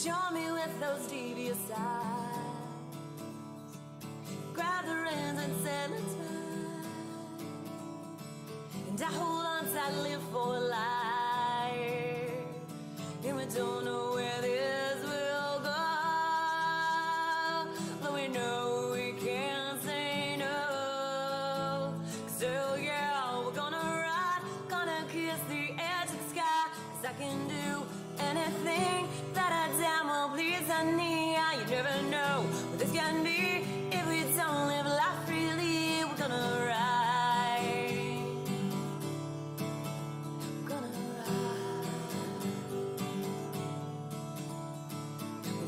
Show me with those devious eyes. Grab the reins and say let's ride. And I hold on tightly for life. And we don't know where this will go, but we know we can't say no. So yeah, we're gonna ride, gonna kiss the edge of the sky. 'Cause I can do anything that I damn well please, honey. You never know what this can be if we don't live life freely. We're gonna ride. We're gonna ride.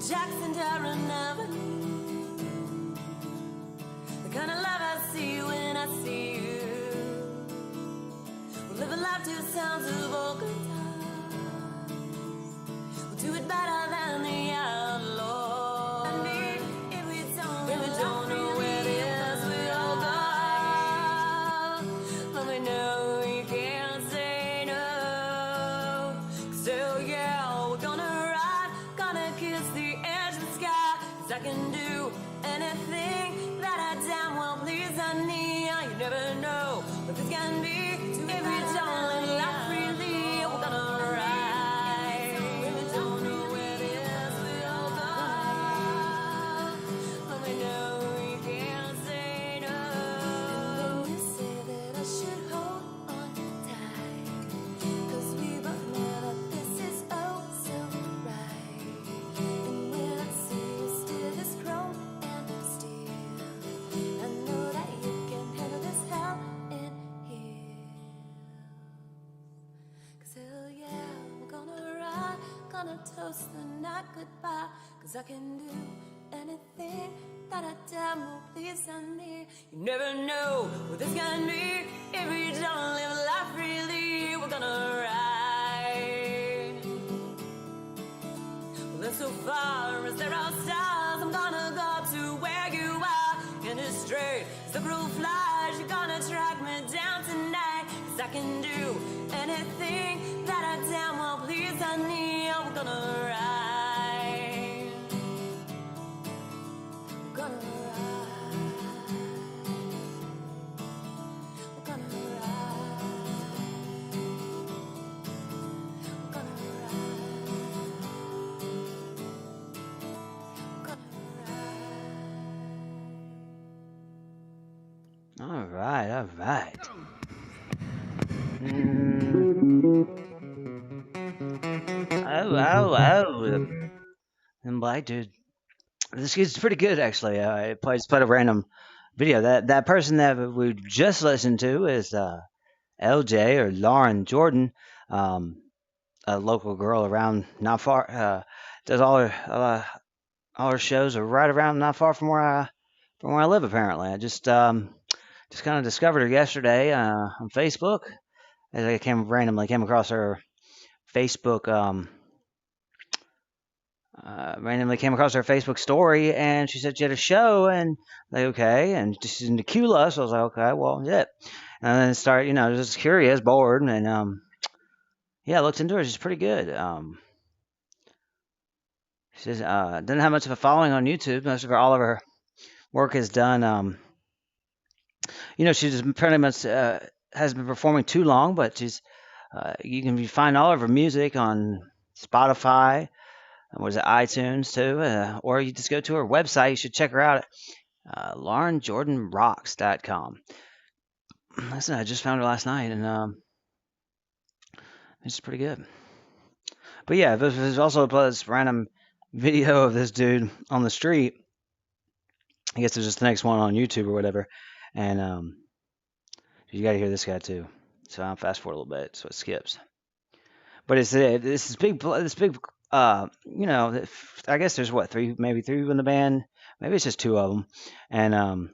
Jackson Darren never knew the kind of love I see when I see you. We'll live a life to sounds of old guitars. We'll do it better than the outlaw. And if we don't know where this will go, but we know we can't say no. So yeah, we're gonna ride, gonna kiss the edge of the sky. 'Cause I can do anything that I damn well please, honey. You never know what this can be if we don't live life freely. We're gonna ride. We don't know where this will go, but we know we can't say no. And you say that I should hold on tight, 'cause we both know that this is oh so right. And when I see you steer this chrome and steel, I know that you can handle this hell in here. 'Cause hell yeah, we're gonna ride, gonna toast the night goodbye. 'Cause I can do anything that I damn well please, honey. You never know what this can be if we don't live life freely. We're gonna ride. Well, then so far as there are stars, I'm gonna go to where you are. And as straight as the crow flies, you're gonna track me down tonight. 'Cause I can do anything that I damn well please, honey. We're gonna ride. We're gonna ride. We're gonna ride. We're gonna ride. We're gonna ride. All right, all right. Oh. And Black Dude. This is pretty good, actually. I played a random video. That person that we just listened to is LJ or Lauren Jordan, a local girl around not far. Does all her shows are right around not far from where I live. Apparently, I just kind of discovered her yesterday on Facebook. As I randomly came across her Facebook. Randomly came across her Facebook story, and she said she had a show, and like, okay, and she's in Tequila, so I was like, okay, well, yeah. And then start, just curious, bored, and yeah, I looked into her. She's pretty good. She says doesn't have much of a following on YouTube. All of her work is done. She's pretty much hasn't been performing too long, but you can find all of her music on Spotify. Was it iTunes too? Or you just go to her website. You should check her out at LaurenJordanRocks.com. Listen, I just found her last night, and it's pretty good. But yeah, there's also this random video of this dude on the street. I guess there's just the next one on YouTube or whatever, and you got to hear this guy too. So I'll fast forward a little bit so it skips. But it's this big. I guess there's maybe three in the band. Maybe it's just two of them. And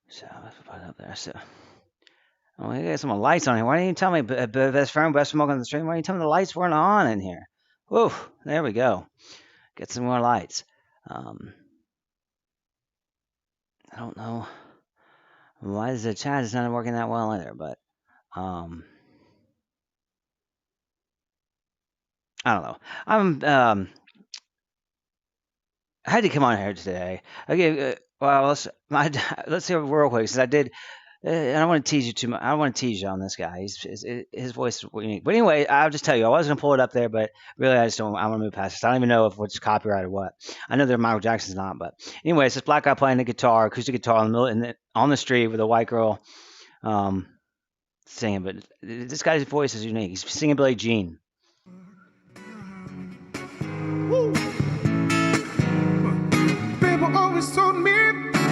so let's put it up there. So, I got some lights on here. Why didn't you tell me, best smoke on the stream? Why didn't you tell me the lights weren't on in here? Whoa, there we go. Get some more lights. I don't know why the chat is not working that well either, but I don't know. I had to come on here today. Okay, well, let's see real quick, since I did. I don't want to tease you too much. I don't want to tease you on this guy. His voice is unique. But anyway, I'll just tell you, I was gonna pull it up there, but really, I just don't. I want to move past this. I don't even know if it's copyright or what. I know that Michael Jackson's not, but anyway, it's this black guy playing the guitar, acoustic guitar, in the middle, on the street with a white girl, um, singing. But this guy's voice is unique. He's singing Billie Jean. People always told me,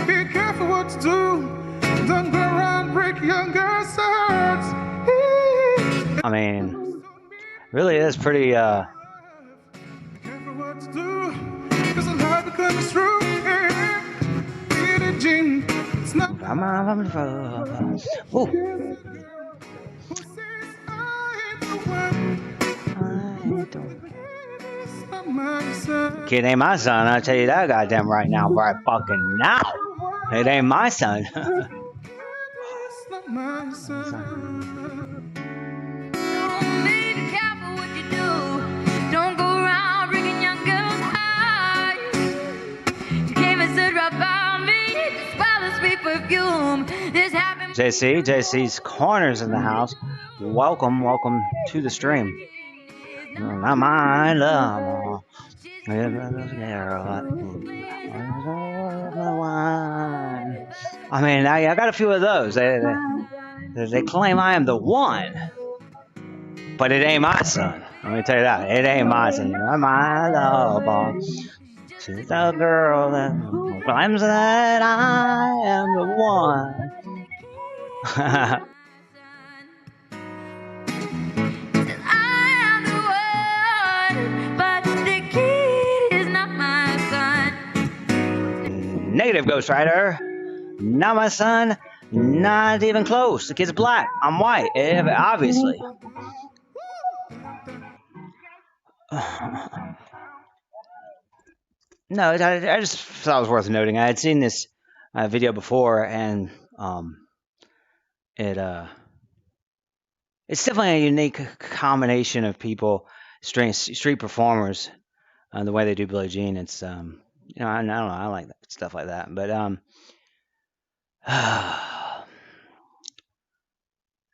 be careful what to do. Don't go around break young girls' hearts. I mean, really is pretty. Be careful what to do, 'cause I'm hard to come through. Billie Jean, it's not Ooh. who says I ain't the one. It's not my son. Kid ain't my son. I'll tell you that goddamn right now, right fucking now. It ain't my son. It's not my son. Be careful what you do. Don't go around breaking young girls' hearts. You came and stood right by me. Smell the sweet perfume. This happened. JC's Corners in the house. Welcome to the stream. Not my love. I mean, I got a few of those. They claim I am the one, but it ain't my son. Let me tell you that. It ain't my son. Not my love. She's the girl that claims that I am the one. Negative, Ghost Rider. Not my son. Not even close. The kid's black. I'm white. Obviously. No, I just thought it was worth noting. I had seen this video before, and it's definitely a unique combination of people, street performers, the way they do Billie Jean. It's I don't know. I like stuff like that, but I'm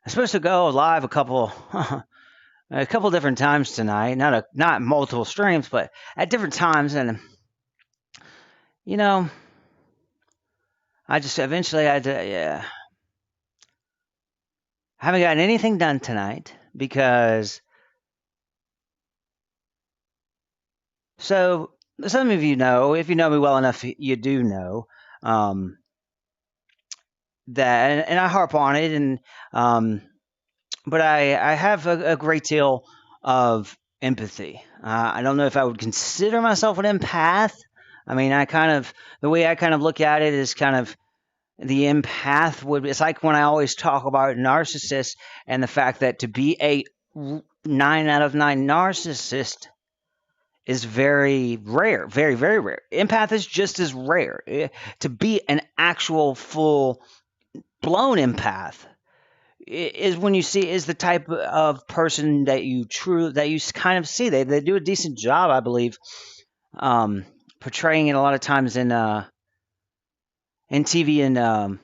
supposed to go live a couple different times tonight. Not multiple streams, but at different times, and I just eventually I haven't gotten anything done tonight because. So some of you know, if you know me well enough, you do know that, and I harp on it, and but I have a great deal of empathy. I don't know if I would consider myself an empath. I mean, the way I kind of look at it is kind of the empath it's like when I always talk about narcissists and the fact that to be a 9 out of 9 narcissist is very rare, very, very rare. Empath is just as rare. To be an actual full-blown empath is when you see is the type of person that you kind of see. They do a decent job, I believe, portraying it a lot of times in TV and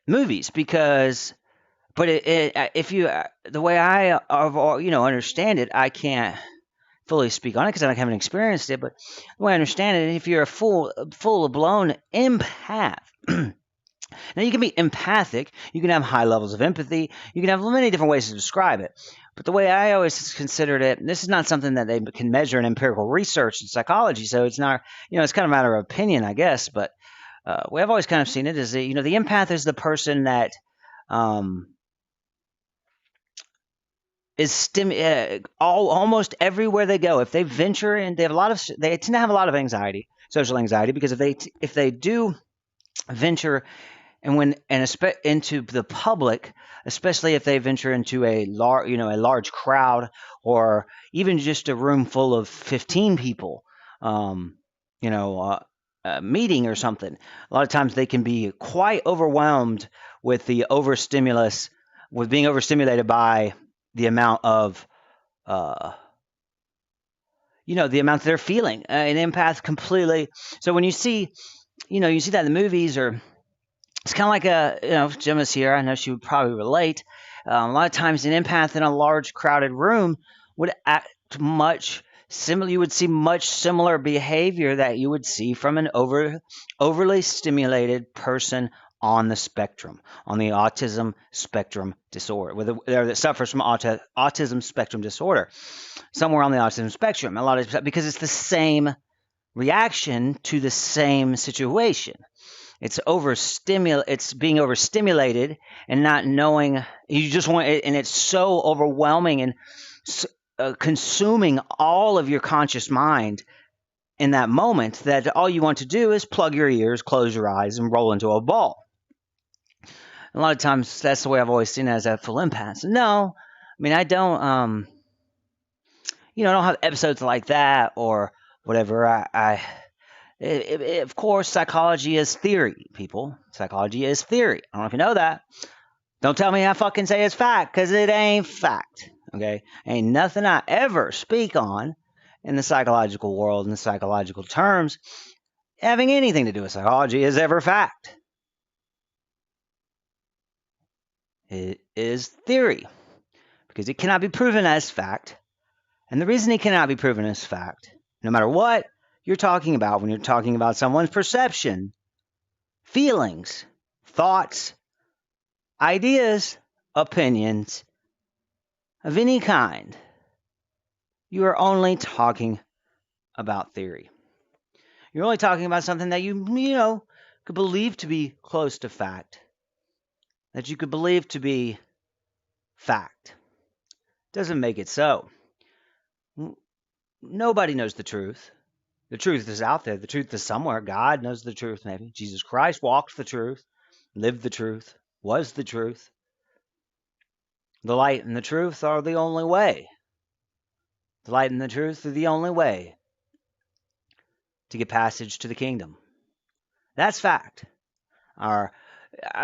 movies but if you the way I understand it, I can't fully speak on it because I haven't experienced it, but the way I understand it, if you're a full-blown empath, now you can be empathic, you can have high levels of empathy, you can have many different ways to describe it, but the way I always considered it, and this is not something that they can measure in empirical research in psychology, so it's not, it's kind of a matter of opinion, I guess, but the way I've always kind of seen it is that, the empath is the person that is almost everywhere they go. If they venture and they tend to have a lot of anxiety, social anxiety, because if they do venture into the public, especially if they venture into a large crowd or even just a room full of 15 people, a meeting or something, a lot of times they can be quite overwhelmed with being overstimulated by the amount of the amount that they're feeling. An empath completely. So when you see, you see that in the movies, or it's kind of like Jim is here. I know she would probably relate. A lot of times, an empath in a large, crowded room would act much similar. You would see much similar behavior that you would see from an overly stimulated person on the spectrum, on the autism spectrum disorder, that suffers from autism spectrum disorder, somewhere on the autism spectrum. A lot of because it's the same reaction to the same situation. It's being overstimulated and not knowing. You just want it, and it's so overwhelming and consuming all of your conscious mind in that moment that all you want to do is plug your ears, close your eyes, and roll into a ball. A lot of times, that's the way I've always seen it, as a full empath. No, I mean, I don't. I don't have episodes like that or whatever. Of course, psychology is theory, people. Psychology is theory. I don't know if you know that. Don't tell me I fucking say it's fact, because it ain't fact. Okay? Ain't nothing I ever speak on in the psychological world, in the psychological terms, having anything to do with psychology is ever fact. It is theory, because it cannot be proven as fact. And the reason it cannot be proven as fact, no matter what you're talking about, when you're talking about someone's perception, feelings, thoughts, ideas, opinions of any kind, you are only talking about theory. You're only talking about something that you could believe to be close to fact, that you could believe to be fact. Doesn't make it so. Nobody knows the truth. The truth is out there. The truth is somewhere. God knows the truth, maybe. Jesus Christ walked the truth, lived the truth, was the truth. The light and the truth are the only way. The light and the truth are the only way to get passage to the kingdom. That's fact. I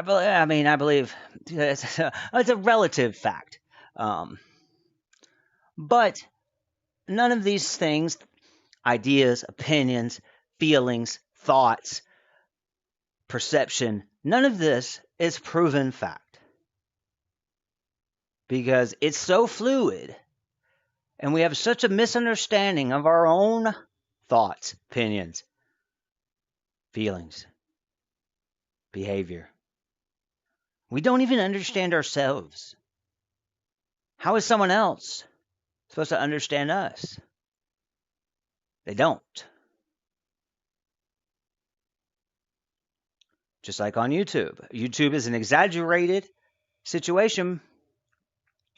believe it's a relative fact. But none of these things, ideas, opinions, feelings, thoughts, perception, none of this is proven fact. Because it's so fluid, and we have such a misunderstanding of our own thoughts, opinions, feelings, behavior. We don't even understand ourselves. How is someone else supposed to understand us? They don't. Just like on YouTube. YouTube is an exaggerated situation,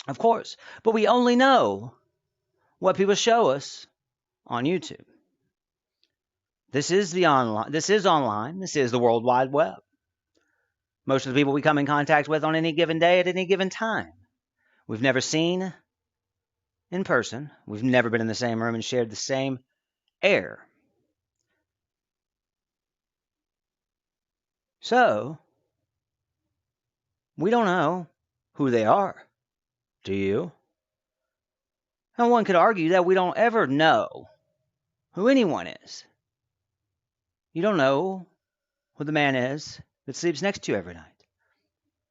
of course, but we only know what people show us on YouTube. This is online. This is the World Wide Web. Most of the people we come in contact with on any given day at any given time, we've never seen in person. We've never been in the same room and shared the same air. So, we don't know who they are. Do you? And one could argue that we don't ever know who anyone is. You don't know who the man is that sleeps next to you every night.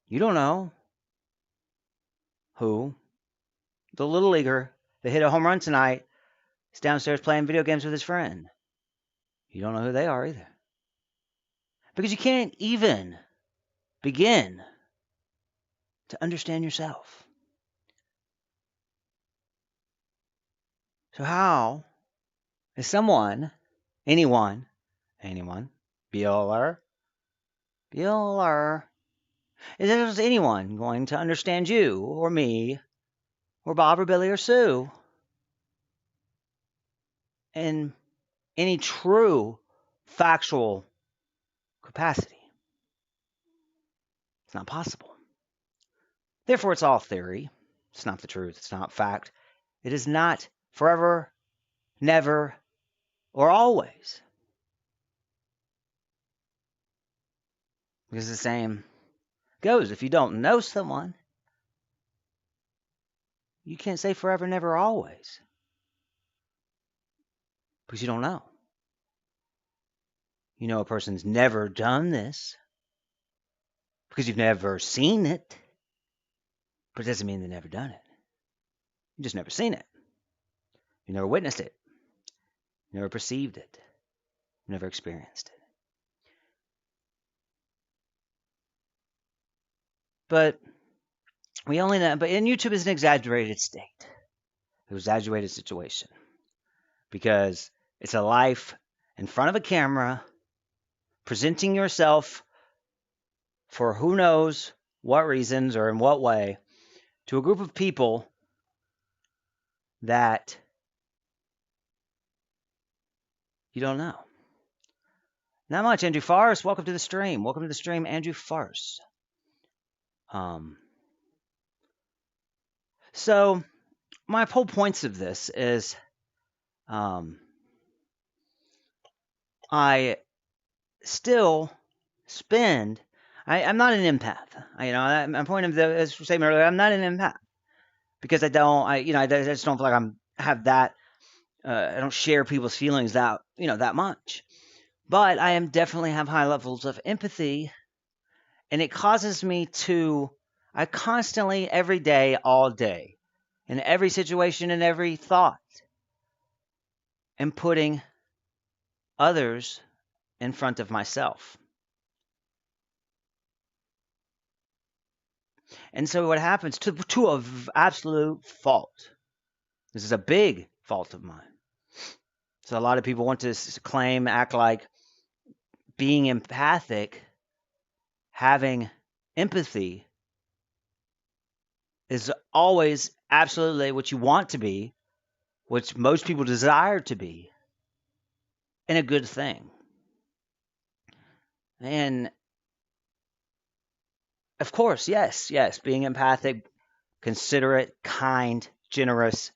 You don't know who the little leaguer that hit a home run tonight is downstairs playing video games with his friend. You don't know who they are either. Because you can't even begin to understand yourself. So how is anyone, Bueller, is anyone going to understand you or me or Bob or Billy or Sue in any true factual capacity? It's not possible. Therefore, it's all theory. It's not the truth. It's not fact. It is not forever, never, or always. Because the same goes. If you don't know someone, you can't say forever, never, always. because you don't know. You know a person's never done this because you've never seen it, but it doesn't mean they've never done it. You just never seen it. You never witnessed it. You never perceived it. You never experienced it. But we only know, but in YouTube is an exaggerated state, an exaggerated situation, because it's a life in front of a camera, presenting yourself for who knows what reasons or in what way to a group of people that you don't know. Not much. Andrew Farce, welcome to the stream. Welcome to the stream, Andrew Farce. So my whole points of this is I still spend. I'm not an empath. My point of as I was saying earlier, I'm not an empath because I don't. I just don't feel like have that. I don't share people's feelings that that much. But I am definitely have high levels of empathy, and it causes me to. I constantly, every day, all day, in every situation, in every thought, am putting others in front of myself. And so what happens to a absolute fault. This is a big fault of mine. So a lot of people want to claim, act like being empathic, having empathy is always absolutely what you want to be, which most people desire to be, and a good thing. And of course, yes, being empathic, considerate, kind, generous,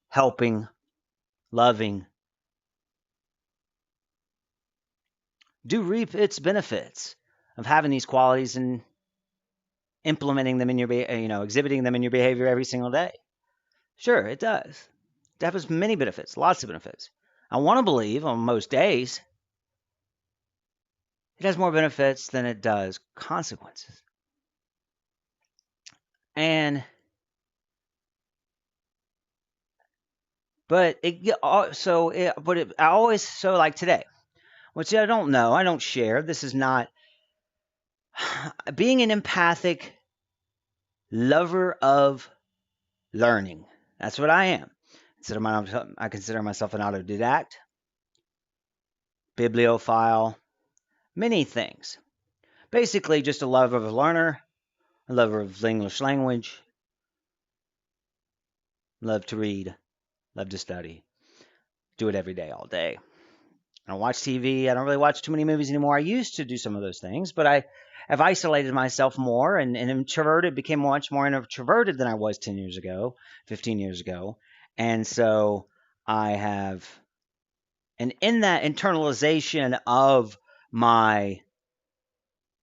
helping, loving, do reap its benefits of having these qualities and implementing them in your, exhibiting them in your behavior every single day. Sure, it does. It has many benefits, lots of benefits. I want to believe on most days it has more benefits than it does consequences. And I always like today, which I don't know, I don't share. This is not being an empathic lover of learning. That's what I am. I consider myself an autodidact, bibliophile, many things. Basically, just a lover of a learner, a lover of the English language, love to read, love to study, do it every day, all day. I don't watch TV. I don't really watch too many movies anymore. I used to do some of those things, but I have isolated myself more and introverted, became much more introverted than I was 10 years ago, 15 years ago. And so I have, and in that internalization of my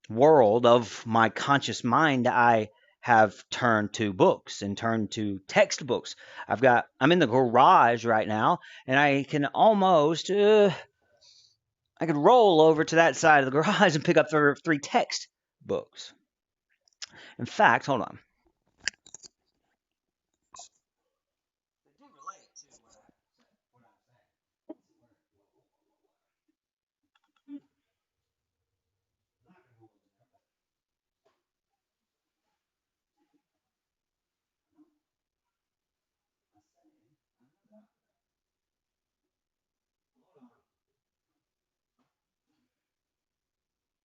world, of my conscious mind, I have turned to books and turned to textbooks. I'm in the garage right now, and I can almost, I could roll over to that side of the garage and pick up 3 textbooks. In fact, hold on. They do relate to what I'm saying.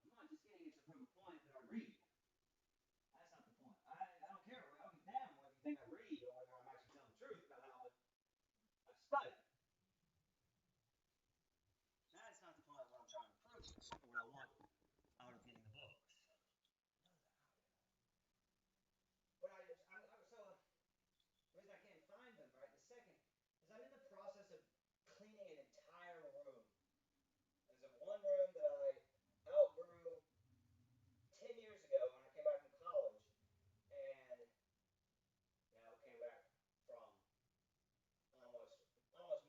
I'm not just getting it from a point that I read. That's not the point. I don't care. I don't damn whether you think I read or whether I'm actually telling the truth about how I've studied. That's not the point of what I'm trying to prove, or what I want out of getting the books. But the reason I can't find them right this second is I'm in the process of cleaning an entire room. There's one room that I outgrew 10 years ago when I came back from college, and came back from almost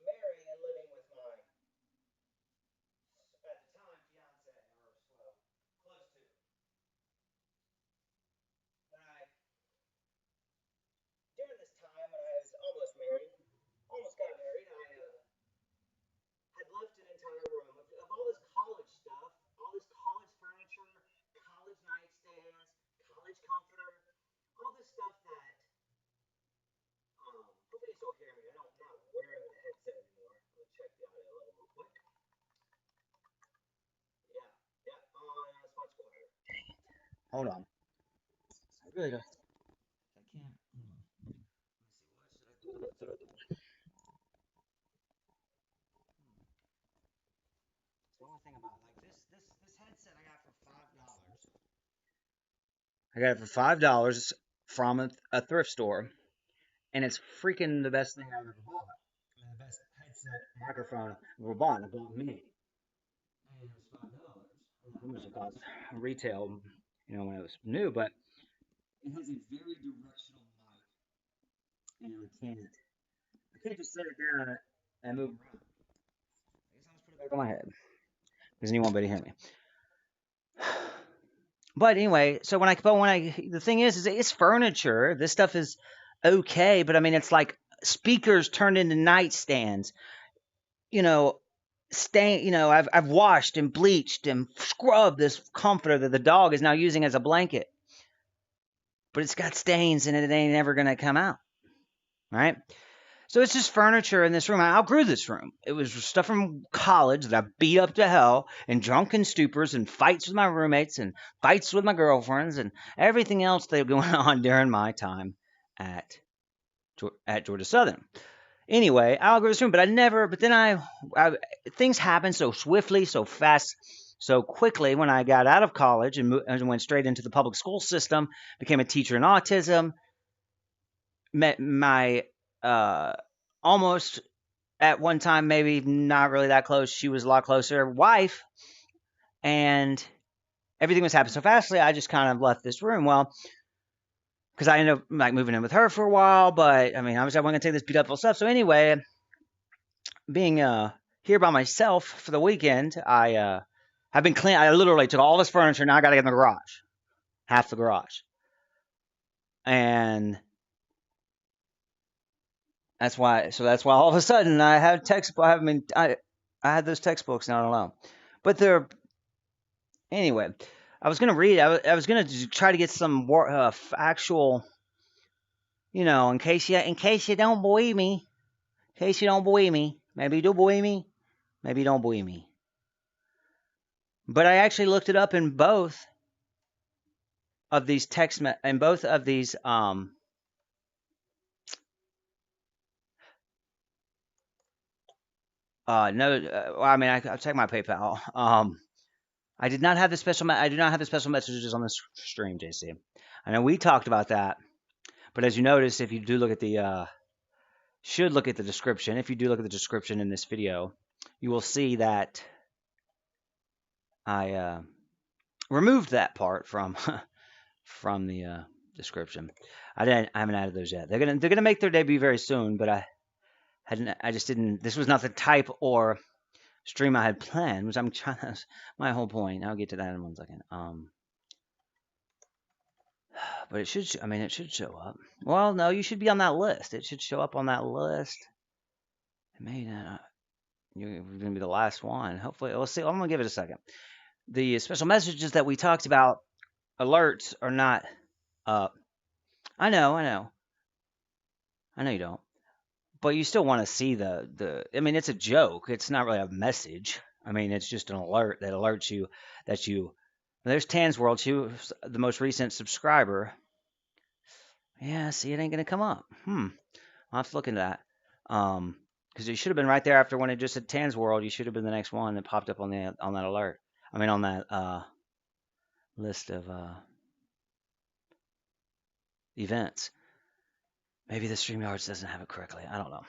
I got it for $5 from a thrift store, and it's freaking the best thing I've ever bought. I mean, the best headset microphone I've ever bought, and it bought me. And it was $5. I don't know how much it cost retail, when it was new, but it has a very directional mic, and I can't just set it down and move around. I guess I'll just put it back on my head because then you won't be able to hear me. But anyway, so the thing is it's furniture. This stuff is okay, but I mean, it's like speakers turned into nightstands. I've washed and bleached and scrubbed this comforter that the dog is now using as a blanket, but it's got stains in it. It ain't never gonna come out, right? So it's just furniture in this room. I outgrew this room. It was stuff from college that I beat up to hell in drunken stupors and fights with my roommates and fights with my girlfriends and everything else that was going on during my time at Georgia Southern. Anyway, I outgrew this room, but then things happened so swiftly, so fast, so quickly when I got out of college and went straight into the public school system, became a teacher in autism, met my almost at one time, maybe not really that close, she was a lot closer, wife, and everything was happening so fastly, I just kind of left this room. Well, because I ended up like moving in with her for a while, but I mean, obviously I wasn't gonna take this beat up stuff. So anyway, being here by myself for the weekend, I've been clean. I literally took all this furniture. Now I got to get in the garage, half the garage, and that's why all of a sudden I have I had those textbooks now alone, but they're anyway. I was gonna read. I was gonna try to get some factual, in case you don't believe me. In case you don't believe me, maybe you do believe me, maybe you don't believe me. But I actually looked it up in both of these I'll check my PayPal. I do not have the special messages on this stream, JC. I know we talked about that, but as you notice, if you do look at the description, if you do look at the description in this video, you will see that I removed that part from the description. I haven't added those yet. They're gonna make their debut very soon, but I just didn't. This was not the type or stream I had planned, which I'm trying. That's my whole point. I'll get to that in 1 second. But it should show up. Well, no, you should be on that list. It should show up on that list. It may not. You're gonna be the last one. Hopefully, we'll see. I'm gonna give it a second. The special messages that we talked about, alerts are not up. I know you don't. But you still want to see I mean, it's a joke. It's not really a message. I mean, it's just an alert that alerts you that there's Tan's World. She was the most recent subscriber. Yeah, see, it ain't going to come up. I'll have to look into that. Because you should have been right there after when it just said Tan's World. You should have been the next one that popped up on that alert. I mean, on that list of events. Maybe the StreamYards doesn't have it correctly. I don't know.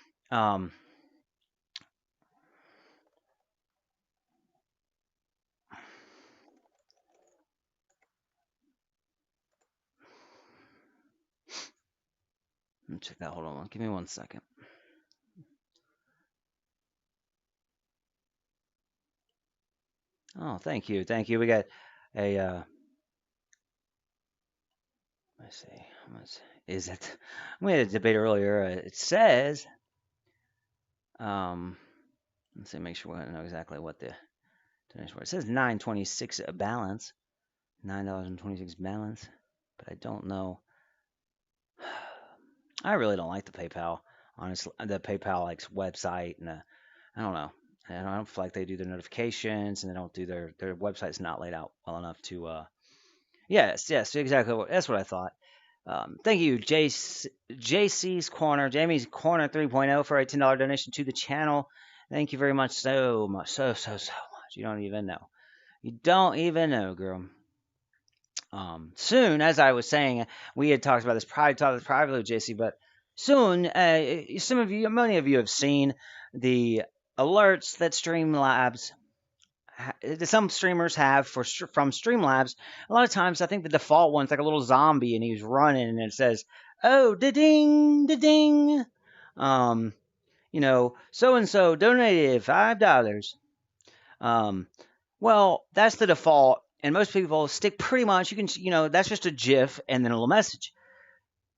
Let me check that. Hold on. Give me 1 second. Oh, thank you. We got a. Let's see. How much is it? We had a debate earlier. It says. Let's see. Make sure we know exactly what the donation was. It says $9.26 a balance. $9.26 balance, but I don't know. I really don't like the PayPal. Honestly, the PayPal website, and I don't know. I don't feel like they do their notifications, and they don't do their website's not laid out well enough to. Yes, exactly. That's what I thought. Thank you, JC's Corner, Jamie's Corner 3.0 for a $10 donation to the channel. Thank you very much, so much. You don't even know. You don't even know, girl. Soon, as I was saying, we had talked about this, probably talked this privately with JC, but soon, many of you have seen the alerts that Streamlabs, some streamers have from Streamlabs. A lot of times, I think the default one's like a little zombie, and he's running, and it says, "Oh, da ding, da ding." So and so donated $5. Well, that's the default, and most people stick pretty much. That's just a GIF and then a little message.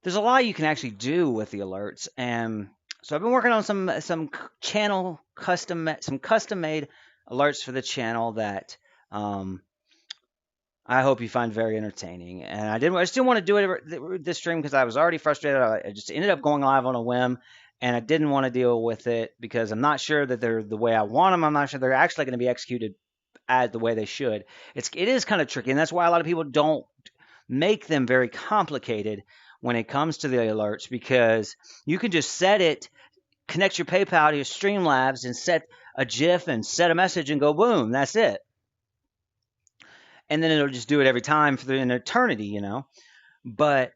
There's a lot you can actually do with the alerts, and so I've been working on some channel custom made alerts for the channel that I hope you find very entertaining. And I just didn't want to do it this stream because I was already frustrated. I just ended up going live on a whim, and I didn't want to deal with it because I'm not sure that they're the way I want them. I'm not sure they're actually going to be executed as the way they should. It is kind of tricky, and that's why a lot of people don't make them very complicated when it comes to the alerts, because you can just set it, connect your PayPal to your Streamlabs, and set a GIF and set a message and go boom. That's it. And then it'll just do it every time for an eternity, But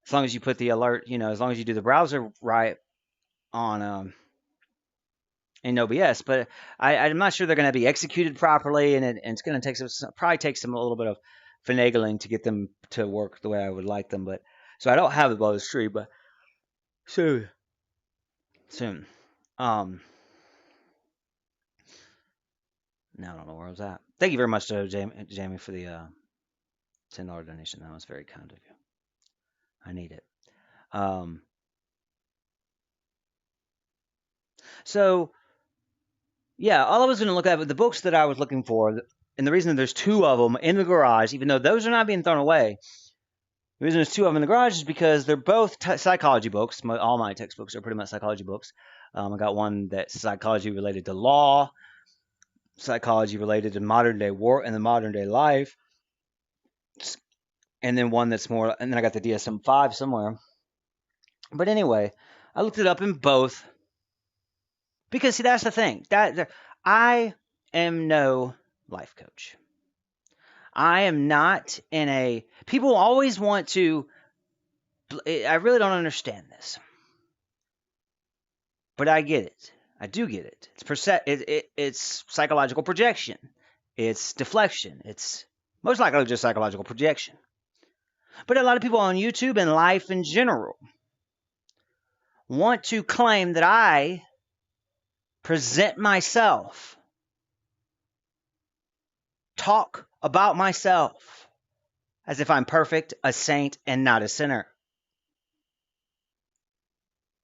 as long as you put the alert, as long as you do the browser right on in OBS. But I'm not sure they're going to be executed properly, and it's going to probably take some a little bit of finagling to get them to work the way I would like them. But so I don't have the above the street, but soon. Now I don't know where I was at. Thank you very much to Jamie for the $10 donation. That was very kind of you. I need it. So yeah, all I was going to look at were the books that I was looking for, and the reason there's two of them in the garage, even though those are not being thrown away, the reason there's two of them in the garage is because they're both psychology books. All my textbooks are pretty much psychology books. I got one that's psychology related to law, psychology related to modern day war and the modern day life, and then one that's more, and then I got the DSM-5 somewhere. But anyway, I looked it up in both because, see, that's the thing. I am no life coach. I am not in a... People always want to... I really don't understand this. But I get it. I do get it. It's psychological projection. It's deflection. It's most likely just psychological projection. But a lot of people on YouTube and life in general want to claim that I present myself, talk about myself as if I'm perfect, a saint, and not a sinner.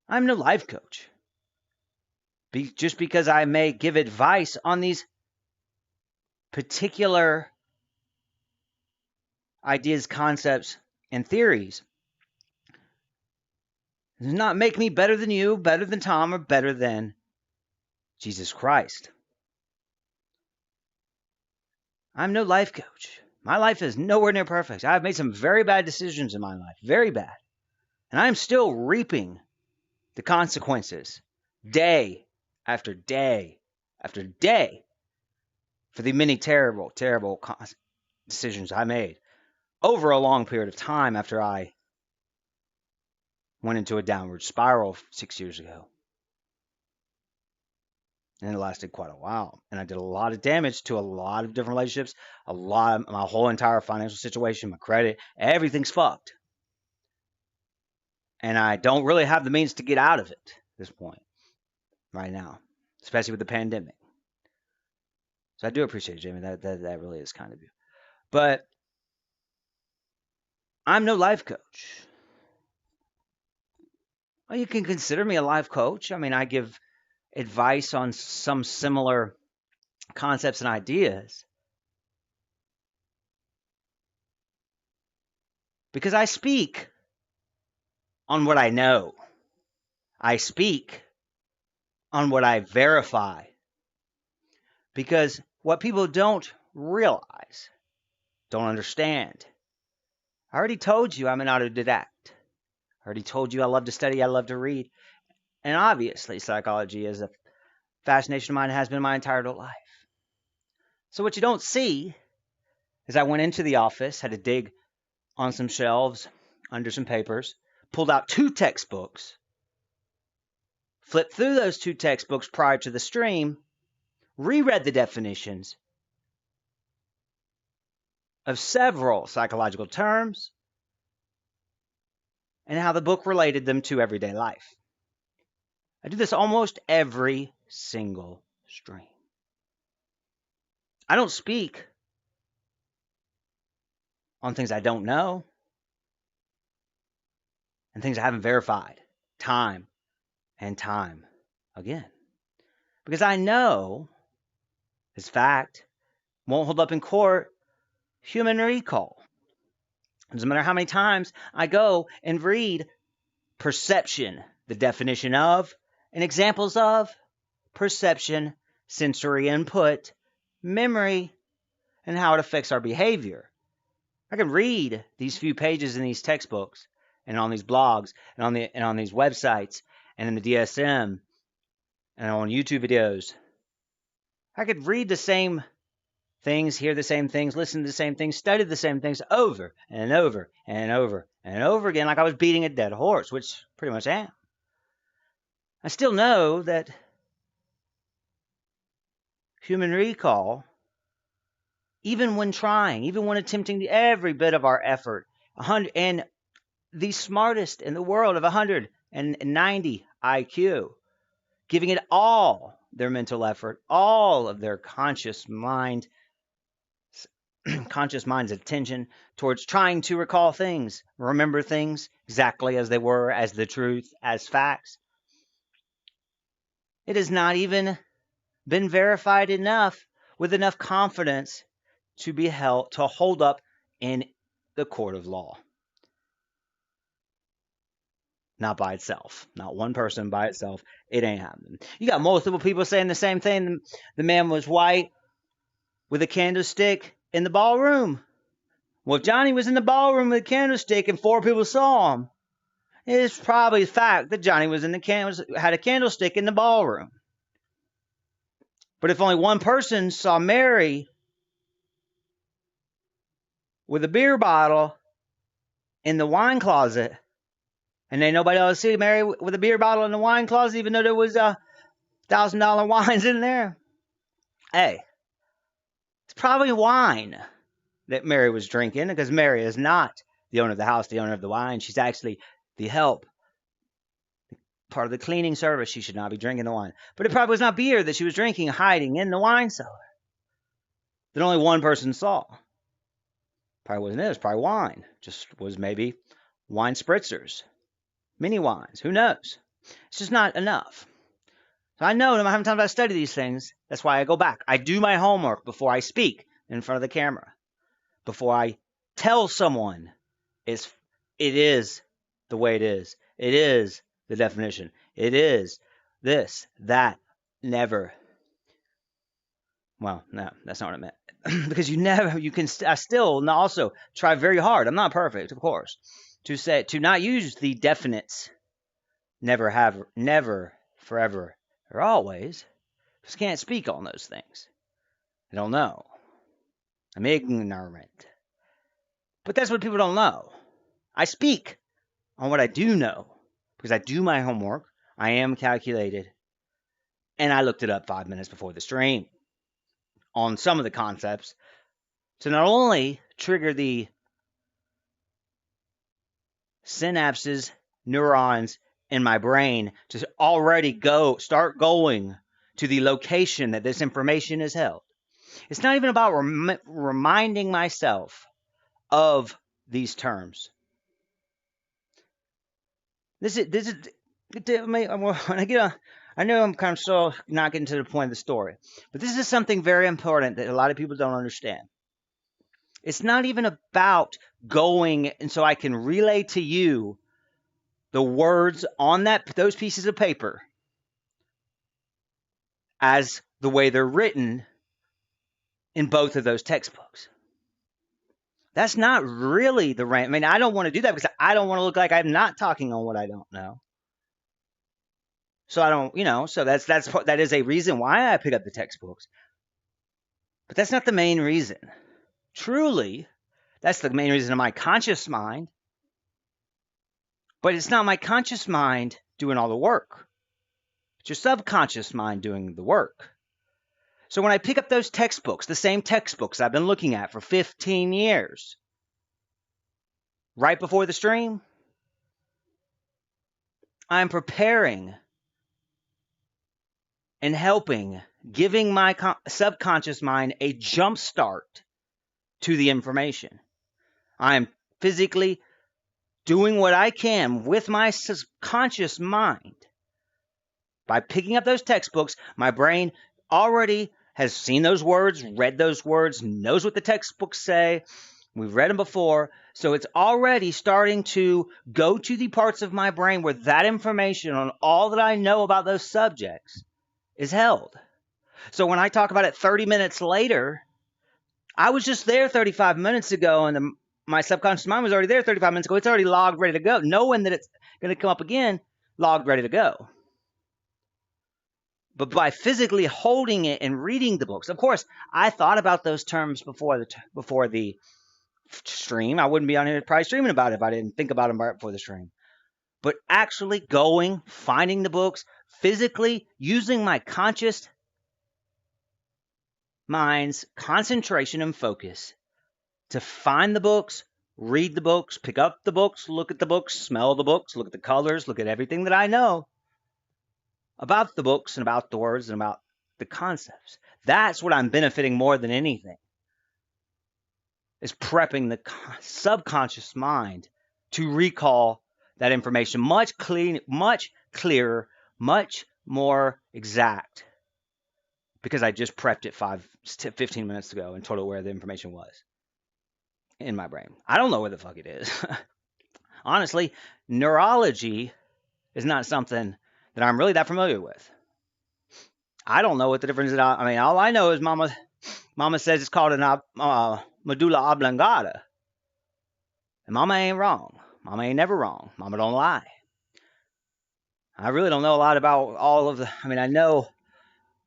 I'm no life coach. Just because I may give advice on these particular ideas, concepts, and theories does not make me better than you, better than Tom, or better than Jesus Christ. I'm no life coach. My life is nowhere near perfect. I've made some very bad decisions in my life, very bad. And I'm still reaping the consequences day after day after day for the many terrible, terrible decisions I made over a long period of time after I went into a downward spiral 6 years ago. And it lasted quite a while. And I did a lot of damage to a lot of different relationships, my whole entire financial situation, my credit, everything's fucked. And I don't really have the means to get out of it at this point, right now, especially with the pandemic. So I do appreciate it, Jamie. That really is kind of you. But I'm no life coach. Well, you can consider me a life coach. I mean, I give advice on some similar concepts and ideas. Because I speak on what I know. I speak on what I verify. Because what people don't realize, don't understand. I already told you I'm an autodidact. I already told you I love to study, I love to read. And obviously, psychology is a fascination of mine, has been my entire adult life. So what you don't see is I went into the office, had to dig on some shelves, under some papers, pulled out 2 textbooks, flipped through those 2 textbooks prior to the stream, reread the definitions of several psychological terms, and how the book related them to everyday life. I do this almost every single stream. I don't speak on things I don't know and things I haven't verified time and time again. Because I know this fact won't hold up in court human recall. It doesn't matter how many times I go and read perception, the definition of, and examples of perception, sensory input, memory, and how it affects our behavior. I can read these few pages in these textbooks and on these blogs and on these websites and in the DSM and on YouTube videos. I could read the same things, hear the same things, listen to the same things, study the same things over and over and over and over again, like I was beating a dead horse, which pretty much I am. I still know that human recall, even when trying, even when attempting every bit of our effort, and the smartest in the world of 190 IQ, giving it all their mental effort, all of their conscious mind's attention towards trying to recall things, remember things exactly as they were, as the truth, as facts. It has not even been verified enough with enough confidence to be held to hold up in the court of law. Not by itself. Not one person by itself. It ain't happening. You got multiple people saying the same thing. The man was white with a candlestick in the ballroom. Well, if Johnny was in the ballroom with a candlestick and 4 people saw him, it's probably the fact that Johnny was had a candlestick in the ballroom. But if only one person saw Mary with a beer bottle in the wine closet, and then nobody else see Mary with a beer bottle in the wine closet, even though there was $1,000 wines in there, hey, it's probably wine that Mary was drinking, because Mary is not the owner of the house, the owner of the wine. She's actually the help, part of the cleaning service. She should not be drinking the wine. But it probably was not beer that she was drinking, hiding in the wine cellar, that only one person saw. Probably wasn't it. It was probably wine. Just was maybe wine spritzers, mini wines. Who knows? It's just not enough. So I know no matter how many times I study these things, that's why I go back. I do my homework before I speak in front of the camera. Before I tell someone it is the way it is. It is the definition. It is this, that, never. Well, no, that's not what I meant. Because I still also try very hard. I'm not perfect, of course, to not use the definites. Never have, never, forever, or always. Just can't speak on those things. I don't know. I'm ignorant. But that's what people don't know. I speak on what I do know because I do my homework. I am calculated. And I looked it up 5 minutes before the stream on some of the concepts to not only trigger the synapses, neurons in my brain to already start going to the location that this information is held. It's not even about reminding myself of these terms. I know I'm kind of still not getting to the point of the story, but this is something very important that a lot of people don't understand. It's not even about going and so I can relay to you the words on those pieces of paper as the way they're written in both of those textbooks. That's not really the rant. I mean, I don't want to do that because I don't want to look like I'm not talking on what I don't know. So I don't, so that is a reason why I pick up the textbooks. But that's not the main reason. truly, that's the main reason of my conscious mind. But it's not my conscious mind doing all the work. It's your subconscious mind doing the work. So when I pick up those textbooks, the same textbooks I've been looking at for 15 years, right before the stream, I'm preparing and helping, giving my subconscious mind a jump start to the information. I am physically doing what I can with my subconscious mind. By picking up those textbooks, my brain already has seen those words, read those words, knows what the textbooks say. We've read them before. So it's already starting to go to the parts of my brain where that information on all that I know about those subjects is held. So when I talk about it 30 minutes later, I was just there 35 minutes ago, and my subconscious mind was already there 35 minutes ago. It's already logged, ready to go, knowing that it's going to come up again, logged, ready to go. But by physically holding it and reading the books, of course, I thought about those terms before the stream. I wouldn't be on here probably streaming about it if I didn't think about them right before the stream. But actually going, finding the books, physically using my conscious mind's concentration and focus to find the books, read the books, pick up the books, look at the books, smell the books, look at the colors, look at everything that I know about the books and about the words and about the concepts. That's what I'm benefiting more than anything, is prepping the subconscious mind to recall that information much clearer, much more exact, because I just prepped it 15 minutes ago and told it where the information was in my brain. I don't know where the fuck it is. Honestly, neurology is not something that I'm really that familiar with. I don't know what the difference is. I mean, all I know is Mama says it's called an medulla oblongata. And Mama ain't wrong. Mama ain't never wrong. Mama don't lie. I really don't know a lot about all of the, I mean, I know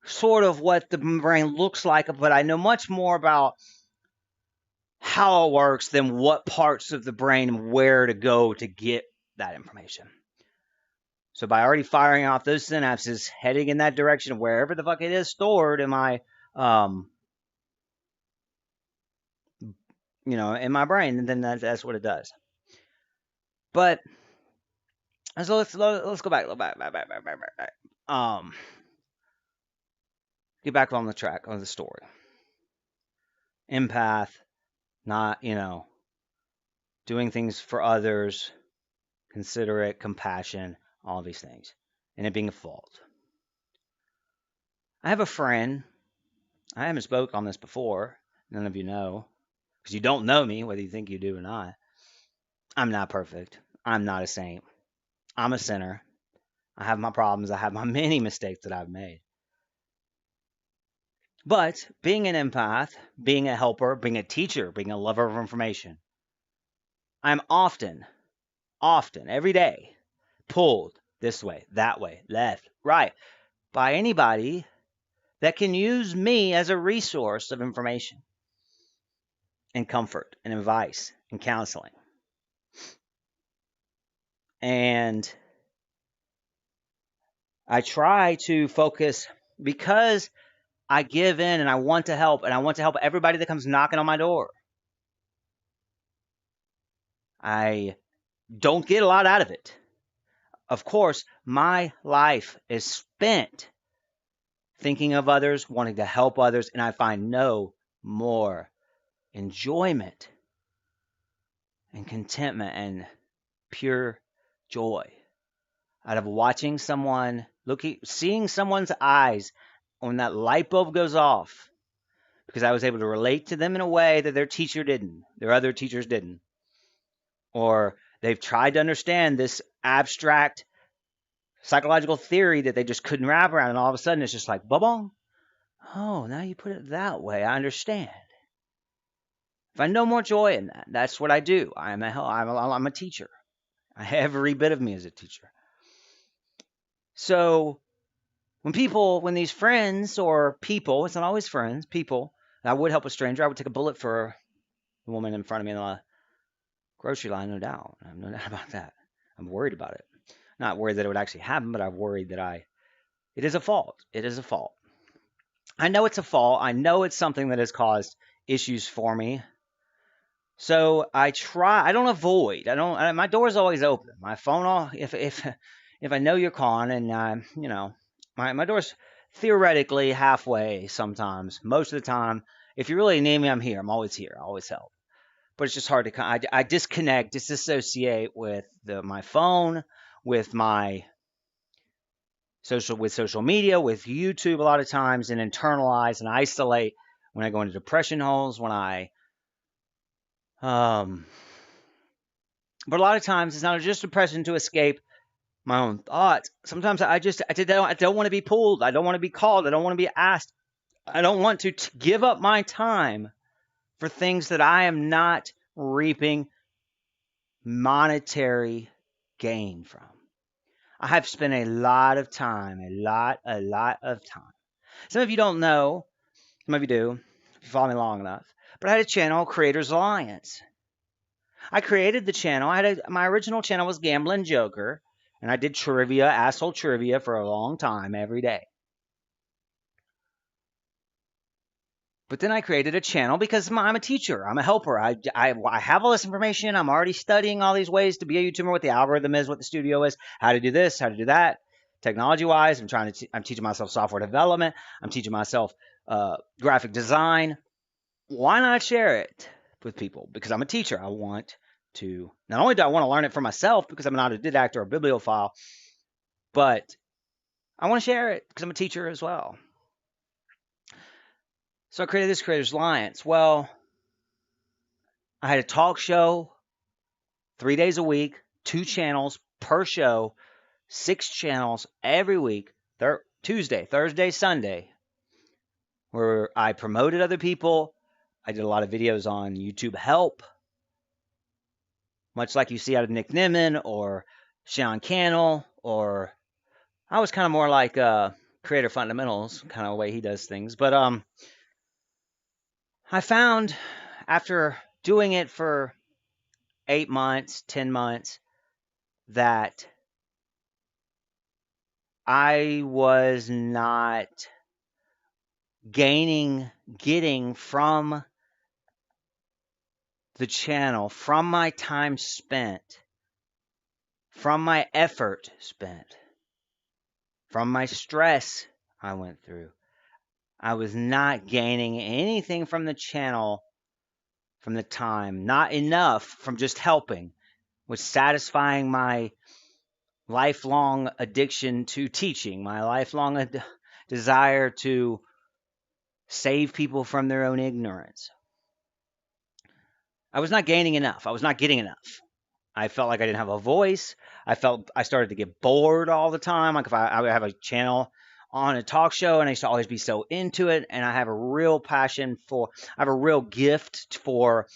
sort of what the brain looks like, but I know much more about how it works than what parts of the brain and where to go to get that information. So by already firing off those synapses, heading in that direction, wherever the fuck it is stored in my, in my brain, and then that's what it does. But so let's go back. Get back on the track of the story. Empath, not, doing things for others, considerate, compassion, all these things, and it being a fault. I have a friend. I haven't spoke on this before. None of you know, because you don't know me, whether you think you do or not. I'm not perfect. I'm not a saint. I'm a sinner. I have my problems. I have my many mistakes that I've made. But being an empath, being a helper, being a teacher, being a lover of information, I'm often, every day, pulled this way, that way, left, right, by anybody that can use me as a resource of information and comfort and advice and counseling. And I try to focus, because I give in and I want to help, and I want to help everybody that comes knocking on my door. I don't get a lot out of it. Of course, my life is spent thinking of others, wanting to help others, and I find no more enjoyment and contentment and pure joy out of watching someone, seeing someone's eyes when that light bulb goes off, because I was able to relate to them in a way that their teacher didn't, their other teachers didn't. Or they've tried to understand this abstract psychological theory that they just couldn't wrap around, and all of a sudden it's just like, ba-bong. Oh, now you put it that way, I understand. If I know more joy in that, that's what I do. I'm a teacher. Every bit of me is a teacher. So when these friends or people, it's not always friends, people, I would help a stranger. I would take a bullet for the woman in front of me in the grocery line, no doubt. I have no doubt about that. I'm worried about it. Not worried that it would actually happen, but I'm worried that it is a fault. It is a fault. I know it's a fault. I know it's something that has caused issues for me. So I try. I don't avoid. My door's always open. My phone, if I know you're calling, and my door's theoretically halfway sometimes. Most of the time, if you really need me, I'm here. I'm always here. I always help. But it's just hard to. I disconnect, disassociate with my phone, with my social media, with YouTube a lot of times, and internalize and isolate when I go into depression holes, when I but a lot of times it's not just depression to escape my own thoughts. Sometimes I don't want to be pulled. I don't want to be called. I don't want to be asked. I don't want to give up my time for things that I am not reaping monetary gain from. I have spent a lot of time, a lot of time. Some of you don't know, some of you do, if you follow me long enough, but I had a channel, Creators Alliance. I created the channel. My original channel was Gambling Joker, and I did trivia, asshole trivia for a long time, every day. But then I created a channel because I'm a teacher. I'm a helper. I have all this information. I'm already studying all these ways to be a YouTuber, what the algorithm is, what the studio is, how to do this, how to do that. Technology-wise, I'm teaching myself software development. I'm teaching myself graphic design. Why not share it with people? Because I'm a teacher. I want to, not only do I want to learn it for myself because I'm an autodidact or a bibliophile, but I want to share it because I'm a teacher as well. So I created this Creators Alliance. Well, I had a talk show 3 days a week, 2 channels per show, 6 channels every week, Tuesday, Thursday, Sunday, where I promoted other people. I did a lot of videos on YouTube Help, much like you see out of Nick Nimmin or Sean Cannell, or I was kind of more like Creator Fundamentals, kind of the way he does things. But I found after doing it for 8 months, 10 months, that I was not getting from the channel, from my time spent, from my effort spent, from my stress I went through. I was not gaining anything from the channel, from the time, not enough from just helping, was satisfying my lifelong addiction to teaching, my lifelong desire to save people from their own ignorance. I was not gaining enough. I was not getting enough. I felt like I didn't have a voice. I started to get bored all the time. Like if I would have a channel on a talk show and I used to always be so into it, and I have a real gift for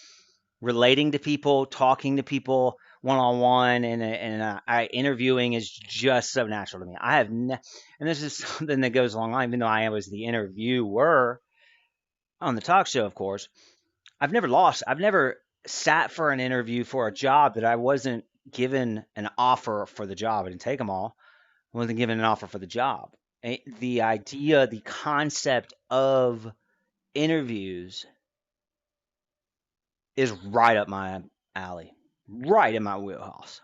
relating to people, talking to people one-on-one, and interviewing is just so natural to me. And this is something that goes along, even though I was the interviewer on the talk show, of course, I've never sat for an interview for a job that I wasn't given an offer for the job. I didn't take them all. I wasn't given an offer for the job. The idea, the concept of interviews is right up my alley, right in my wheelhouse.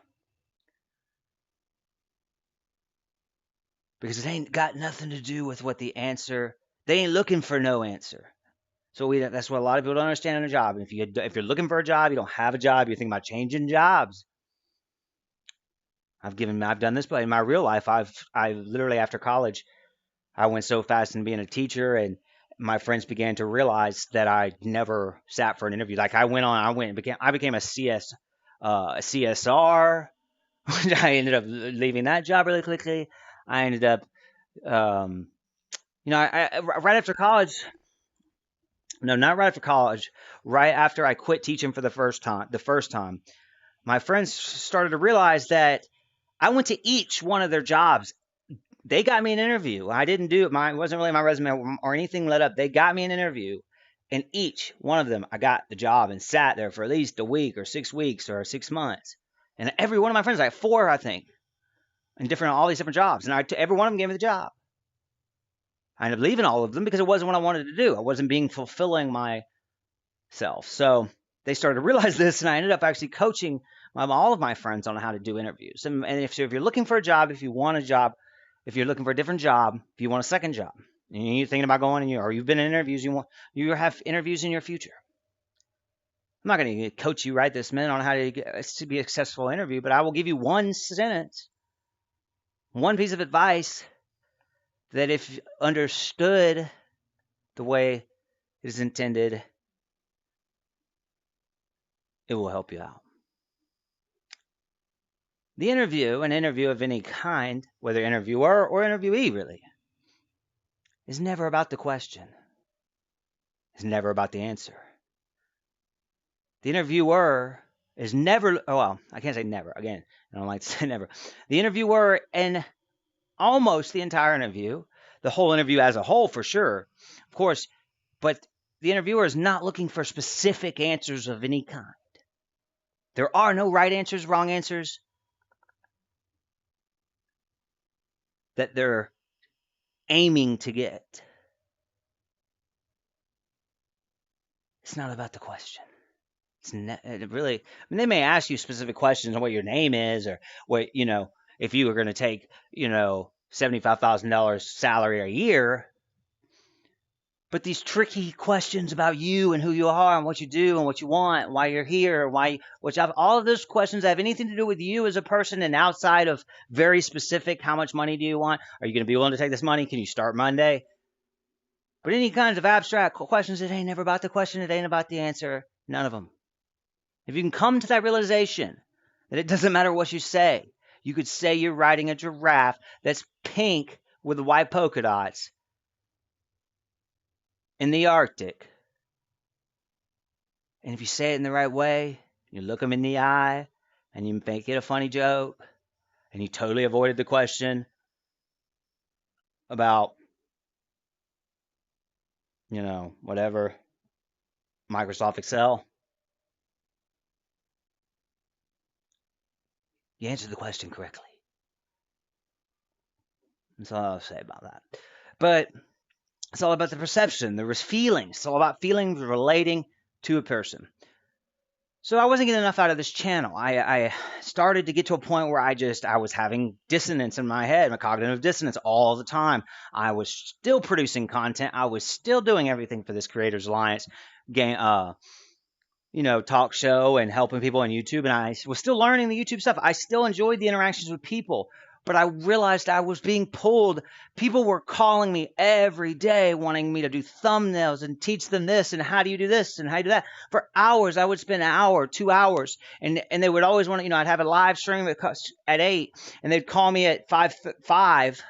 Because it ain't got nothing to do with what the answer, they ain't looking for no answer. So that's what a lot of people don't understand in a job. If you're looking for a job, you don't have a job, you're thinking about changing jobs. I've done this, but in my real life, I literally, after college, I went so fast in being a teacher, and my friends began to realize that I never sat for an interview. Like I became a CSR. I ended up leaving that job really quickly. I ended up, right after college. No, not right after college. Right after I quit teaching for the first time, my friends started to realize that I went to each one of their jobs. They got me an interview. I didn't do it. It wasn't really my resume or anything led up. They got me an interview, And each one of them, I got the job and sat there for at least a week or 6 weeks or 6 months. And every one of my friends, I had 4, I think, in all these different jobs. And every one of them gave me the job. I ended up leaving all of them because it wasn't what I wanted to do. I wasn't being fulfilling myself. So they started to realize this, and I ended up actually coaching all of my friends on how to do interviews. And if you're looking for a job, if you want a job, if you're looking for a different job, if you want a second job, and you're thinking about going, or you've been in interviews, you have interviews in your future. I'm not going to coach you right this minute on how to be a successful interview, but I will give you one sentence, one piece of advice that if understood the way it is intended, it will help you out. The interview, an interview of any kind, whether interviewer or interviewee really, is never about the question. It's never about the answer. The interviewer is never, I can't say never. Again, I don't like to say never. The interviewer in almost the entire interview, the whole interview as a whole for sure, of course, but the interviewer is not looking for specific answers of any kind. There are no right answers, wrong answers that they're aiming to get. It's not about the question. It they may ask you specific questions on what your name is, or what, if you were going to take, $75,000 salary a year. But these tricky questions about you and who you are and what you do and what you want, and why you're here, all of those questions have anything to do with you as a person, and outside of very specific, how much money do you want? Are you going to be willing to take this money? Can you start Monday? But any kinds of abstract questions, it ain't never about the question. It ain't about the answer. None of them. If you can come to that realization that it doesn't matter what you say, you could say you're riding a giraffe that's pink with white polka dots in the Arctic. And if you say it in the right way, you look them in the eye, and you make it a funny joke, and you totally avoided the question about, whatever, Microsoft Excel. You answered the question correctly. That's all I'll say about that. But it's all about the perception, the feelings. It's all about feelings relating to a person. So I wasn't getting enough out of this channel. I started to get to a point where I was having dissonance in my head, my cognitive dissonance all the time. I was still producing content. I was still doing everything for this Creators Alliance game, talk show and helping people on YouTube. And I was still learning the YouTube stuff. I still enjoyed the interactions with people, but I realized I was being pulled. People were calling me every day, wanting me to do thumbnails and teach them this and how do you do this and how do you do that. For hours, I would spend an hour, 2 hours, and they would always want to, I'd have a live stream at 8, and they'd call me at 5.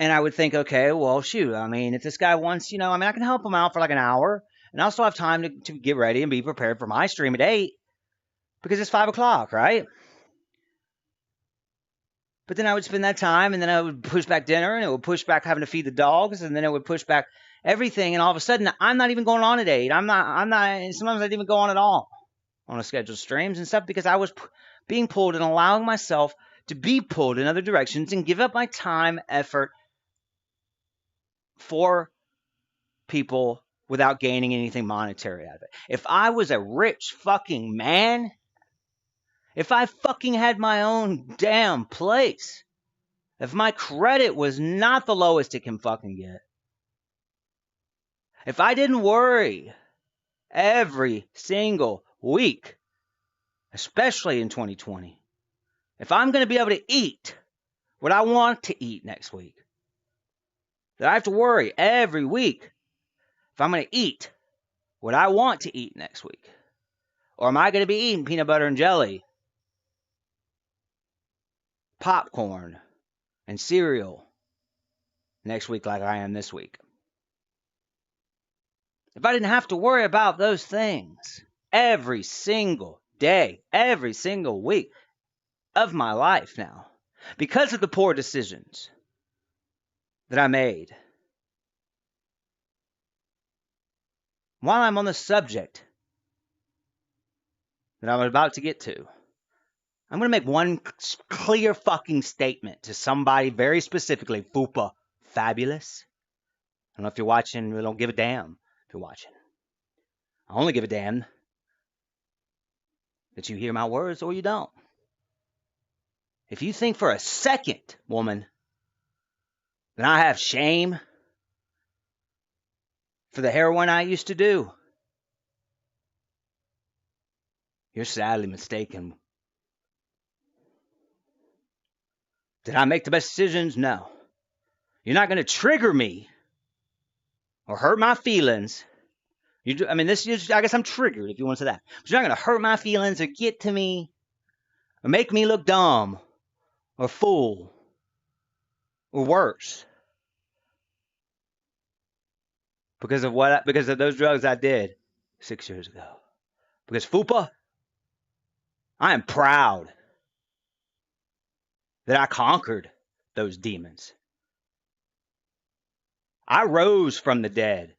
And I would think, okay, well, shoot, if this guy wants, I can help him out for like an hour. And I'll still have time to get ready and be prepared for my stream at 8 because it's 5 o'clock, right? But then I would spend that time, and then I would push back dinner, and it would push back having to feed the dogs, and then it would push back everything. And all of a sudden, I'm not even going on at 8. I'm not, sometimes I didn't even go on at all on a scheduled streams and stuff because I was being pulled and allowing myself to be pulled in other directions and give up my time, effort for people without gaining anything monetary out of it. If I was a rich fucking man, if I fucking had my own damn place, if my credit was not the lowest it can fucking get, if I didn't worry every single week, especially in 2020, if I'm going to be able to eat what I want to eat next week, that I have to worry every week if I'm going to eat what I want to eat next week, or am I going to be eating peanut butter and jelly, popcorn, and cereal next week like I am this week? If I didn't have to worry about those things every single day, every single week of my life now, because of the poor decisions that I made, while I'm on the subject that I'm about to get to, I'm going to make one clear fucking statement to somebody very specifically. Fupa, fabulous. I don't know if you're watching. I don't give a damn if you're watching. I only give a damn that you hear my words or you don't. If you think for a second, woman, that I have shame for the heroin I used to do, you're sadly mistaken. Did I make the best decisions? No. You're not going to trigger me or hurt my feelings. I guess I'm triggered if you want to say that. But you're not going to hurt my feelings or get to me or make me look dumb or fool or worse because of those drugs I did 6 years ago. Because Fupa, I am proud that I conquered those demons. I rose from the dead.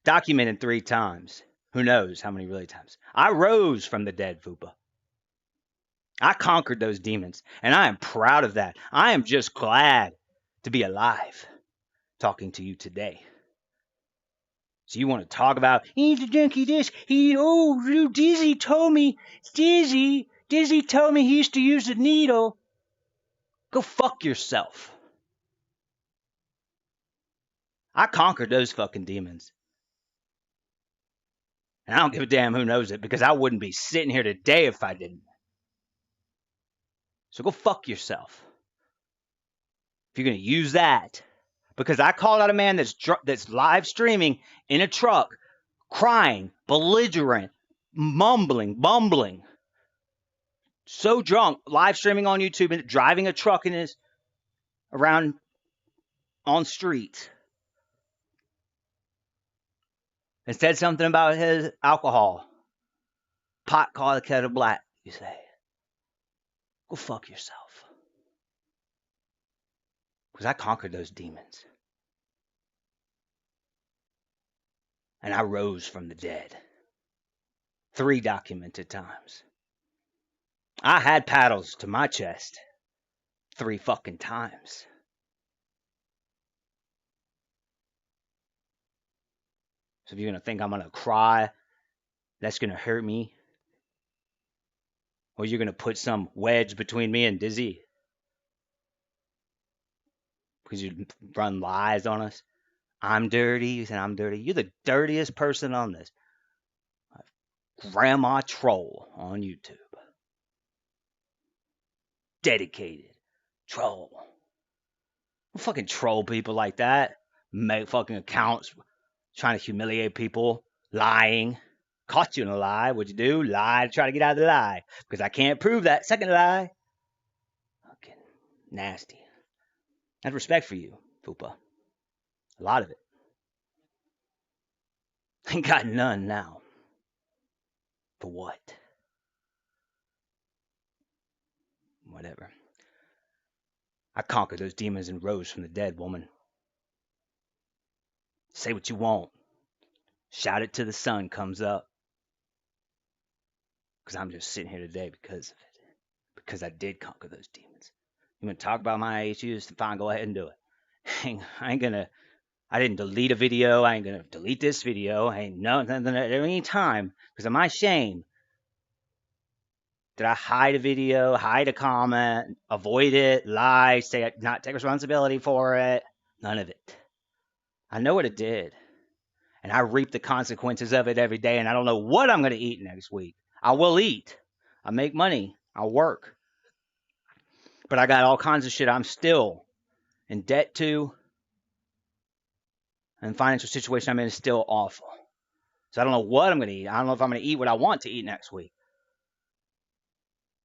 Documented 3 times. Who knows how many really times. I rose from the dead, Fupa. I conquered those demons, and I am proud of that. I am just glad to be alive talking to you today. So you want to talk about, he's a junkie this, Dizzy told me he used to use a needle. Go fuck yourself. I conquered those fucking demons. And I don't give a damn who knows it, because I wouldn't be sitting here today if I didn't. So go fuck yourself. If you're going to use that. Because I called out a man that's live streaming in a truck, crying, belligerent, mumbling, bumbling. So drunk, live streaming on YouTube and driving a truck around on streets. And said something about his alcohol. Pot called the kettle black, you say. Go fuck yourself. Because I conquered those demons. And I rose from the dead. 3 documented times. I had paddles to my chest 3 fucking times. So if you're going to think I'm going to cry, that's going to hurt me. Or you're going to put some wedge between me and Dizzy. Because you run lies on us. I'm dirty. You said I'm dirty. You're the dirtiest person on this. Grandma troll on YouTube. Dedicated troll. Don't fucking troll people like that. Make fucking accounts trying to humiliate people. Lying. Caught you in a lie. What'd you do? Lie to try to get out of the lie. Because I can't prove that second lie. Fucking nasty. I have respect for you, Fupa. A lot of it. Ain't got none now. For what? Whatever. I conquered those demons and rose from the dead, woman. Say what you want. Shout it till the sun comes up. Because I'm just sitting here today because of it. Because I did conquer those demons. You want to talk about my issues? Fine, go ahead and do it. I didn't delete a video. I ain't going to delete this video. I ain't nothing at any time. Because of my shame. Did I hide a video, hide a comment, avoid it, lie, say not take responsibility for it? None of it. I know what it did. And I reap the consequences of it every day. And I don't know what I'm going to eat next week. I will eat. I make money. I work. But I got all kinds of shit I'm still in debt to. And the financial situation I'm in is still awful. So I don't know what I'm going to eat. I don't know if I'm going to eat what I want to eat next week.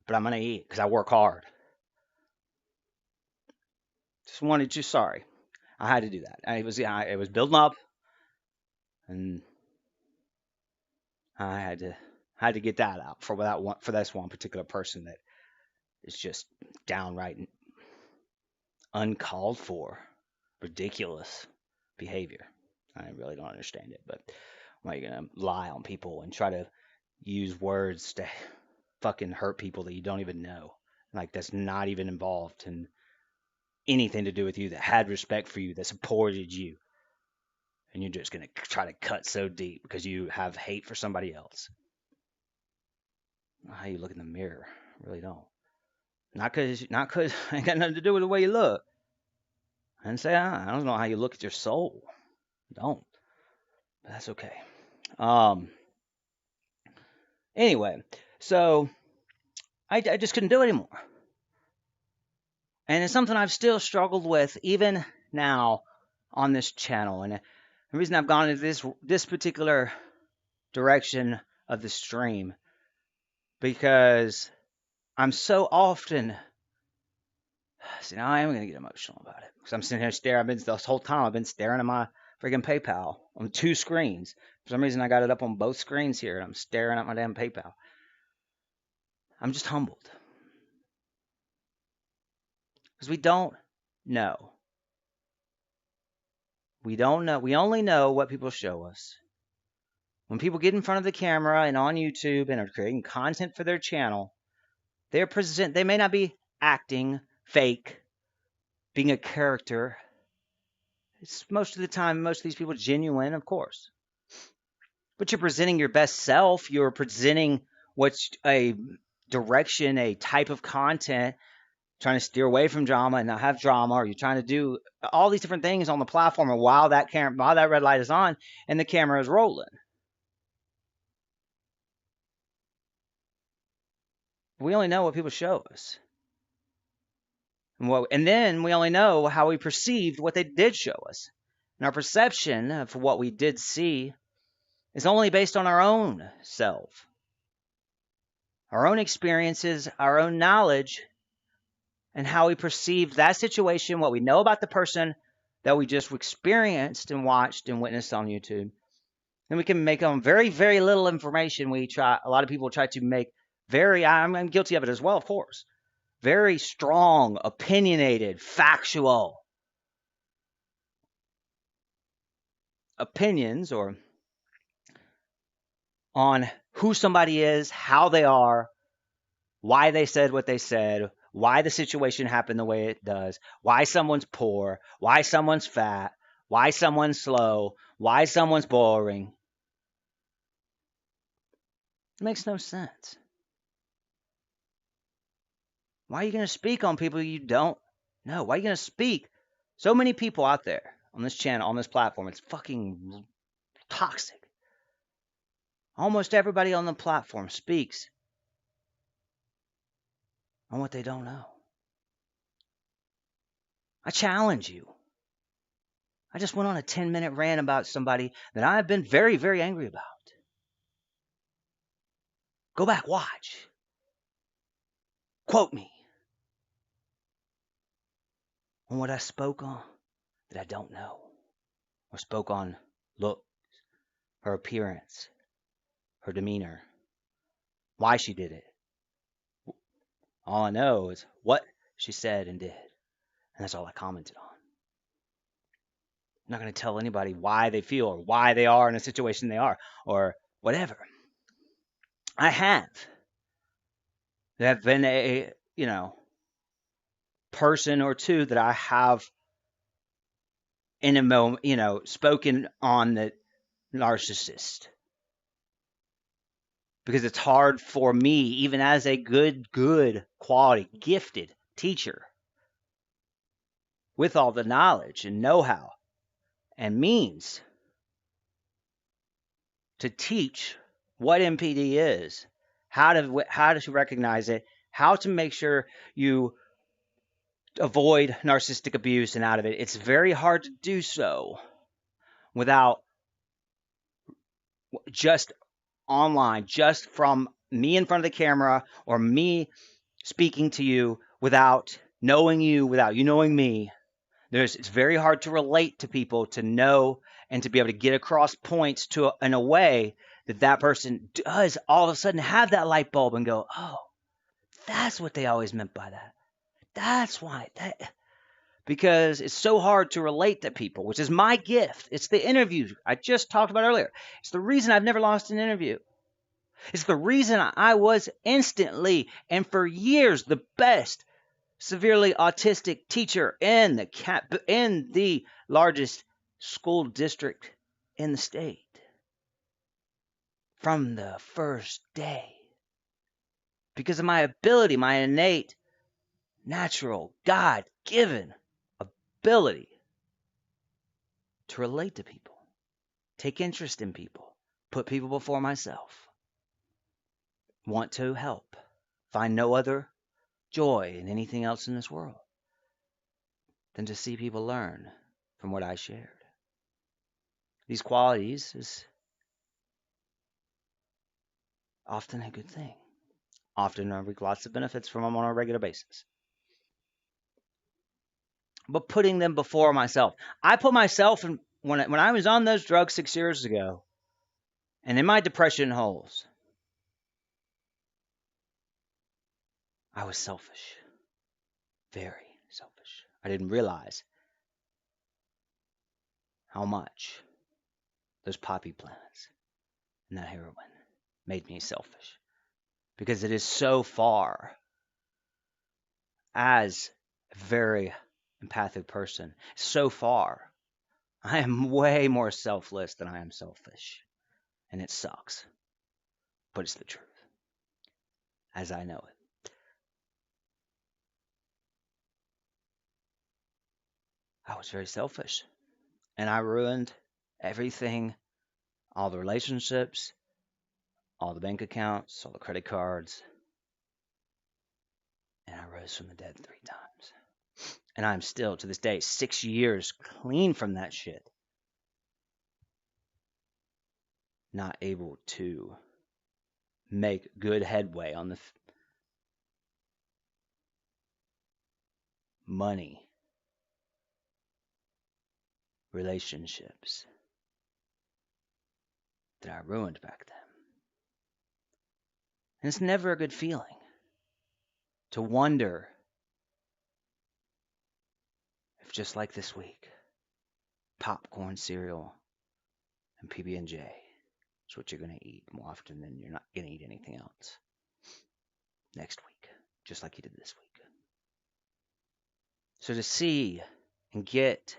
But I'm going to eat because I work hard. Just wanted you, sorry. I had to do that. It was building up. And I had to get that out for this one particular person that is just downright uncalled for, ridiculous behavior. I really don't understand it, but why are you gonna lie on people and try to use words to fucking hurt people that you don't even know? Like that's not even involved in anything to do with you, that had respect for you, that supported you, and you're just gonna try to cut so deep because you have hate for somebody else. How you look in the mirror, really don't. Not cause ain't got nothing to do with the way you look. I didn't say I don't know how you look at your soul. Don't. But that's okay. Anyway, so I just couldn't do it anymore. And it's something I've still struggled with even now on this channel. And the reason I've gone into this particular direction of the stream, because I'm so often, see, now I am going to get emotional about it, because I'm sitting here staring. This whole time I've been staring at my freaking PayPal on 2 screens. For some reason I got it up on both screens here, and I'm staring at my damn PayPal. I'm just humbled. Because we don't know. We don't know. We only know what people show us. When people get in front of the camera and on YouTube and are creating content for their channel, they may not be acting fake, being a character. It's most of the time, most of these people genuine, of course. But you're presenting your best self. You're presenting what's a direction, a type of content, trying to steer away from drama and not have drama, or you're trying to do all these different things on the platform, and while that red light is on and the camera is rolling. We only know what people show us. And then we only know how we perceived what they did show us. And our perception of what we did see is only based on our own self, our own experiences, our own knowledge, and how we perceived that situation, what we know about the person that we just experienced and watched and witnessed on YouTube. And we can make on very, very little information. A lot of people try to make I'm guilty of it as well, of course, very strong, opinionated, factual opinions or on who somebody is, how they are, why they said what they said, why the situation happened the way it does, why someone's poor, why someone's fat, why someone's slow, why someone's boring. It makes no sense. Why are you going to speak on people you don't know? Why are you going to speak? So many people out there on this channel, on this platform, it's fucking toxic. Almost everybody on the platform speaks on what they don't know. I challenge you. I just went on a 10-minute rant about somebody that I've been very, very angry about. Go back, watch. Quote me on what I spoke on that I don't know, or spoke on looks, her appearance, her demeanor, why she did it. All I know is what she said and did, and that's all I commented on. I'm not going to tell anybody why they feel or why they are in a situation they are or whatever. I have. There have been a, person or two that I have in a moment, spoken on the narcissist. Because it's hard for me, even as a good quality, gifted teacher, with all the knowledge and know-how and means to teach what MPD is, how to recognize it, how to make sure you avoid narcissistic abuse and out of it. It's very hard to do so without just online, just from me in front of the camera or me speaking to you without knowing you, without you knowing me. It's very hard to relate to people, to know and to be able to get across points in a way that person does all of a sudden have that light bulb and go, oh, that's what they always meant by that. That's why. because it's so hard to relate to people, which is my gift. It's the interview I just talked about earlier. It's the reason I've never lost an interview. It's the reason I was instantly and for years the best severely autistic teacher in the largest school district in the state from the first day, because of my ability, my innate, natural, God-given ability to relate to people, take interest in people, put people before myself, want to help, find no other joy in anything else in this world than to see people learn from what I shared. These qualities is often a good thing. Often I reap lots of benefits from them on a regular basis. But putting them before myself. I put myself in, when I was on those drugs 6 years ago, and in my depression holes, I was selfish. Very selfish. I didn't realize how much those poppy plants and that heroin made me selfish. Because it is so far, as a very empathic person, so far, I am way more selfless than I am selfish. And it sucks. But it's the truth, as I know it. I was very selfish. And I ruined everything, all the relationships, all the bank accounts, all the credit cards. And I rose from the dead 3 times. And I'm still, to this day, 6 years clean from that shit, not able to make good headway on the money, relationships that I ruined back then. And it's never a good feeling to wonder if, just like this week, popcorn, cereal, and PB&J is what you're going to eat more often than you're not going to eat anything else next week, just like you did this week. So to see and get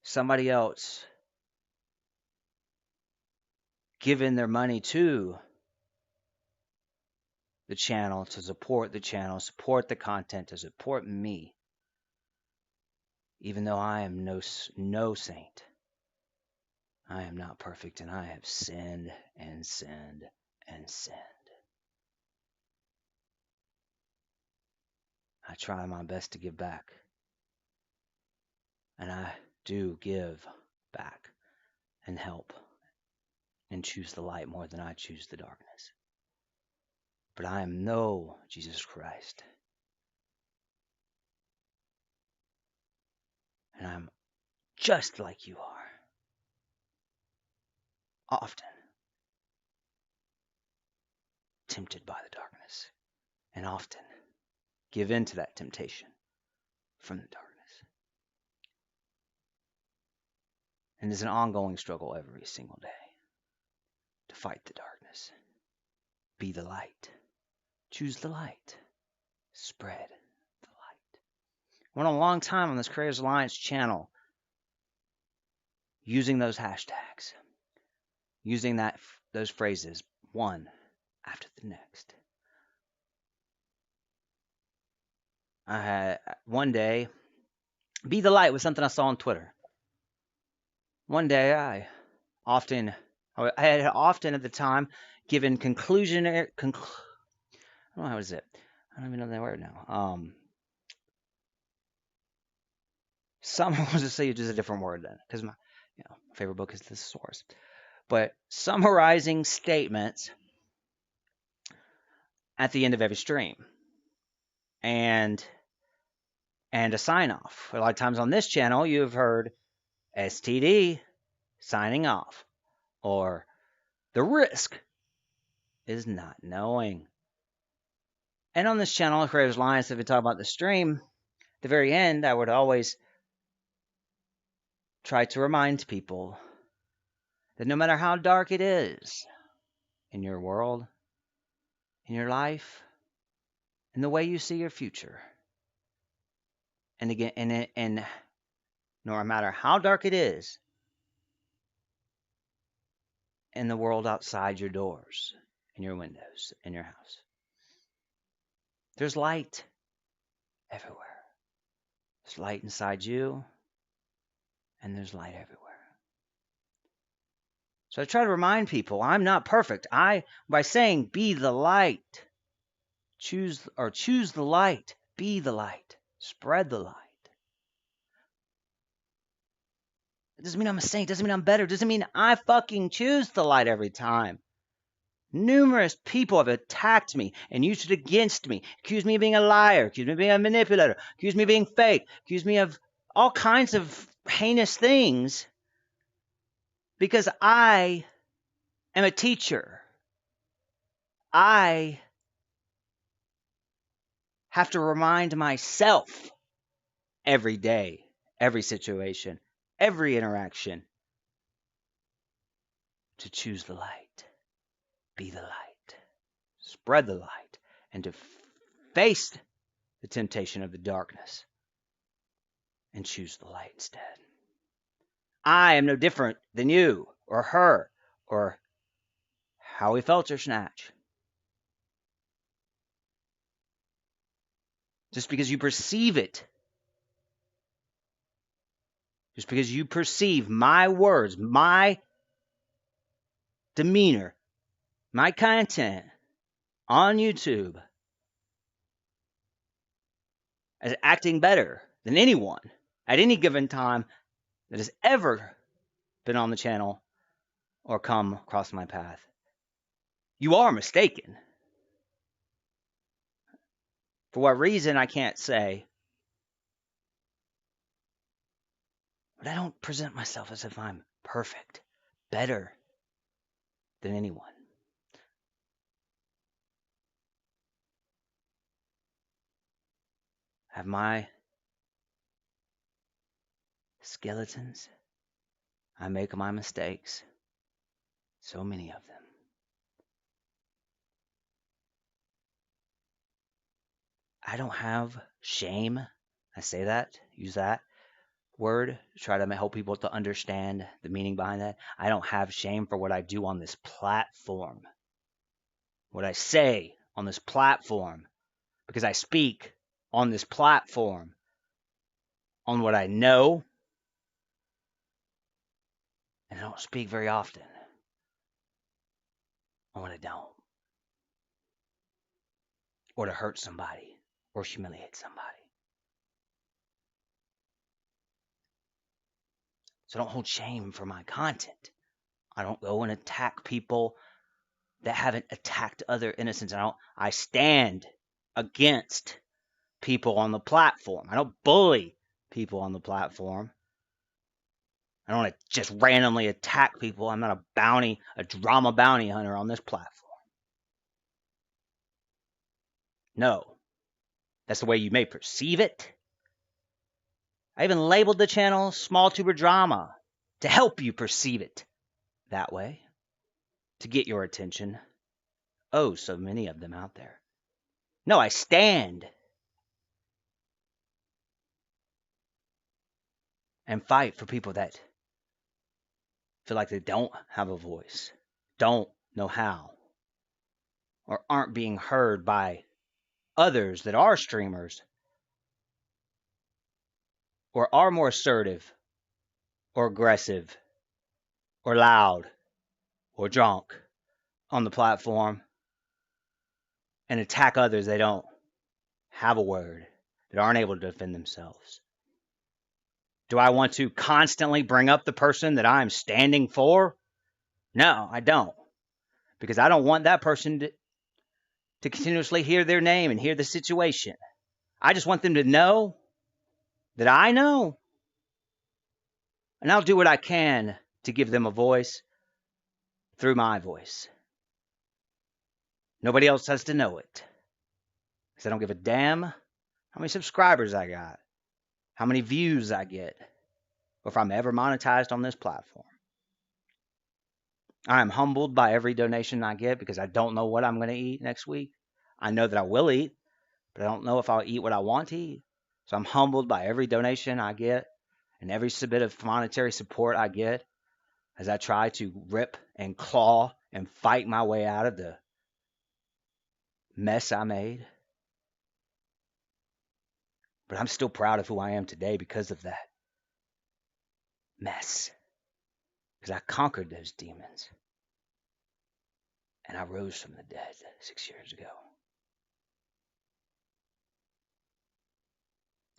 somebody else giving their money to the channel, to support the channel, support the content, to support me, even though I am no saint. I am not perfect, and I have sinned and sinned and sinned. I try my best to give back, and I do give back and help and choose the light more than I choose the darkness. But I am no Jesus Christ. And I'm just like you are. Often tempted by the darkness. And often give in to that temptation from the darkness. And it's an ongoing struggle every single day to fight the darkness. Be the light. Choose the light. Spread the light. I went a long time on this Creators Alliance channel using those hashtags, using those phrases, one after the next. I had one day, be the light was something I saw on Twitter. One day I had often at the time given conclusionary, I don't know how is it? I don't even know that word now. Someone was to say just a different word then, because my favorite book is The Source. But summarizing statements at the end of every stream, and a sign off. A lot of times on this channel, you've heard STD signing off, or the risk is not knowing. And on this channel, Creative Alliance, if we talk about the stream, at the very end, I would always try to remind people that no matter how dark it is in your world, in your life, in the way you see your future, and again, and no matter how dark it is in the world outside your doors, in your windows, in your house, there's light everywhere. There's light inside you, and there's light everywhere. So I try to remind people I'm not perfect. By saying be the light, choose the light, be the light, spread the light. It doesn't mean I'm a saint, doesn't mean I'm better, doesn't mean I fucking choose the light every time. Numerous people have attacked me and used it against me, accused me of being a liar, accused me of being a manipulator, accused me of being fake, accused me of all kinds of heinous things because I am a teacher. I have to remind myself every day, every situation, every interaction to choose the light, be the light, spread the light, and to face the temptation of the darkness and choose the light instead. I am no different than you or her or Howie Felcher Snatch. Just because you perceive it, just because you perceive my words, my demeanor, my content on YouTube as acting better than anyone at any given time that has ever been on the channel or come across my path, you are mistaken. For what reason, I can't say. But I don't present myself as if I'm perfect, better than anyone. I have my skeletons. I make my mistakes. So many of them. I don't have shame. I say that, use that word to try to help people to understand the meaning behind that. I don't have shame for what I do on this platform. What I say on this platform. Because I speak on this platform on what I know. And I don't speak very often on what I don't. Or to hurt somebody or humiliate somebody. So I don't hold shame for my content. I don't go and attack people that haven't attacked other innocents. I stand against people on the platform. I don't bully people on the platform. I don't just randomly attack people. I'm not a drama bounty hunter on this platform. No. That's the way you may perceive it. I even labeled the channel Small Tuber Drama to help you perceive it that way, to get your attention. Oh, so many of them out there. No, I stand and fight for people that feel like they don't have a voice, don't know how, or aren't being heard by others that are streamers, or are more assertive, or aggressive, or loud, or drunk on the platform, and attack others that don't have a word, that aren't able to defend themselves. Do I want to constantly bring up the person that I'm standing for? No, I don't. Because I don't want that person to continuously hear their name and hear the situation. I just want them to know that I know. And I'll do what I can to give them a voice through my voice. Nobody else has to know it. Because I don't give a damn how many subscribers I got, how many views I get, or if I'm ever monetized on this platform. I am humbled by every donation I get because I don't know what I'm going to eat next week. I know that I will eat, but I don't know if I'll eat what I want to eat. So I'm humbled by every donation I get and every bit of monetary support I get as I try to rip and claw and fight my way out of the mess I made. But I'm still proud of who I am today because of that mess. Because I conquered those demons. And I rose from the dead 6 years ago.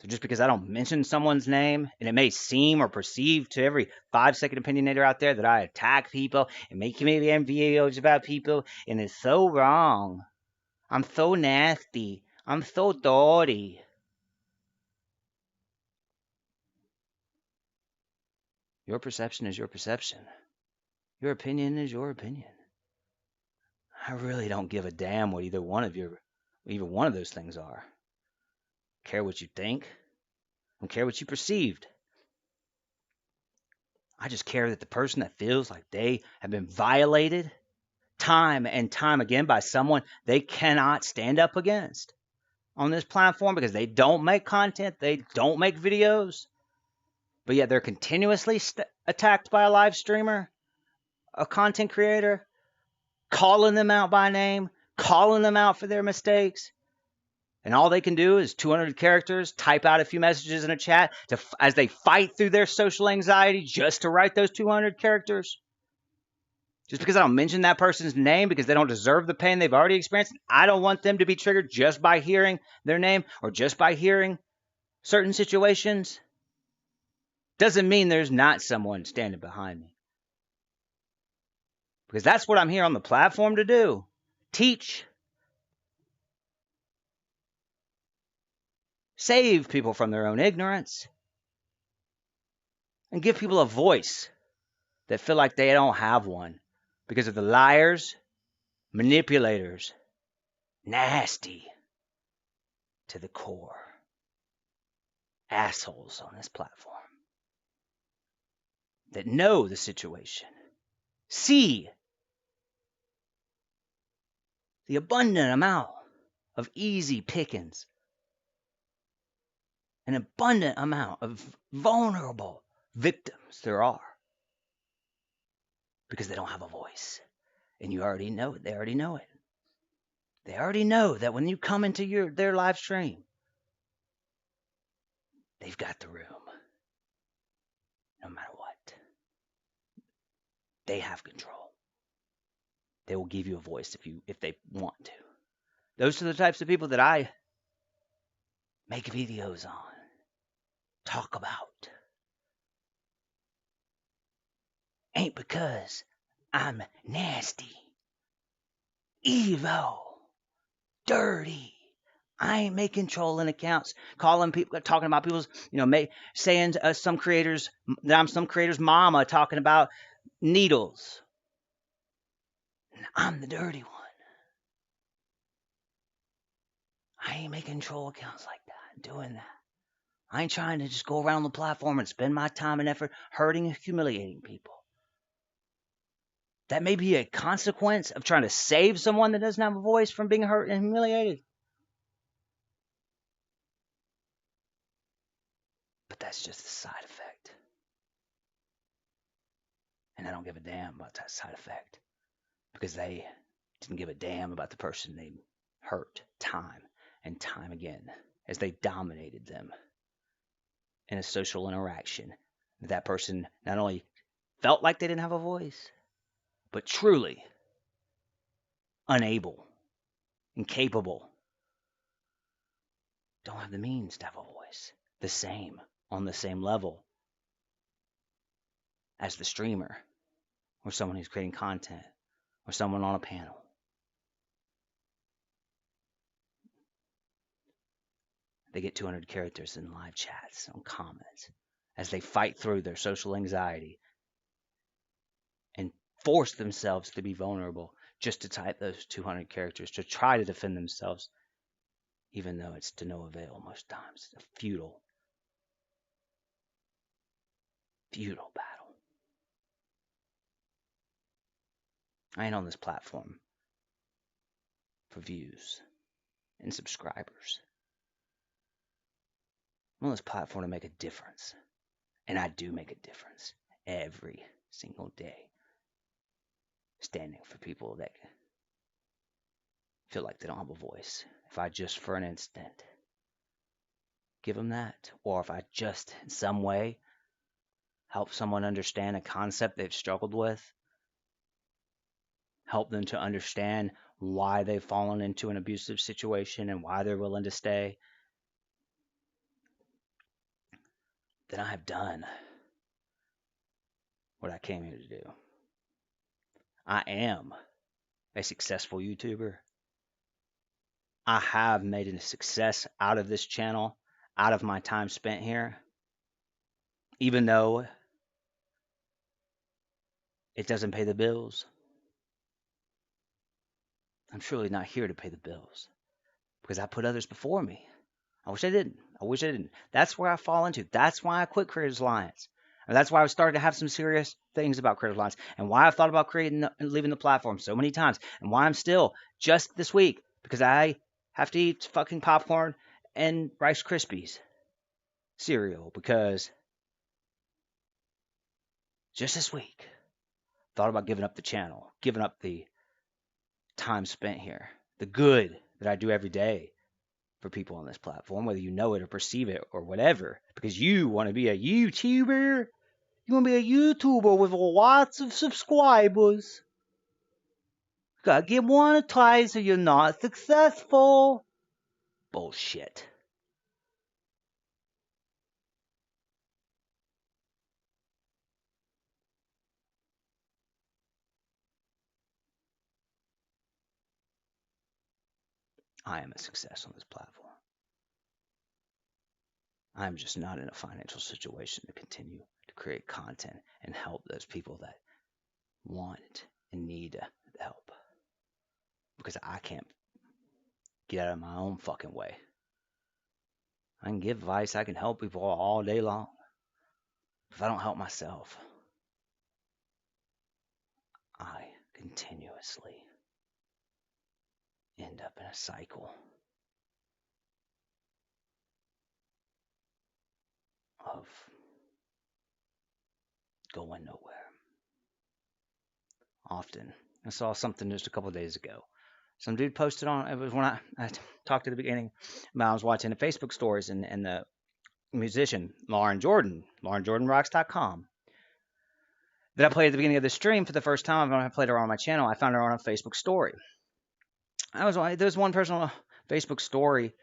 So just because I don't mention someone's name, and it may seem or perceive to every 5-second opinionator out there that I attack people and make comedian videos about people, and it's so wrong. I'm so nasty. I'm so dirty. Your perception is your perception. Your opinion is your opinion. I really don't give a damn what either one of those things are. I care what you think. I don't care what you perceived. I just care that the person that feels like they have been violated time and time again by someone they cannot stand up against on this platform because they don't make content, they don't make videos, but yet they're continuously attacked by a live streamer, a content creator, calling them out by name, calling them out for their mistakes. And all they can do is 200 characters, type out a few messages in a chat as they fight through their social anxiety just to write those 200 characters. Just because I don't mention that person's name because they don't deserve the pain they've already experienced, I don't want them to be triggered just by hearing their name or just by hearing certain situations. Doesn't mean there's not someone standing behind me. Because that's what I'm here on the platform to do. Teach. Save people from their own ignorance. And give people a voice that feel like they don't have one because of the liars, manipulators, nasty to the core assholes on this platform that know the situation, see the abundant amount of easy pickings, an abundant amount of vulnerable victims there are because they don't have a voice. And you already know it. They already know it. They already know that when you come into their live stream, they've got the room. No matter what. They have control. They will give you a voice if they want to. Those are the types of people that I make videos on, talk about. Ain't because I'm nasty, evil, dirty. I ain't making trolling accounts, calling people, talking about people's, saying some creators that I'm some creator's mama, talking about needles. I'm the dirty one. I ain't making troll accounts like that, doing that. I ain't trying to just go around the platform and spend my time and effort hurting and humiliating people. That may be a consequence of trying to save someone that doesn't have a voice from being hurt and humiliated. But that's just a side effect. And I don't give a damn about that side effect because they didn't give a damn about the person they hurt time and time again as they dominated them in a social interaction. That person not only felt like they didn't have a voice, but truly unable, incapable, don't have the means to have a voice. On the same level as the streamer or someone who's creating content or someone on a panel. They get 200 characters in live chats, on comments, as they fight through their social anxiety and force themselves to be vulnerable just to type those 200 characters, to try to defend themselves, even though it's to no avail most times. It's a futile battle. I ain't on this platform for views and subscribers. I'm on this platform to make a difference. And I do make a difference every single day. Standing for people that feel like they don't have a voice. If I just for an instant give them that, or if I just in some way help someone understand a concept they've struggled with, help them to understand why they've fallen into an abusive situation and why they're willing to stay, then I have done what I came here to do. I am a successful YouTuber. I have made a success out of this channel, out of my time spent here, even though it doesn't pay the bills. I'm truly not here to pay the bills because I put others before me. I wish I didn't. That's where I fall into. That's why I quit Creators Alliance. And that's why I started to have some serious things about Creators Alliance, and why I've thought about leaving the platform so many times, and why I'm still, just this week, because I have to eat fucking popcorn and Rice Krispies cereal, because just this week, thought about giving up the channel, giving up the time spent here, the good that I do every day for people on this platform, whether you know it or perceive it or whatever, because you want to be a YouTuber. You want to be a YouTuber with lots of subscribers. Gotta get monetized or you're not successful. Bullshit. I am a success on this platform. I'm just not in a financial situation to continue to create content and help those people that want and need help. Because I can't get out of my own fucking way. I can give advice, I can help people all day long. If I don't help myself, I continuously end up in a cycle of going nowhere. Often, I saw something just a couple of days ago. Some dude posted on, it was when I talked at the beginning about I was watching the Facebook stories, and the musician, Lauren Jordan, LaurenJordanRocks.com, that I played at the beginning of the stream for the first time. When I played her on my channel, I found her on a Facebook story. There was one person on a Facebook story,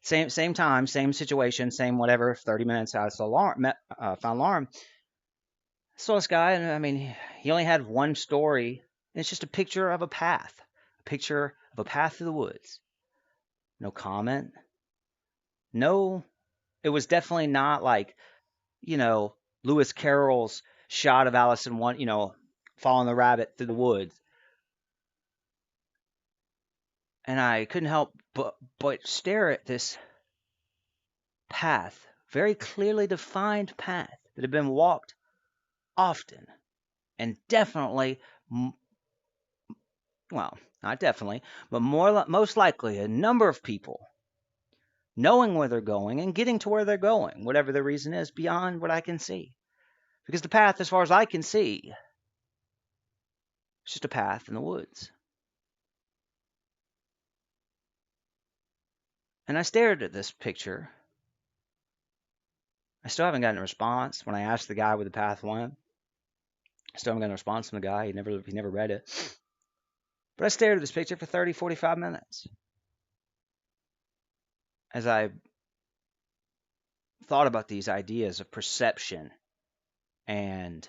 same time, same situation, same whatever, 30 minutes. I saw Lauren, found Lauren. I saw this guy, and I mean, he only had one story, and it's just a picture of a path. A picture of a path through the woods. No comment. No, it was definitely not like, Lewis Carroll's shot of Alice in following the rabbit through the woods. And I couldn't help but stare at this path, very clearly defined path that had been walked often, and definitely, well, not definitely, but most likely a number of people knowing where they're going and getting to where they're going, whatever the reason is, beyond what I can see. Because the path, as far as I can see, is just a path in the woods. And I stared at this picture. I still haven't gotten a response. When I asked the guy where the path went, I still haven't gotten a response from the guy. He never read it. But I stared at this picture for 30, 45 minutes. As I thought about these ideas of perception and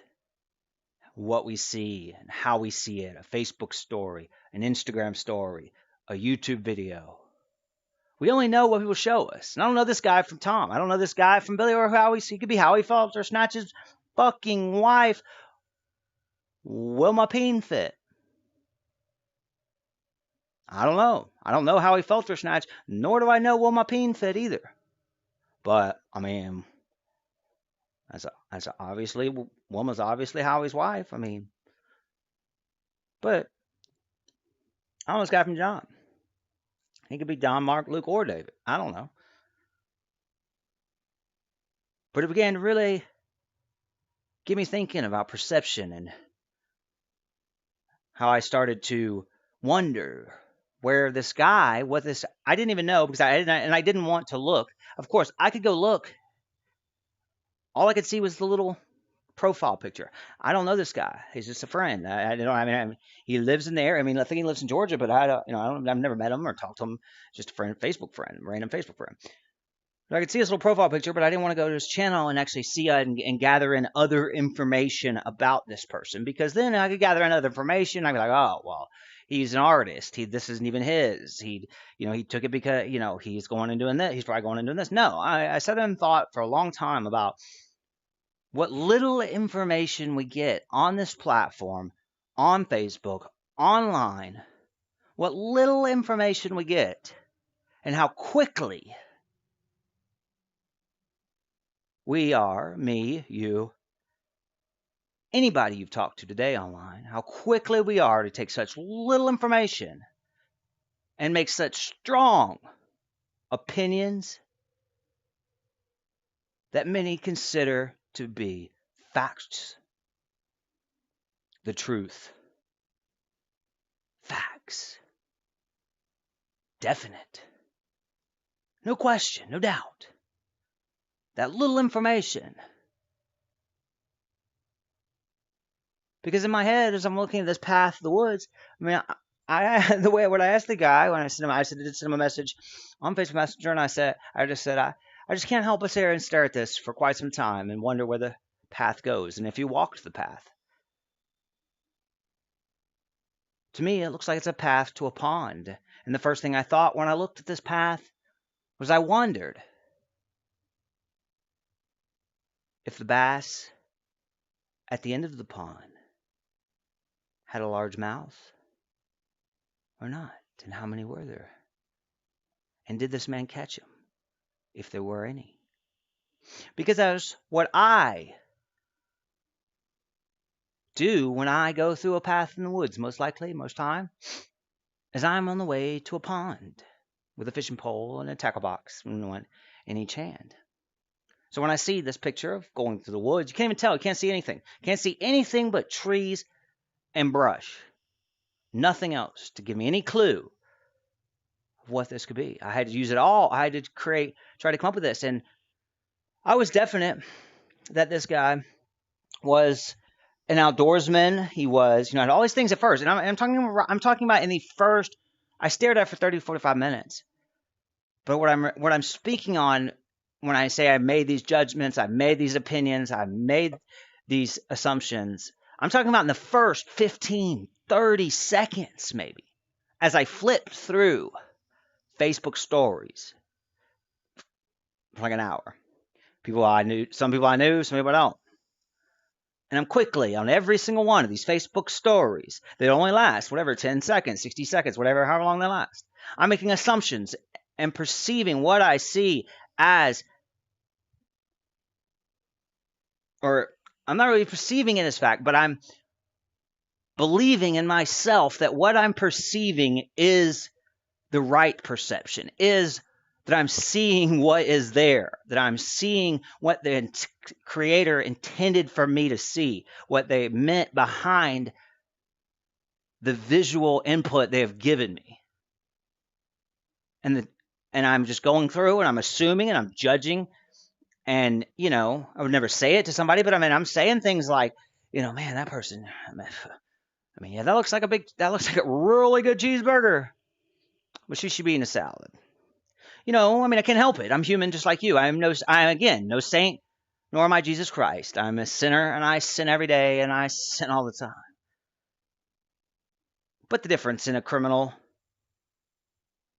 what we see and how we see it, a Facebook story, an Instagram story, a YouTube video. We only know what people show us. And I don't know this guy from Tom. I don't know this guy from Billy or Howie. He could be Howie Phelps or Snatch's fucking wife. Will my peen fit? I don't know. I don't know how he felt her snatch, nor do I know will my peen fit either. But I mean, that's obviously woman's obviously Howie's wife. I mean, but I don't know this guy from John. He could be Don, Mark, Luke, or David. I don't know. But it began to really get me thinking about perception and how I started to wonder where this guy, what this, I didn't even know because I didn't want to look. Of course, I could go look. All I could see was the little profile picture. I don't know this guy. He's just a friend. I don't. I mean, he lives in there. I mean, I think he lives in Georgia, but I don't. I've never met him or talked to him. Just a friend, Facebook friend, random Facebook friend. I could see his little profile picture, but I didn't want to go to his channel and actually see and gather in other information about this person, because then I could gather in other information. I'd be like, oh, well, he's an artist. This isn't even his. He took it because, he's going and doing this. He's probably going and doing this. No, I sat and thought for a long time about what little information we get on this platform, on Facebook, online, what little information we get, and how quickly we are, me, you, anybody you've talked to today online, how quickly we are to take such little information and make such strong opinions that many consider to be facts, the truth, facts, definite, no question, no doubt. That little information. Because in my head, as I'm looking at this path of the woods, I mean, the way what I asked the guy when I sent him a message on Facebook Messenger, and I just said, I just can't help but sit here and stare at this for quite some time and wonder where the path goes, and if you walked the path. To me, it looks like it's a path to a pond. And the first thing I thought when I looked at this path was I wondered if the bass at the end of the pond had a large mouth or not, and how many were there? And did this man catch them, if there were any? Because that's what I do when I go through a path in the woods, most likely, most time, is I'm on the way to a pond with a fishing pole and a tackle box in each hand. So when I see this picture of going through the woods, you can't even tell. You can't see anything. Can't see anything but trees and brush. Nothing else to give me any clue of what this could be. I had to use it all. I had to try to come up with this. And I was definite that this guy was an outdoorsman. He was, had all these things at first. And I'm talking about in the first, I stared at it for 30, 45 minutes. But what I'm speaking on when I say I made these judgments, I made these opinions, I made these assumptions, I'm talking about in the first 15, 30 seconds maybe, as I flipped through Facebook stories for like an hour. Some people I knew, some people I don't. And I'm quickly on every single one of these Facebook stories that only last, 10 seconds, 60 seconds, however long they last. I'm making assumptions and perceiving what I see as, or I'm not really perceiving it as fact, but I'm believing in myself that what I'm perceiving is the right perception, is that I'm seeing what is there, that I'm seeing what the Creator intended for me to see, what they meant behind the visual input they have given me. And I'm just going through and I'm assuming and I'm judging. And, I would never say it to somebody, but I'm saying things like, man, that person, yeah, that looks like a really good cheeseburger, but she should be in a salad. I can't help it. I'm human just like you. I am no saint, nor am I Jesus Christ. I'm a sinner, and I sin every day, and I sin all the time. But the difference in a criminal,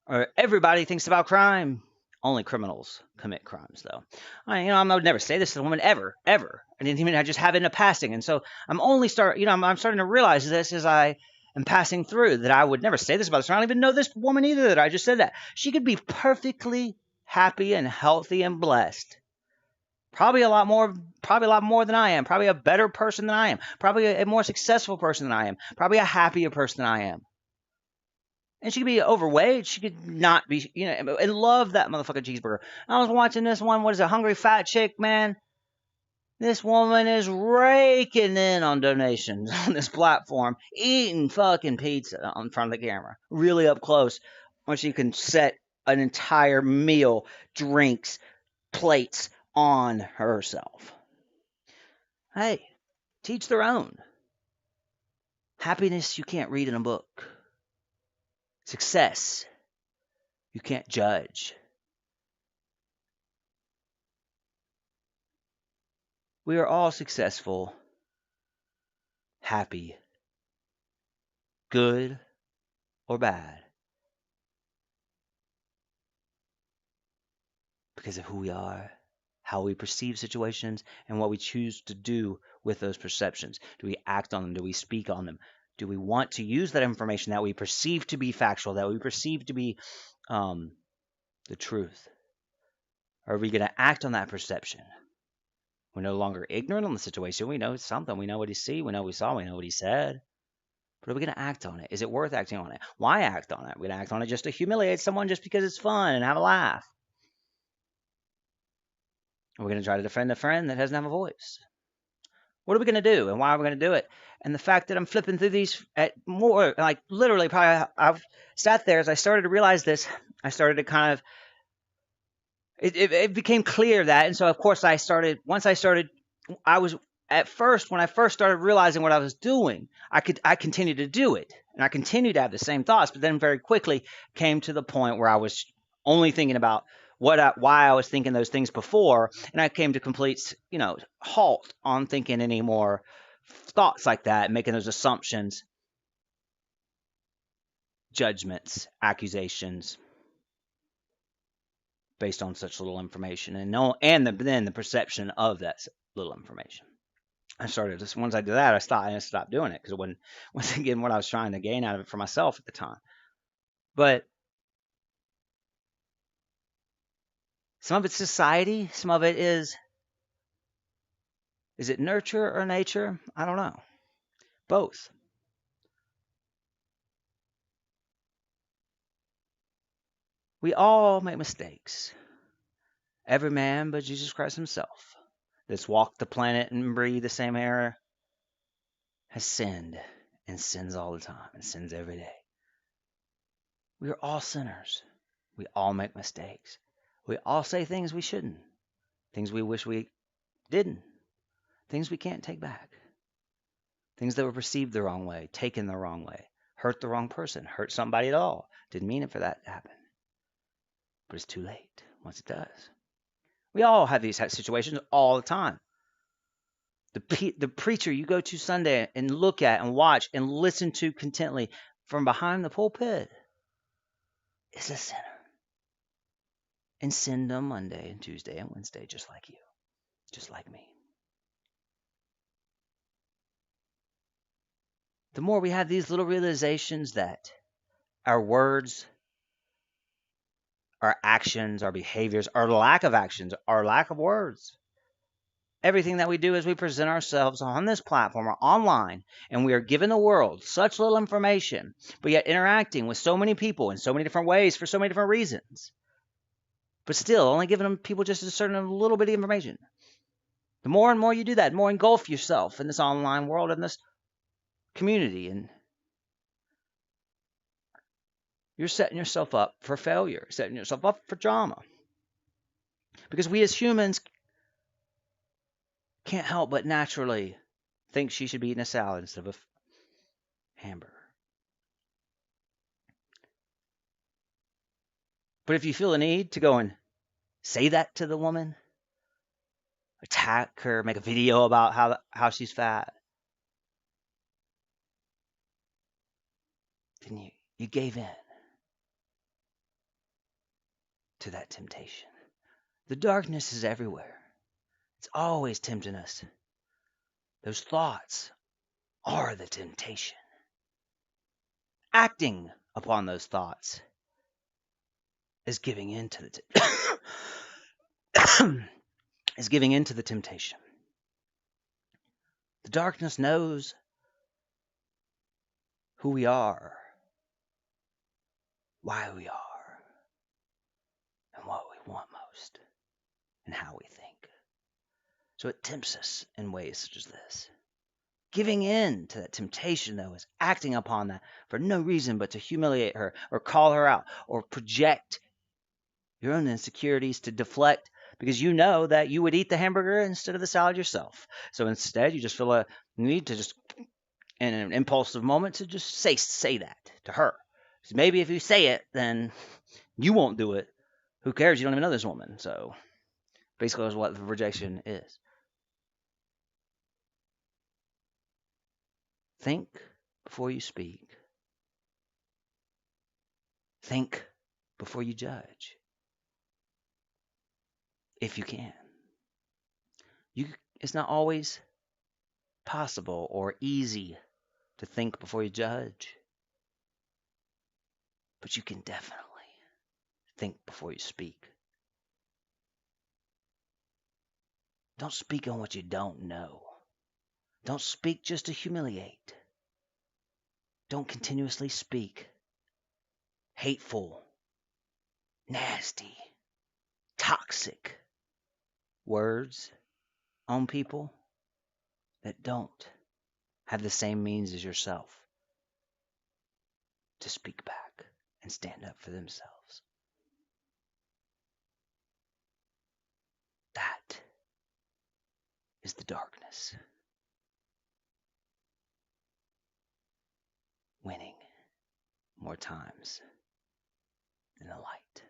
or everybody thinks about crime. Only criminals commit crimes, though. I would never say this to a woman ever. I just have it in a passing, and so I'm starting to realize this as I and passing through that I would never say this about this. I don't even know this woman either that I just said that. She could be perfectly happy and healthy and blessed. Probably a lot more than I am. Probably a better person than I am. Probably a more successful person than I am. Probably a happier person than I am. And she could be overweight. She could not be, and love that motherfucking cheeseburger. I was watching this one. What is it? Hungry Fat Chick, man. This woman is raking in on donations on this platform, eating fucking pizza in front of the camera, really up close, where she can set an entire meal, drinks, plates on herself. Hey, teach their own. Happiness you can't read in a book. Success you can't judge. We are all successful, happy, good or bad, because of who we are, how we perceive situations, and what we choose to do with those perceptions. Do we act on them? Do we speak on them? Do we want to use that information that we perceive to be factual, that we perceive to be the truth? Or are we going to act on that perception? We're no longer ignorant on the situation. We know something. We know what he see. We know what he saw. We know what he said. But are we going to act on it? Is it worth acting on it? Why act on it? We're going to act on it just to humiliate someone just because it's fun and have a laugh. Are we going to try to defend a friend that doesn't have a voice? What are we going to do, and why are we going to do it? And the fact that I'm flipping through these at more, like literally probably I've sat there as I started to realize this. I started to kind of, it became clear that, and so of course I was at first, when I first started realizing what I was doing, I continued to do it, and I continued to have the same thoughts, but then very quickly came to the point where I was only thinking about why I was thinking those things before, and I came to complete, halt on thinking any more thoughts like that, making those assumptions, judgments, accusations based on such little information, and then the perception of that little information. I started just once I did that, I stopped doing it because it wasn't, once again, what I was trying to gain out of it for myself at the time. But some of it's society, some of it is it nurture or nature? I don't know. Both. We all make mistakes. Every man but Jesus Christ himself that's walked the planet and breathed the same air has sinned, and sins all the time, and sins every day. We are all sinners. We all make mistakes. We all say things we shouldn't, things we wish we didn't, things we can't take back, things that were perceived the wrong way, taken the wrong way, hurt the wrong person, hurt somebody at all. Didn't mean it for that to happen. But it's too late once it does. We all have these situations all the time. The preacher you go to Sunday and look at and watch and listen to contently from behind the pulpit is a sinner. And sinned on Monday and Tuesday and Wednesday, just like you, just like me. The more we have these little realizations that our words, our actions, our behaviors, our lack of actions, our lack of words, everything that we do as we present ourselves on this platform or online, and we are giving the world such little information, but yet interacting with so many people in so many different ways for so many different reasons, but still only giving them people just a certain little bit of information. The more and more you do that, the more engulf yourself in this online world and this community, and you're setting yourself up for failure, setting yourself up for drama. Because we as humans can't help but naturally think she should be eating a salad instead of a hamburger. But if you feel the need to go and say that to the woman, attack her, make a video about how she's fat, then you gave in to that temptation. The darkness is everywhere. It's always tempting us. Those thoughts are the temptation. acting upon those thoughts is giving in to is giving in to the temptation. The darkness knows who we are, why we are, and what we want most, and how we think. So it tempts us in ways such as this. Giving in to that temptation, though, is acting upon that for no reason but to humiliate her or call her out or project your own insecurities to deflect because you know that you would eat the hamburger instead of the salad yourself. So instead, you just feel a need to just, in an impulsive moment, to just say that to her. So maybe if you say it, then you won't do it. Who cares? You don't even know this woman. So basically, that's what the rejection is. Think before you speak. Think before you judge. If you can. It's not always possible or easy to think before you judge. But you can definitely think before you speak. Don't speak on what you don't know. Don't speak just to humiliate. Don't continuously speak hateful, nasty, toxic words on people that don't have the same means as yourself to speak back and stand up for themselves. That is the darkness winning more times than the light.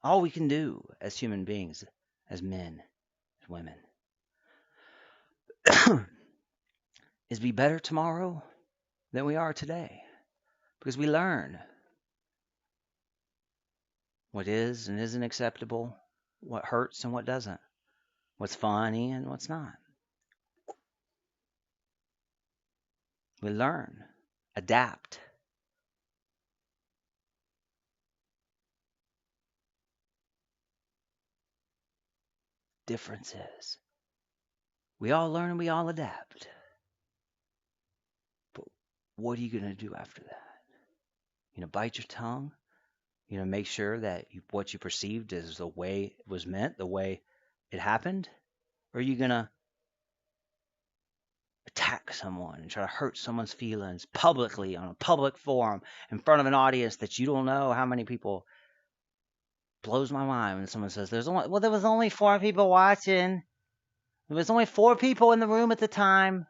All we can do as human beings, as men, as women, is be better tomorrow than we are today. Because we learn what is and isn't acceptable, what hurts and what doesn't, what's funny and what's not. We learn, adapt. Difference is we all learn and we all adapt. But what are you going to do after that? Bite your tongue? Make sure that what you perceived is the way it was meant, the way it happened? Or are you going to attack someone and try to hurt someone's feelings publicly on a public forum in front of an audience that you don't know how many people? Blows my mind when someone says there was only 4 people watching. There was only 4 people in the room at the time.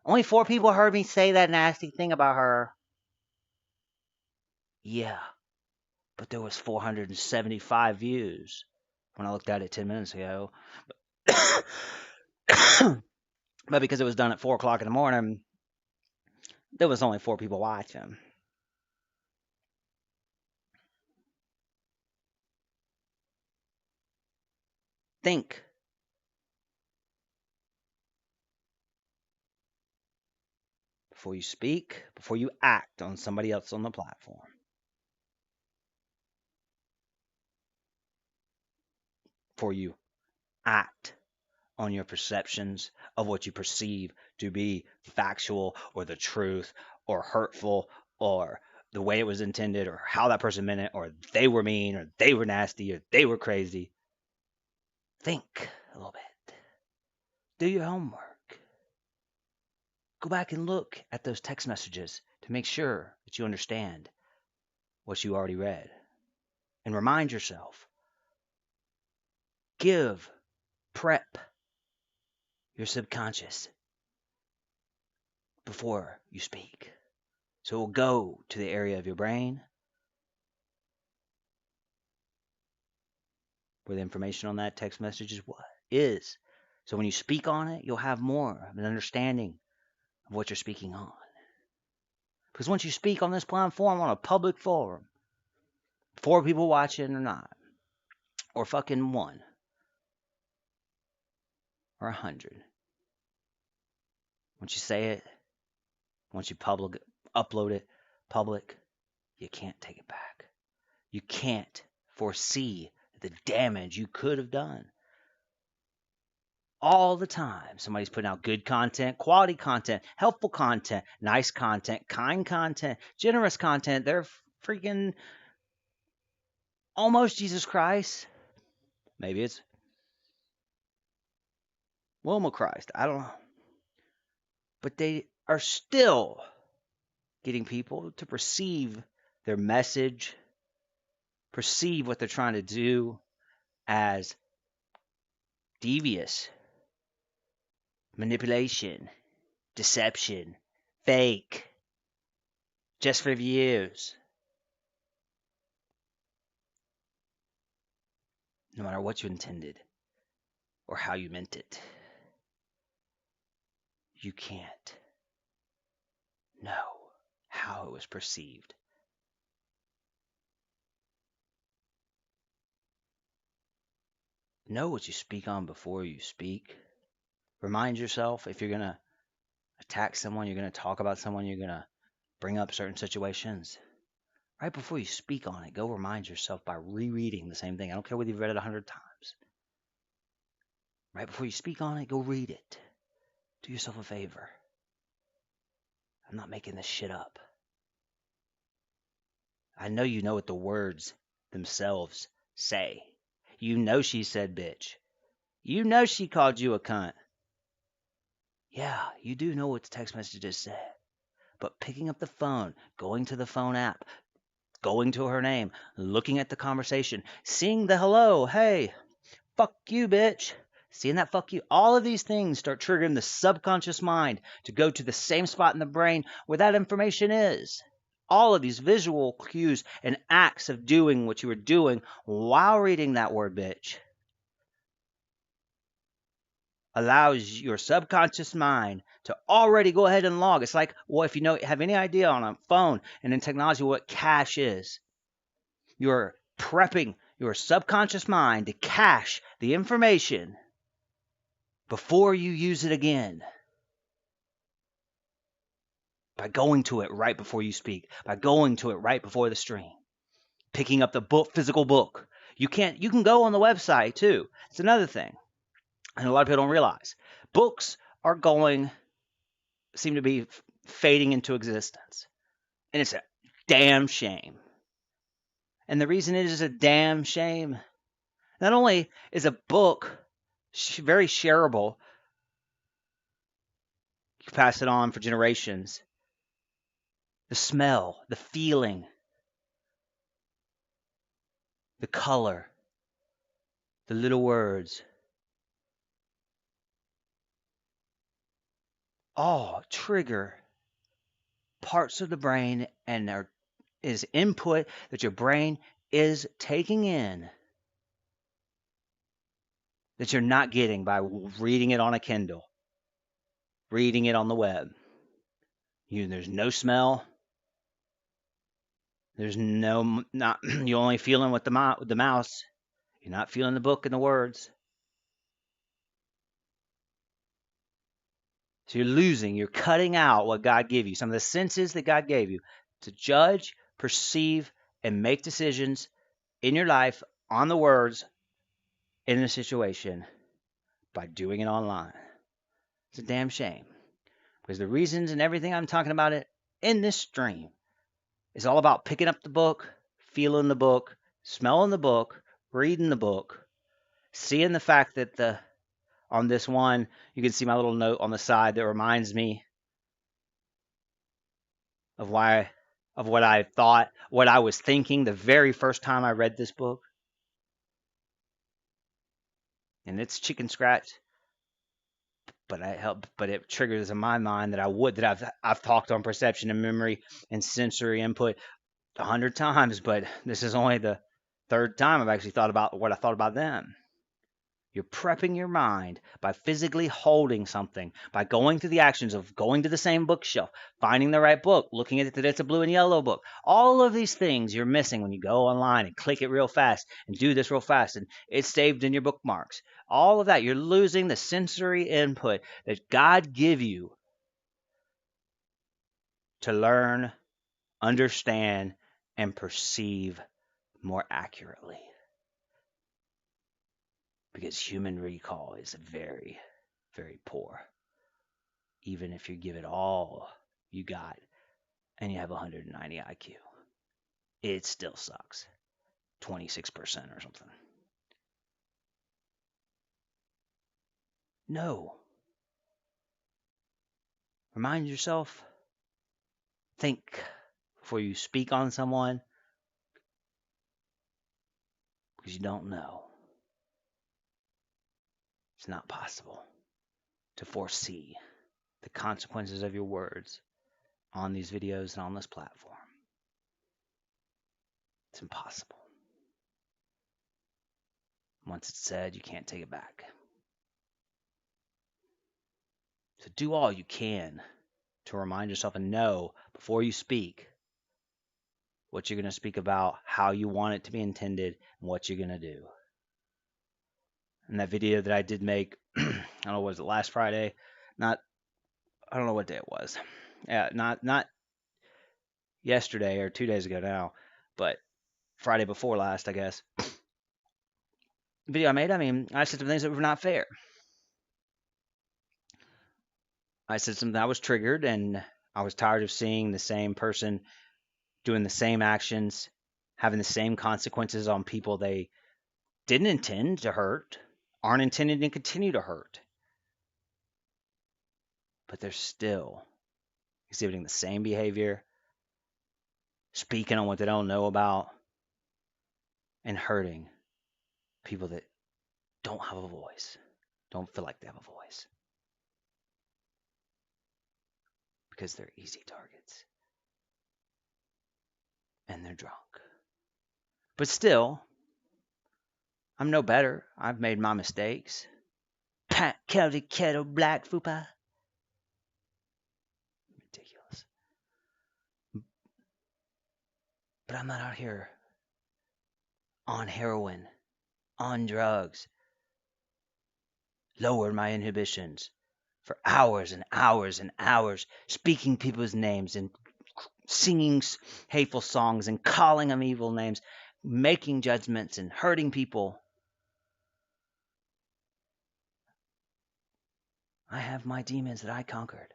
Only 4 people heard me say that nasty thing about her. Yeah, but there was 475 views when I looked at it 10 minutes ago. But because it was done at 4 o'clock in the morning, there was only 4 people watching. Think. Before you speak, before you act on somebody else on the platform. Before you act on your perceptions of what you perceive to be factual or the truth or hurtful or the way it was intended or how that person meant it or they were mean or they were nasty or they were crazy. Think a little bit. Do your homework. Go back and look at those text messages to make sure that you understand what you already read. And remind yourself. Prep your subconscious before you speak. So it will go to the area of your brain where the information on that text message is. So when you speak on it, you'll have more of an understanding of what you're speaking on. Because once you speak on this platform on a public forum, 4 people watching or not, or fucking 1, or 100, once you say it, Once you upload it public, you can't take it back. You can't foresee the damage you could have done. All the time, somebody's putting out good content, quality content, helpful content, nice content, kind content, generous content. They're freaking almost Jesus Christ. Maybe it's Wilma Christ. I don't know. But they are still getting people to perceive their message, perceive what they're trying to do as devious, manipulation, deception, fake, just for views. No matter what you intended or how you meant it, you can't know how it was perceived. Know what you speak on before you speak. Remind yourself if you're going to attack someone, you're going to talk about someone, you're going to bring up certain situations. Right before you speak on it, go remind yourself by rereading the same thing. I don't care whether you've read it 100 times. Right before you speak on it, go read it. Do yourself a favor. I'm not making this shit up. I know you know what the words themselves say. You know she said bitch. You know she called you a cunt. Yeah, you do know what the text messages said. But picking up the phone, going to the phone app, going to her name, looking at the conversation, seeing the hello, hey, fuck you, bitch. Seeing that fuck you, all of these things start triggering the subconscious mind to go to the same spot in the brain where that information is. All of these visual cues and acts of doing what you were doing while reading that word bitch allows your subconscious mind to already go ahead and log. It's like, well, if you have any idea on a phone and in technology what cache is, you're prepping your subconscious mind to cache the information before you use it again. By going to it right before you speak, by going to it right before the stream, picking up the book, physical book. You can go on the website too. It's another thing. And a lot of people don't realize. Books seem to be fading into existence. And it's a damn shame. And the reason it is a damn shame, not only is a book very shareable, you can pass it on for generations. The smell, the feeling, the color, the little words, all trigger parts of the brain and is input that your brain is taking in that you're not getting by reading it on a Kindle, reading it on the web. There's no smell. There's you're only feeling with the mouse. You're not feeling the book and the words. So you're cutting out what God gave you, some of the senses that God gave you to judge, perceive, and make decisions in your life on the words in a situation by doing it online. It's a damn shame. Because the reasons and everything I'm talking about it in this stream is all about picking up the book, feeling the book, smelling the book, reading the book, seeing the fact that on this one, you can see my little note on the side that reminds me of what I thought, what I was thinking the very first time I read this book. And it's chicken scratch, but it triggers in my mind that I've talked on perception and memory and sensory input 100 times, but this is only the third time I've actually thought about what I thought about them. You're prepping your mind by physically holding something, by going through the actions of going to the same bookshelf, finding the right book, looking at it that it's a blue and yellow book. All of these things you're missing when you go online and click it real fast and do this real fast and it's saved in your bookmarks. All of that, you're losing the sensory input that God give you to learn, understand, and perceive more accurately. Because human recall is very, very poor. Even if you give it all you got and you have 190 IQ, it still sucks. 26% or something. No. Remind yourself, think before you speak on someone, because you don't know. It's not possible to foresee the consequences of your words on these videos and on this platform. It's impossible. Once it's said, you can't take it back. So do all you can to remind yourself and know before you speak what you're going to speak about, how you want it to be intended, and what you're going to do. And that video that I did make, I don't know, was it last Friday? I don't know what day it was. Yeah, not yesterday or 2 days ago now, but Friday before last, I guess. The video I made, I said some things that were not fair. I said something, I was triggered, and I was tired of seeing the same person doing the same actions, having the same consequences on people they didn't intend to hurt, aren't intended to continue to hurt. But they're still exhibiting the same behavior, speaking on what they don't know about, and hurting people that don't have a voice, don't feel like they have a voice. Because they're easy targets. And they're drunk. But still, I'm no better. I've made my mistakes. Pat, Kelly, kettle, black, fupa. Ridiculous. But I'm not out here on heroin, on drugs, lowered my inhibitions for hours and hours and hours, speaking people's names and singing hateful songs and calling them evil names, making judgments and hurting people. I have my demons that I conquered,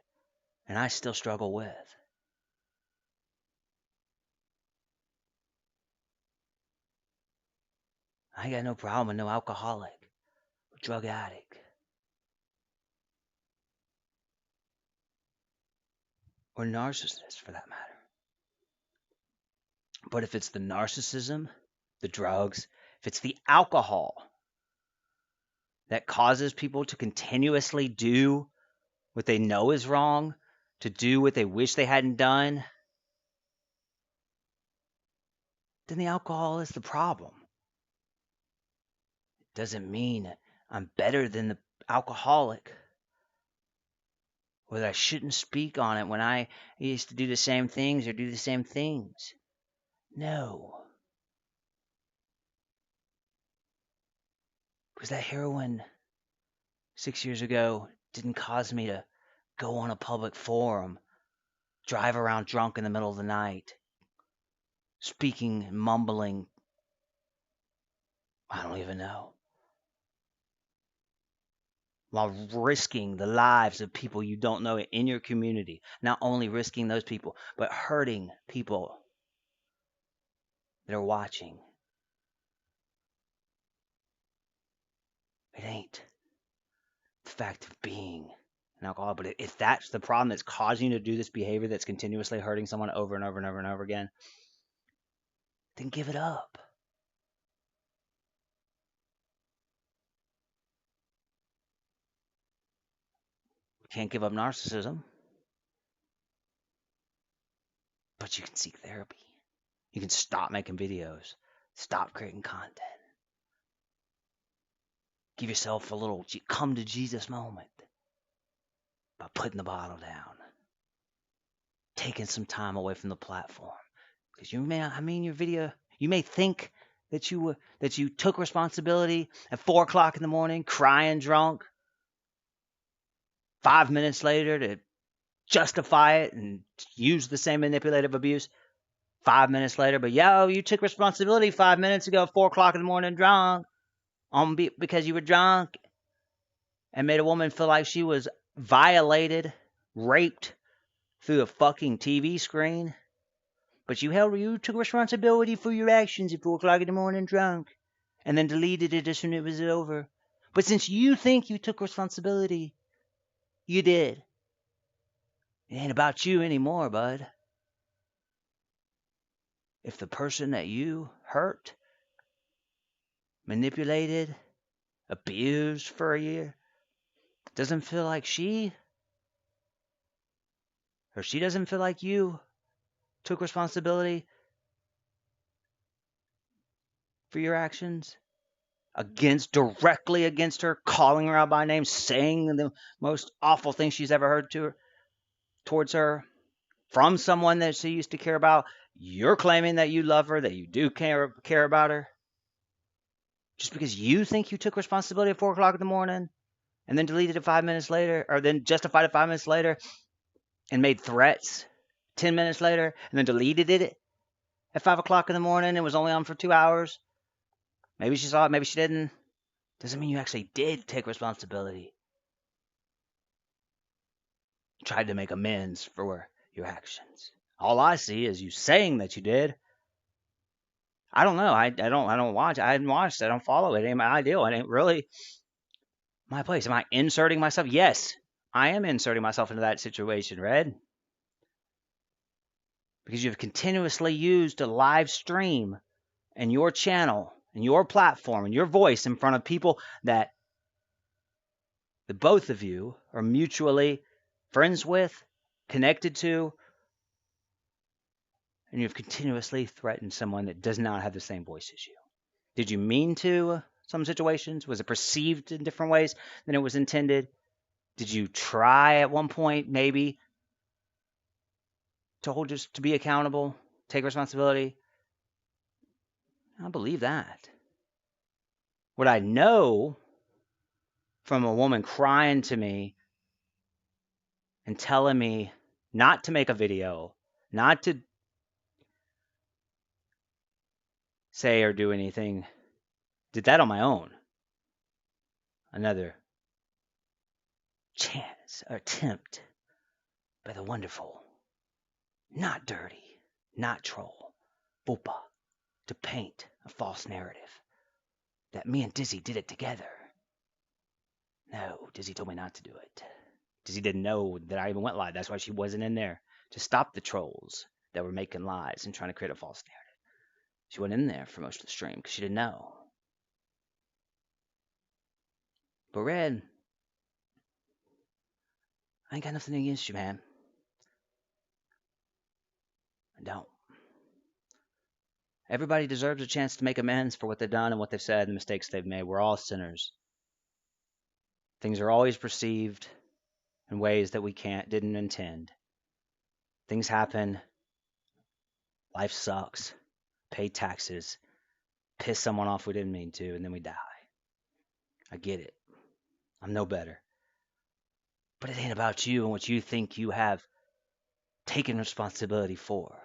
and I still struggle with. I got no problem with no alcoholic or drug addict or narcissist for that matter. But if it's the narcissism, the drugs, if it's the alcohol that causes people to continuously do what they know is wrong, to do what they wish they hadn't done, then the alcohol is the problem. It doesn't mean I'm better than the alcoholic, or that I shouldn't speak on it when I used to do the same things or do the same things. No. Because that heroin 6 years ago didn't cause me to go on a public forum, drive around drunk in the middle of the night, speaking, mumbling. I don't even know. While risking the lives of people you don't know in your community. Not only risking those people, but hurting people that are watching. It ain't the fact of being an alcoholic, but if that's the problem that's causing you to do this behavior that's continuously hurting someone over and over and over and over again, then give it up. You can't give up narcissism, but you can seek therapy. You can stop making videos, stop creating content. Give yourself a little come to Jesus moment by putting the bottle down, taking some time away from the platform. Because your video, you may think that you took responsibility at 4 o'clock in the morning, crying drunk. 5 minutes later to justify it and use the same manipulative abuse 5 minutes later. But yo, you took responsibility 5 minutes ago, 4 o'clock in the morning, drunk, because you were drunk, and made a woman feel like she was violated, raped through a fucking TV screen. But you took responsibility for your actions at 4 o'clock in the morning, drunk, and then deleted it as soon as it was over. But since you think you took responsibility, you did. It ain't about you anymore, bud. If the person that you hurt, manipulated, abused for a year doesn't feel like she doesn't feel like you took responsibility for your actions directly against her, calling her out by name, saying the most awful things she's ever heard towards her from someone that she used to care about, you're claiming that you love her, that you do care about her, just because you think you took responsibility at 4 o'clock in the morning and then deleted it 5 minutes later, or then justified it 5 minutes later and made threats 10 minutes later and then deleted it at 5 o'clock in the morning and was only on for 2 hours. Maybe she saw it, maybe she didn't. Doesn't mean you actually did take responsibility. You tried to make amends for your actions. All I see is you saying that you did. I don't know. I don't watch. I haven't watched. I don't follow it. It ain't my ideal. It ain't really my place. Am I inserting myself? Yes, I am inserting myself into that situation, Red. Because you've continuously used a live stream and your channel and your platform and your voice in front of people that the both of you are mutually friends with, connected to, and you've continuously threatened someone that does not have the same voice as you. Did you mean to some situations? Was it perceived in different ways than it was intended? Did you try at one point maybe to be accountable, take responsibility? I believe that. What I know from a woman crying to me and telling me not to make a video, not to say or do anything, did that on my own. Another chance or attempt by the wonderful, not dirty, not troll, Fupa, to paint a false narrative that me and Dizzy did it together. No, Dizzy told me not to do it. Dizzy didn't know that I even went live. That's why she wasn't in there to stop the trolls that were making lies and trying to create a false narrative. She wasn't in there for most of the stream because she didn't know. But Red, I ain't got nothing against you, man. I don't. Everybody deserves a chance to make amends for what they've done and what they've said and the mistakes they've made. We're all sinners. Things are always perceived in ways that we didn't intend. Things happen. Life sucks. Pay taxes. Piss someone off we didn't mean to, and then we die. I get it. I'm no better. But it ain't about you and what you think you have taken responsibility for.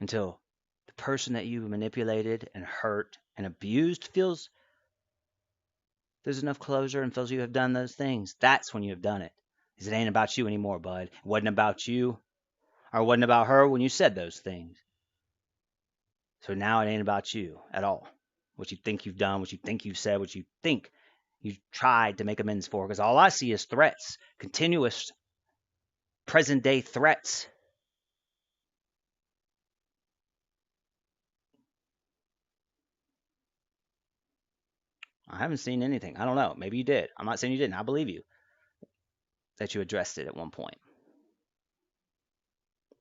Until the person that you manipulated and hurt and abused feels there's enough closure and feels you have done those things. That's when you have done it. Because it ain't about you anymore, bud. It wasn't about you or it wasn't about her when you said those things. So now it ain't about you at all. What you think you've done, what you think you've said, what you think you tried to make amends for. Because all I see is threats, continuous present day threats. I haven't seen anything. I don't know. Maybe you did. I'm not saying you didn't. I believe you that you addressed it at one point.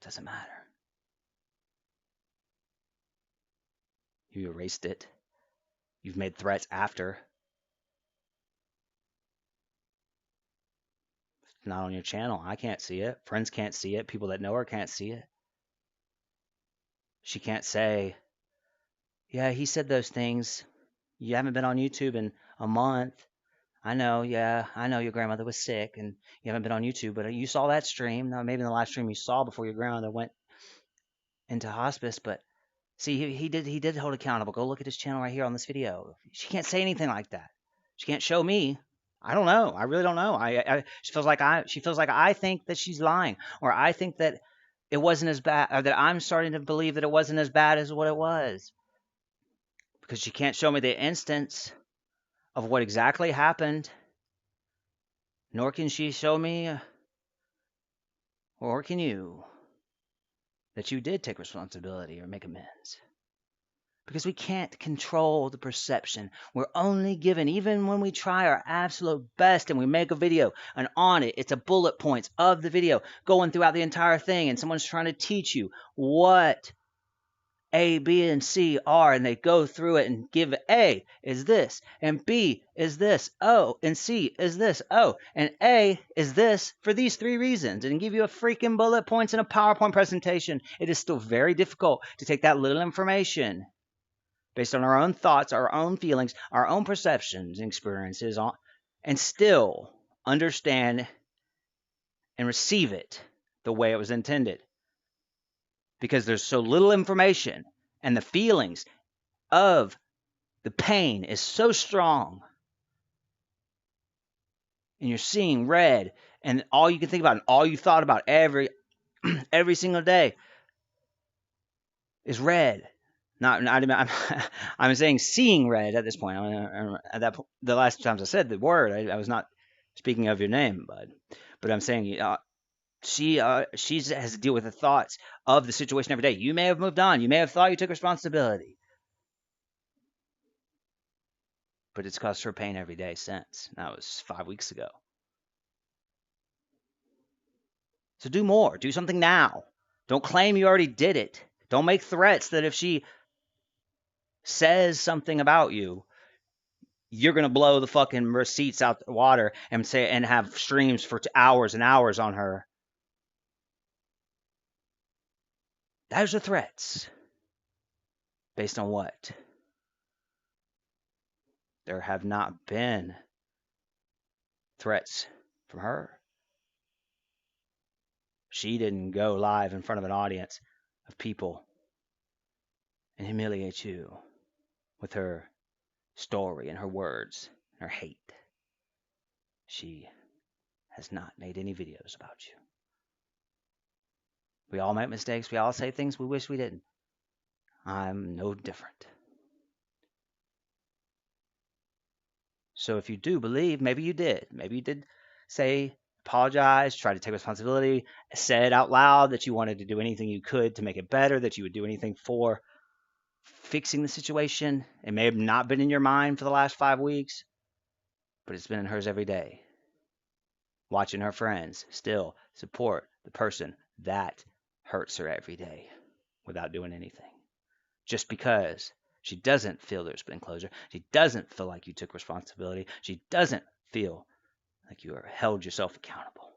Doesn't matter. You erased it. You've made threats after. It's not on your channel. I can't see it. Friends can't see it. People that know her can't see it. She can't say, yeah, he said those things. You haven't been on YouTube in a month. I know, yeah, I know your grandmother was sick and you haven't been on YouTube, but you saw that stream. Now, maybe in the last stream you saw before your grandmother went into hospice, but see, he did hold accountable. Go look at his channel right here on this video. She can't say anything like that. She can't show me. I don't know. I really don't know. She feels like I think that she's lying, or I think that it wasn't as bad, or that I'm starting to believe that it wasn't as bad as what it was, because she can't show me the instance of what exactly happened, nor can she show me, or can you, that you did take responsibility or make amends. Because we can't control the perception. We're only given, even when we try our absolute best and we make a video, and on it, it's a bullet points of the video going throughout the entire thing, and someone's trying to teach you what A, B, and C are, and they go through it and give A is this, and B is this, O, and C is this, O, and A is this for these 3 reasons, and give you a freaking bullet points in a PowerPoint presentation. It is still very difficult to take that little information based on our own thoughts, our own feelings, our own perceptions and experiences, and still understand and receive it the way it was intended. Because there's so little information, and the feelings of the pain is so strong, and you're seeing red, and all you can think about and all you thought about every single day is red. I'm saying seeing red at this point. At that point, the last times I said the word, I was not speaking of your name, bud. But I'm saying she has to deal with the thoughts of the situation every day. You may have moved on. You may have thought you took responsibility, but it's caused her pain every day since. That was 5 weeks ago. So do more. Do something now. Don't claim you already did it. Don't make threats that if she says something about you, you're going to blow the fucking receipts out the water and have streams for hours and hours on her. Those are threats. Based on what? There have not been threats from her. She didn't go live in front of an audience of people and humiliate you with her story and her words and her hate. She has not made any videos about you. We all make mistakes. We all say things we wish we didn't. I'm no different. So if you do believe, maybe you did. Maybe you did say, apologize, try to take responsibility, said out loud that you wanted to do anything you could to make it better, that you would do anything for fixing the situation. It may have not been in your mind for the last 5 weeks, but it's been in hers every day. Watching her friends still support the person that hurts her every day without doing anything. Just because she doesn't feel there's been closure. She doesn't feel like you took responsibility. She doesn't feel like you held yourself accountable.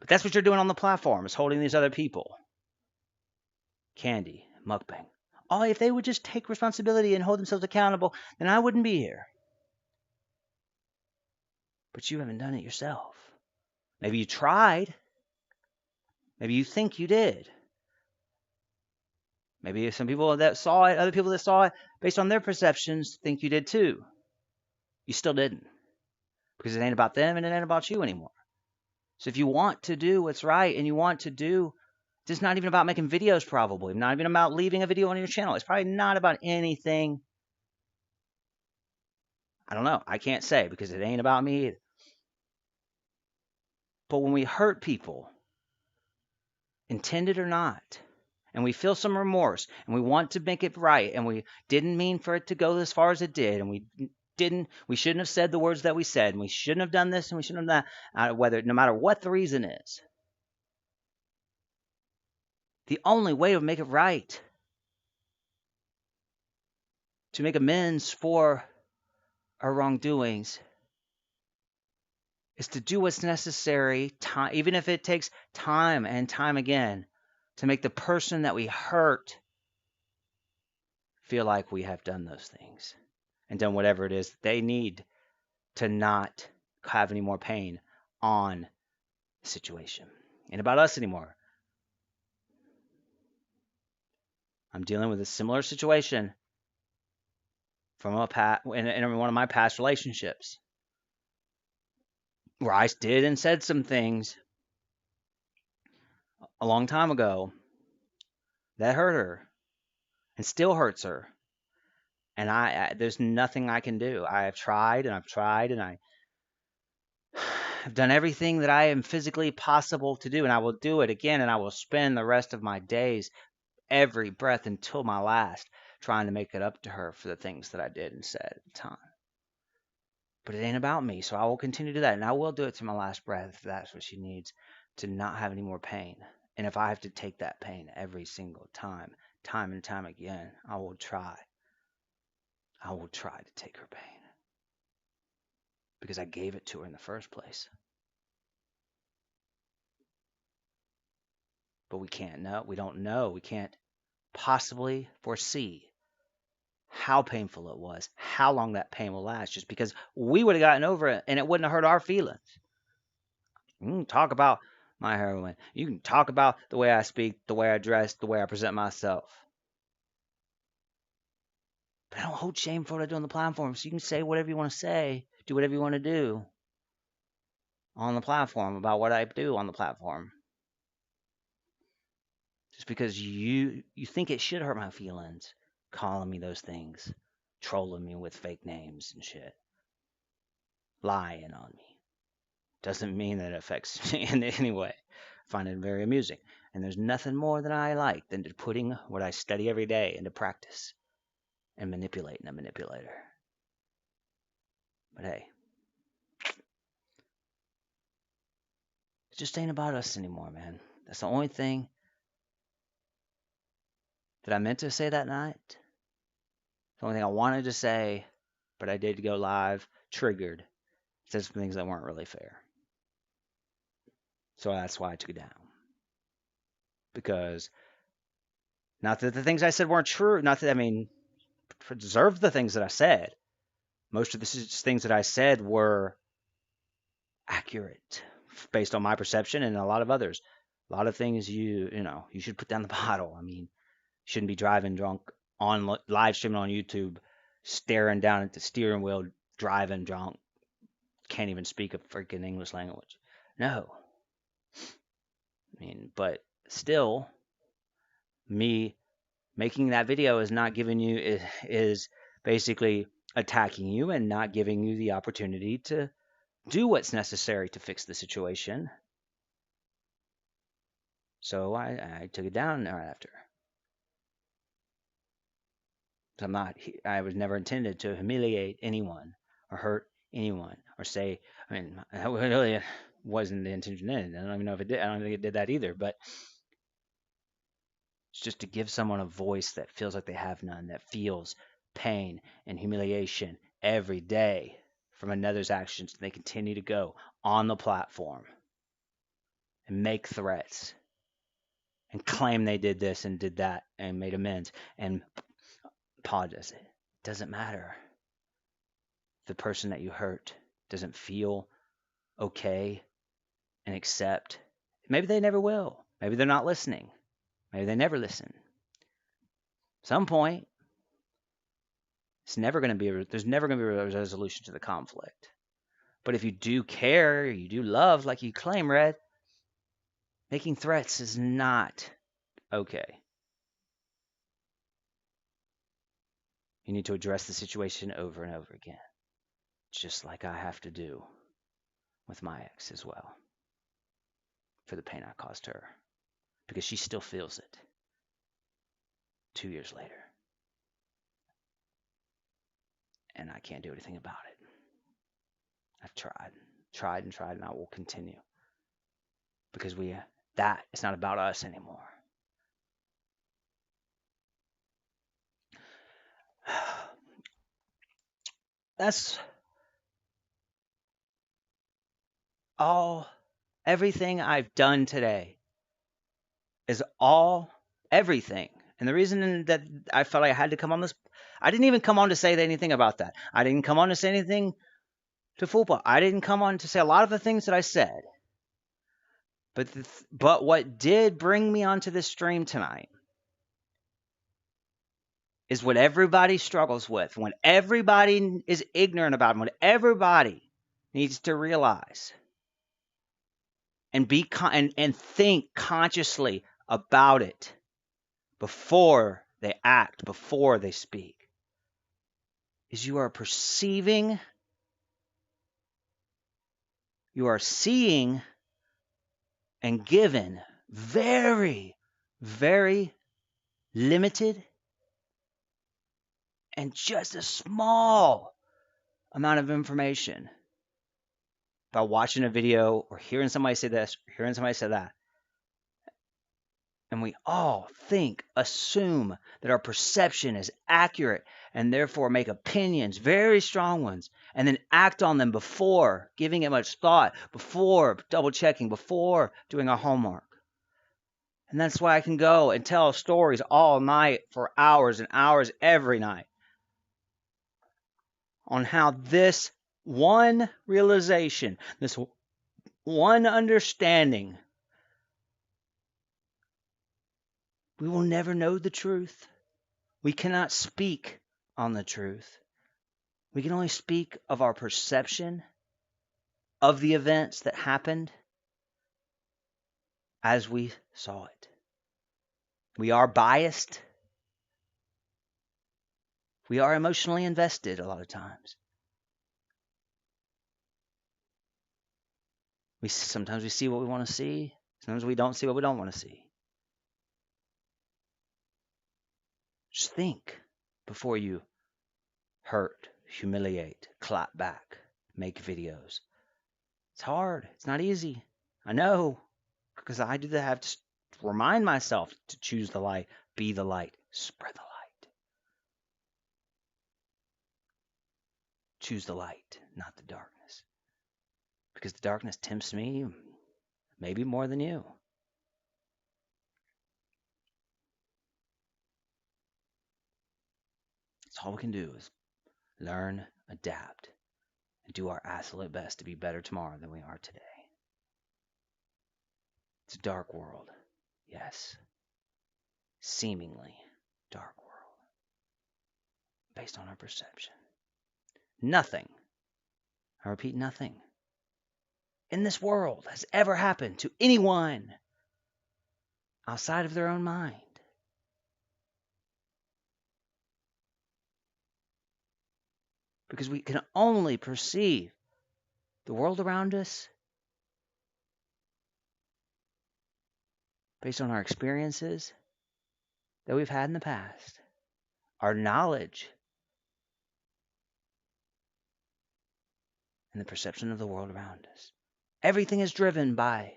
But that's what you're doing on the platform, is holding these other people. Candy, mukbang. Oh, if they would just take responsibility and hold themselves accountable, then I wouldn't be here. But you haven't done it yourself. Maybe you tried. Maybe you think you did. Maybe some people that saw it, other people that saw it, based on their perceptions, think you did too. You still didn't. Because it ain't about them and it ain't about you anymore. So if you want to do what's right and you want to do, it's not even about making videos probably. Not even about leaving a video on your channel. It's probably not about anything. I don't know. I can't say because it ain't about me either. But when we hurt people, intended or not, and we feel some remorse and we want to make it right and we didn't mean for it to go as far as it did and we shouldn't have said the words that we said and we shouldn't have done this and we shouldn't have done that, no matter what the reason is. The only way to make it right, to make amends for our wrongdoings, is to do what's necessary, even if it takes time and time again, to make the person that we hurt feel like we have done those things and done whatever it is they need to not have any more pain on the situation. Ain't about us anymore. I'm dealing with a similar situation from in one of my past relationships where I did and said some things a long time ago that hurt her and still hurts her. And there's nothing I can do. I have tried and I've tried and I have done everything that I am physically possible to do, and I will do it again, and I will spend the rest of my days, every breath until my last, trying to make it up to her for the things that I did and said at the time. But it ain't about me, so I will continue to do that, and I will do it to my last breath if that's what she needs, to not have any more pain. And if I have to take that pain every single time and time again, I will try. I will try to take her pain. Because I gave it to her in the first place. But we can't know. We don't know. We can't possibly foresee how painful it was, how long that pain will last, just because we would have gotten over it and it wouldn't have hurt our feelings. You can talk about my heroin. You can talk about the way I speak, the way I dress, the way I present myself. But I don't hold shame for what I do on the platform. So you can say whatever you want to say, do whatever you want to do on the platform about what I do on the platform. Just because you think it should hurt my feelings, calling me those things, trolling me with fake names and shit, lying on me, doesn't mean that it affects me in any way. I find it very amusing. And there's nothing more that I like than putting what I study every day into practice and manipulating a manipulator. But hey, it just ain't about us anymore, man. That's the only thing that I meant to say that night. The only thing I wanted to say, but I did go live, triggered, said some things that weren't really fair. So that's why I took it down. Because, not that the things I said weren't true, not that, I mean, preserve the things that I said. Most of the things that I said were accurate, based on my perception and a lot of others. A lot of things you should put down the bottle. I mean, you shouldn't be driving drunk on live streaming on YouTube, staring down at the steering wheel, driving drunk, can't even speak a freaking English language. No. I mean, but still, me making that video is not giving you, is basically attacking you and not giving you the opportunity to do what's necessary to fix the situation. So I took it down right after. I was never intended to humiliate anyone or hurt anyone or say, I mean, that really wasn't the intention in it. I don't even know if it did. I don't think it did that either, but it's just to give someone a voice that feels like they have none, that feels pain and humiliation every day from another's actions. They continue to go on the platform and make threats and claim they did this and did that and made amends and apologize. It doesn't matter. The person that you hurt doesn't feel okay and accept. Maybe they never will. Maybe they're not listening. Maybe they never listen. At some point, there's never going to be a resolution to the conflict. But if you do care, you do love, like you claim, Red, making threats is not okay. You need to address the situation over and over again, just like I have to do with my ex as well, for the pain I caused her, because she still feels it 2 years later. And I can't do anything about it. I've tried, and I will continue. Because it's not about us anymore. That's all. Everything I've done today is everything. And the reason that I felt like I had to come on this, I didn't even come on to say anything about that. I didn't come on to say anything to football. I didn't come on to say a lot of the things that I said. But what did bring me onto this stream tonight is what everybody struggles with, what everybody is ignorant about, what everybody needs to realize and and think consciously about it before they act, before they speak, is you are perceiving, you are seeing and given very, very limited and just a small amount of information by watching a video or hearing somebody say this, or hearing somebody say that. And we all think, assume that our perception is accurate and therefore make opinions, very strong ones, and then act on them before giving it much thought, before double checking, before doing our homework. And that's why I can go and tell stories all night for hours and hours every night on how this one realization, this one understanding, we will never know the truth. We cannot speak on the truth. We can only speak of our perception of the events that happened as we saw it. We are biased. We are emotionally invested a lot of times. Sometimes we see what we want to see. Sometimes we don't see what we don't want to see. Just think before you hurt, humiliate, clap back, make videos. It's hard. It's not easy. I know, because I do have to remind myself to choose the light, be the light, spread the light. Choose the light, not the darkness. Because the darkness tempts me maybe more than you. That's all we can do is learn, adapt, and do our absolute best to be better tomorrow than we are today. It's a dark world, yes. Seemingly dark world. Based on our perception. Nothing, I repeat, nothing in this world has ever happened to anyone outside of their own mind. Because we can only perceive the world around us based on our experiences that we've had in the past, our knowledge, and the perception of the world around us. Everything is driven by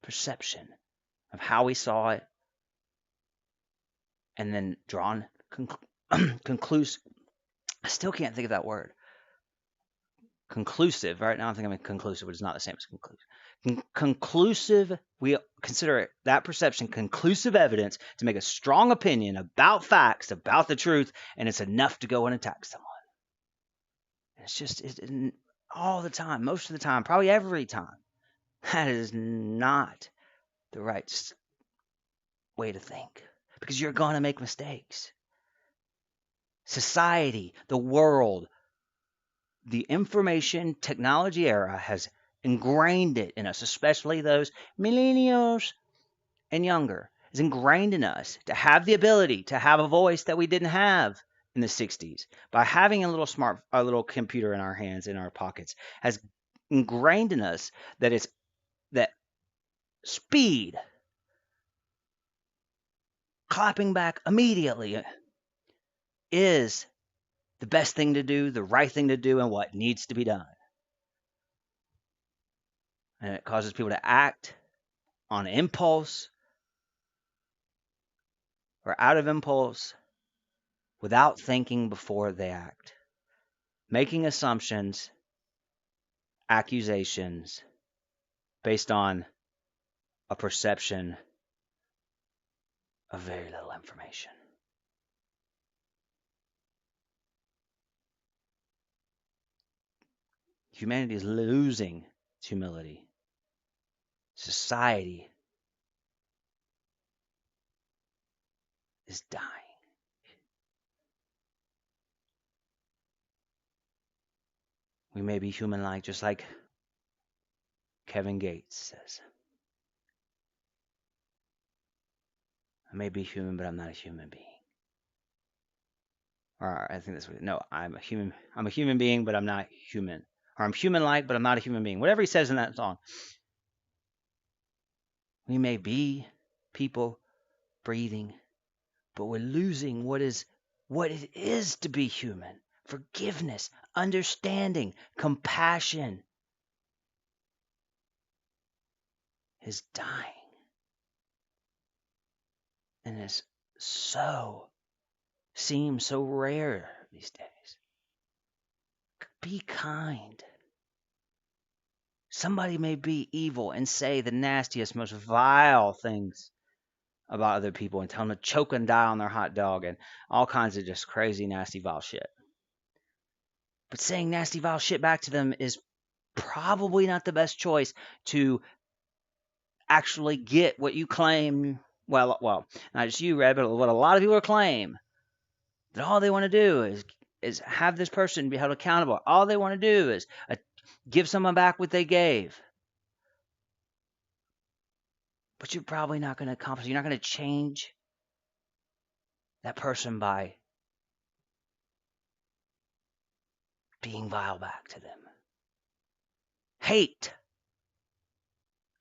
perception of how we saw it, and then drawn conclusive. I still can't think of that word. Conclusive. Right now I'm thinking of conclusive, which is not the same as conclusive. Conclusive, we consider that perception conclusive evidence to make a strong opinion about facts, about the truth, and it's enough to go and attack someone. It's just all the time, most of the time, probably every time. That is not the right way to think, because you're going to make mistakes. Society, the world, the information technology era has ingrained it in us, especially those millennials and younger. It's ingrained in us to have the ability to have a voice that we didn't have in the 60s. By having a little computer in our hands, in our pockets, has ingrained in us that that speed, clapping back immediately, is the best thing to do, the right thing to do, and what needs to be done. And it causes people to act on impulse or out of impulse without thinking before they act, making assumptions, accusations based on a perception of very little information. Humanity is losing its humility. Society is dying. We may be human-like, just like Kevin Gates says. I may be human, but I'm not a human being. Or I think that's what. No, I'm a human. I'm a human being, but I'm not human. Or I'm human-like, but I'm not a human being. Whatever he says in that song. We may be people breathing, but we're losing what it is to be human. Forgiveness, understanding, compassion is dying. And it's seems so rare these days. Be kind. Somebody may be evil and say the nastiest, most vile things about other people and tell them to choke and die on their hot dog and all kinds of just crazy, nasty, vile shit. But saying nasty, vile shit back to them is probably not the best choice to actually get what you claim. Well, not just you, Red, but what a lot of people claim, that all they want to do is have this person be held accountable. All they want to do is give someone back what they gave. But you're probably not going to accomplish. You're not going to change that person by being vile back to them. Hate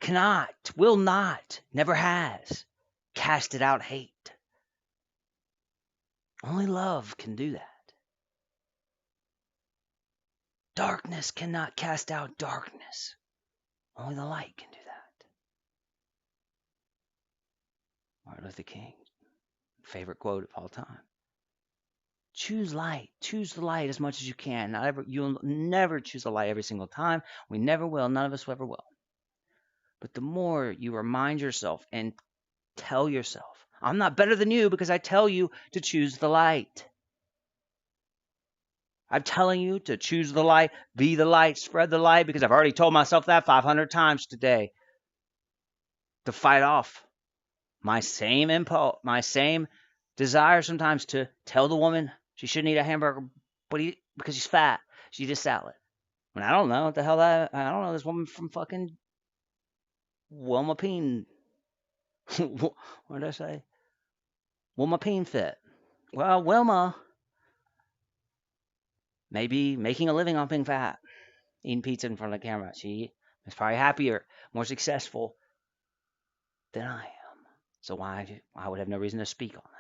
cannot, will not, never has casted out hate. Only love can do that. Darkness cannot cast out darkness. Only the light can do that. Martin Luther King, favorite quote of all time. Choose light. Choose the light as much as you can. You'll never choose the light every single time. We never will. None of us ever will. But the more you remind yourself and tell yourself, I'm not better than you because I tell you to choose the light. I'm telling you to choose the light, be the light, spread the light, because I've already told myself that 500 times today. To fight off my same impulse, my same desire sometimes to tell the woman she shouldn't eat a hamburger because she's fat. She eats a salad. When I don't know what the hell I don't know this woman from fucking Wilma Peen. What did I say? Wilma Peen fit. Well, Wilma may be making a living on being fat, eating pizza in front of the camera. She is probably happier, more successful than I am. So I would have no reason to speak on that.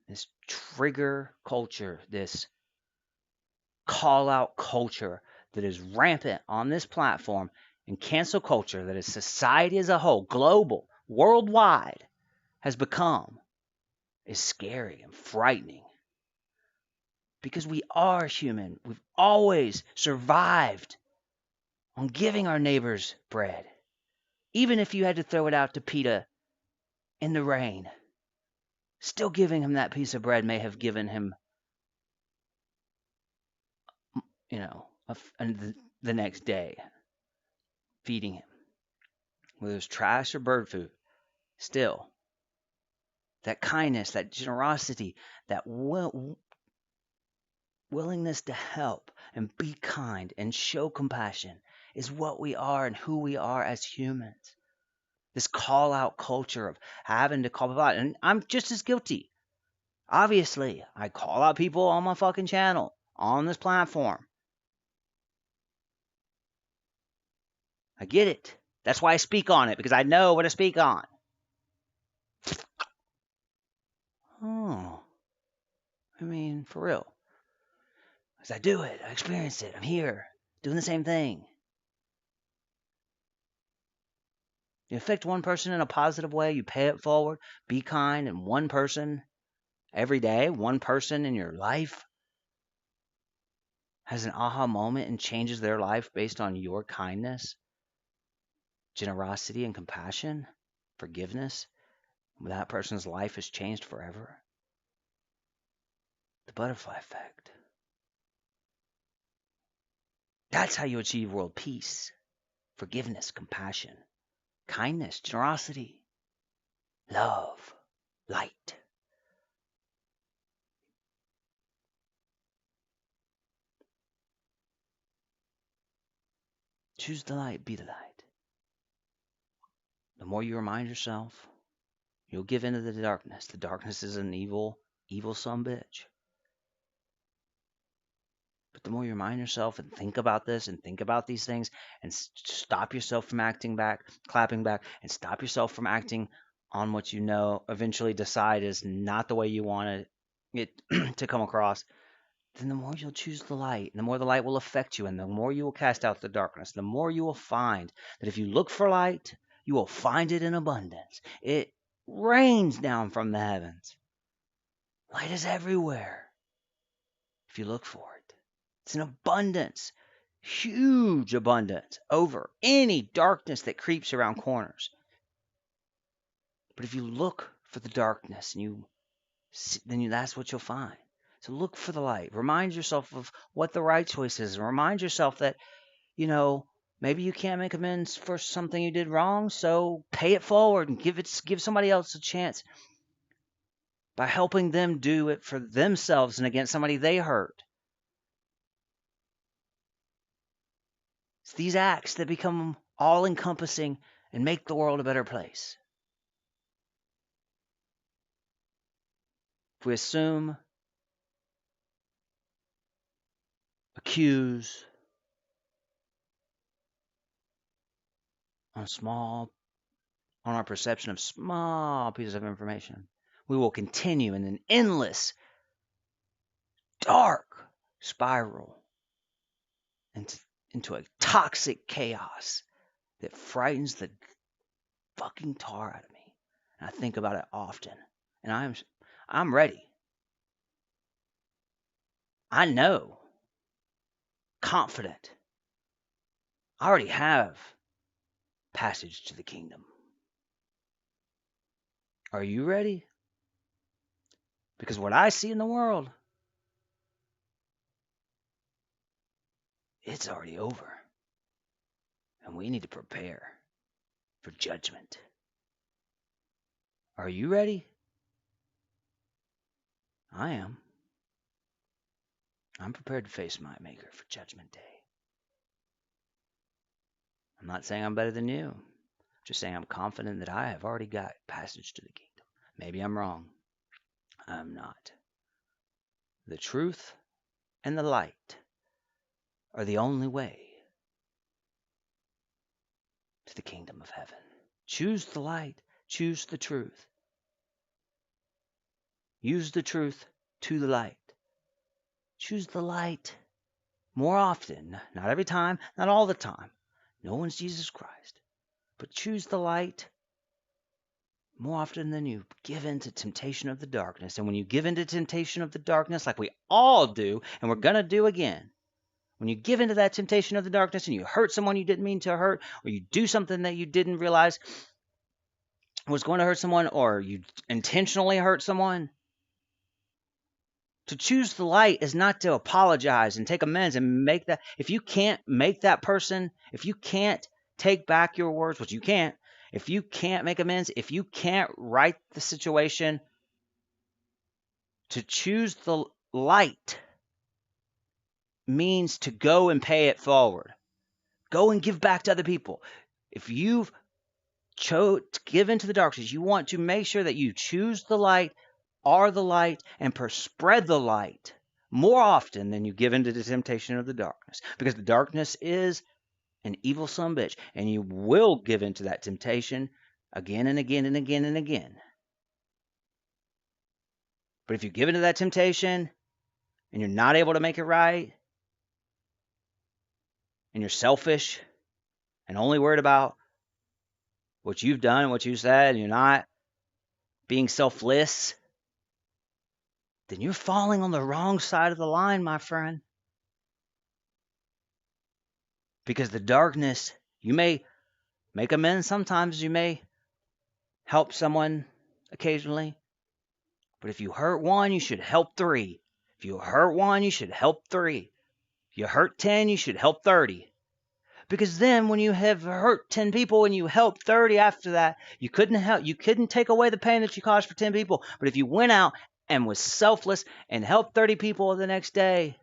This trigger culture, this call out culture that is rampant on this platform, and cancel culture that is society as a whole, global, worldwide, has become, is scary and frightening. Because we are human. We've always survived on giving our neighbors bread. Even if you had to throw it out to PETA in the rain, still giving him that piece of bread may have given him, the next day, feeding him. Whether it's trash or bird food, still, that kindness, that generosity, that willingness to help and be kind and show compassion is what we are and who we are as humans. This call out culture of having to call people out. And I'm just as guilty. Obviously, I call out people on my fucking channel, on this platform. I get it. That's why I speak on it, because I know what to speak on. Oh. I mean, for real. As I do it, I experience it. I'm here, doing the same thing. You affect one person in a positive way, you pay it forward, be kind, and one person every day, one person in your life has an aha moment and changes their life based on your kindness, generosity, and compassion, forgiveness. That person's life is changed forever. The butterfly effect. That's how you achieve world peace, forgiveness, compassion, kindness, generosity, love, light. Choose the light, be the light. The more you remind yourself, you'll give into the darkness. The darkness is an evil, evil son bitch. But the more you remind yourself and think about this and think about these things and stop yourself from acting back, clapping back, and stop yourself from acting on what you know eventually decide is not the way you want it to come across, then the more you'll choose the light, and the more the light will affect you, and the more you will cast out the darkness, the more you will find that if you look for light, you will find it in abundance. It rains down from the heavens. Light is everywhere if you look for it. It's an abundance, huge abundance over any darkness that creeps around corners. But if you look for the darkness, and that's what you'll find. So look for the light. Remind yourself of what the right choice is. Remind yourself that, maybe you can't make amends for something you did wrong, so pay it forward and give somebody else a chance by helping them do it for themselves and against somebody they hurt. It's these acts that become all-encompassing and make the world a better place. If we assume, accuse on our perception of small pieces of information, we will continue in an endless, dark spiral into a toxic chaos that frightens the fucking tar out of me. And I think about it often. And I'm ready. I know. Confident. I already have passage to the kingdom. Are you ready? Because what I see in the world, it's already over. And we need to prepare for judgment. Are you ready? I am. I'm prepared to face my Maker for Judgment Day. I'm not saying I'm better than you. I'm just saying I'm confident that I have already got passage to the kingdom. Maybe I'm wrong. I'm not. The truth and the light are the only way to the kingdom of heaven. Choose the light. Choose the truth. Use the truth to the light. Choose the light more often. Not every time, not all the time. No one's Jesus Christ. But choose the light more often than you give in to temptation of the darkness. And when you give in to temptation of the darkness, like we all do, and we're going to do again, when you give into that temptation of the darkness and you hurt someone you didn't mean to hurt, or you do something that you didn't realize was going to hurt someone, or you intentionally hurt someone, to choose the light is not to apologize and take amends and make that. If you can't make that person, if you can't take back your words, which you can't, if you can't make amends, if you can't right the situation, to choose the light means to go and pay it forward. Go and give back to other people. If you've chose to give into the darkness, you want to make sure that you choose the light, are the light, and spread the light more often than you give into the temptation of the darkness. Because the darkness is an evil son bitch, and you will give into that temptation again and again and again and again. But if you give into that temptation and you're not able to make it right, and you're selfish and only worried about what you've done and what you said, and you're not being selfless, then you're falling on the wrong side of the line, my friend. Because the darkness, you may make amends sometimes, you may help someone occasionally. But if you hurt one, you should help three. If you hurt one, you should help three. You hurt 10, you should help 30. Because then when you have hurt 10 people and you help 30 after that, you couldn't take away the pain that you caused for 10 people. But if you went out and was selfless and helped 30 people the next day,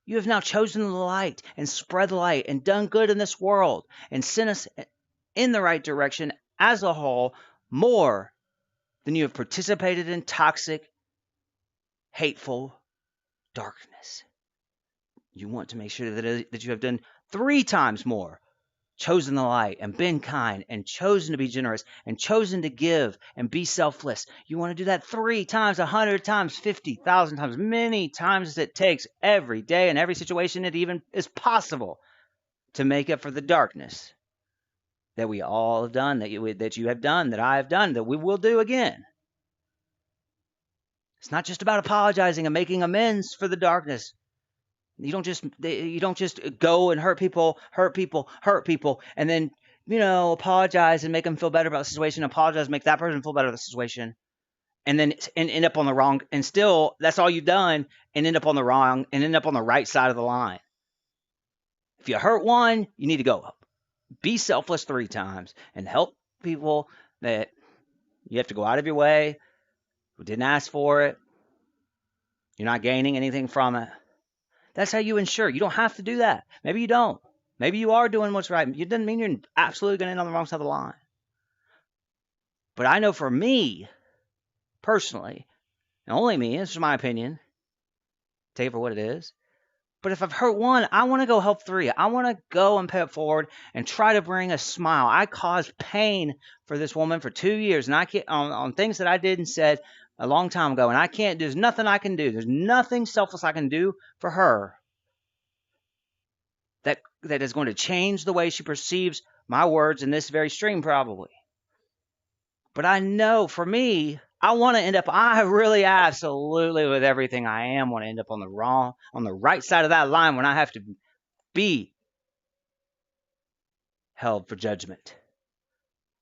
you have now chosen the light and spread the light and done good in this world and sent us in the right direction as a whole more than you have participated in toxic, hateful darkness. You want to make sure that you have done 3 times more, chosen the light and been kind and chosen to be generous and chosen to give and be selfless. You want to do that 3 times, 100 times, 50,000 times, many times as it takes every day in every situation it even is possible to make up for the darkness that we all have done, that you have done, that I have done, that we will do again. It's not just about apologizing and making amends for the darkness. You don't just go and hurt people, and then, apologize and make them feel better about the situation, apologize, make that person feel better about the situation, and then end up on the wrong, and still that's all you've done, and end up on the wrong, and end up on the right side of the line. If you hurt one, you need to go up. Be selfless 3 times and help people that you have to go out of your way, who didn't ask for it. You're not gaining anything from it. That's how you ensure. You don't have to do that. Maybe you don't. Maybe you are doing what's right. It doesn't mean you're absolutely going to end on the wrong side of the line. But I know for me, personally, and only me, this is my opinion, take it for what it is. But if I've hurt one, I want to go help 3. I want to go and pay it forward and try to bring a smile. I caused pain for this woman for 2 years, and I can't, on things that I did and said a long time ago, and there's nothing I can do. There's nothing selfless I can do for her that is going to change the way she perceives my words in this very stream, probably. But I know for me, I really absolutely with everything I am want to end up on the right side of that line when I have to be held for judgment.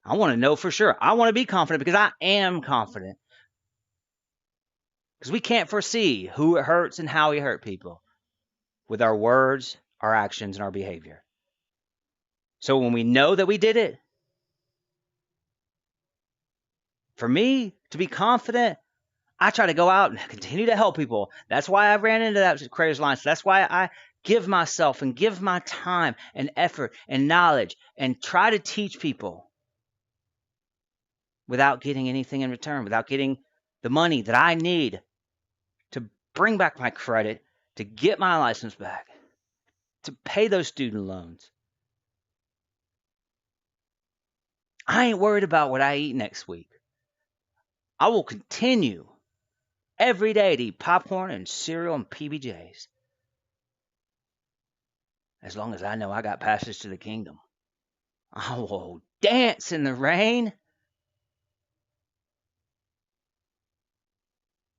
I want to know for sure. I want to be confident because I am confident. Because we can't foresee who it hurts and how we hurt people with our words, our actions, and our behavior. So when we know that we did it, for me to be confident, I try to go out and continue to help people. That's why I ran into that creator's line. So that's why I give myself and give my time and effort and knowledge and try to teach people without getting anything in return, without getting the money that I need to bring back my credit, to get my license back, to pay those student loans. I ain't worried about what I eat next week. I will continue every day to eat popcorn and cereal and PBJs. As long as I know I got passage to the kingdom. I will dance in the rain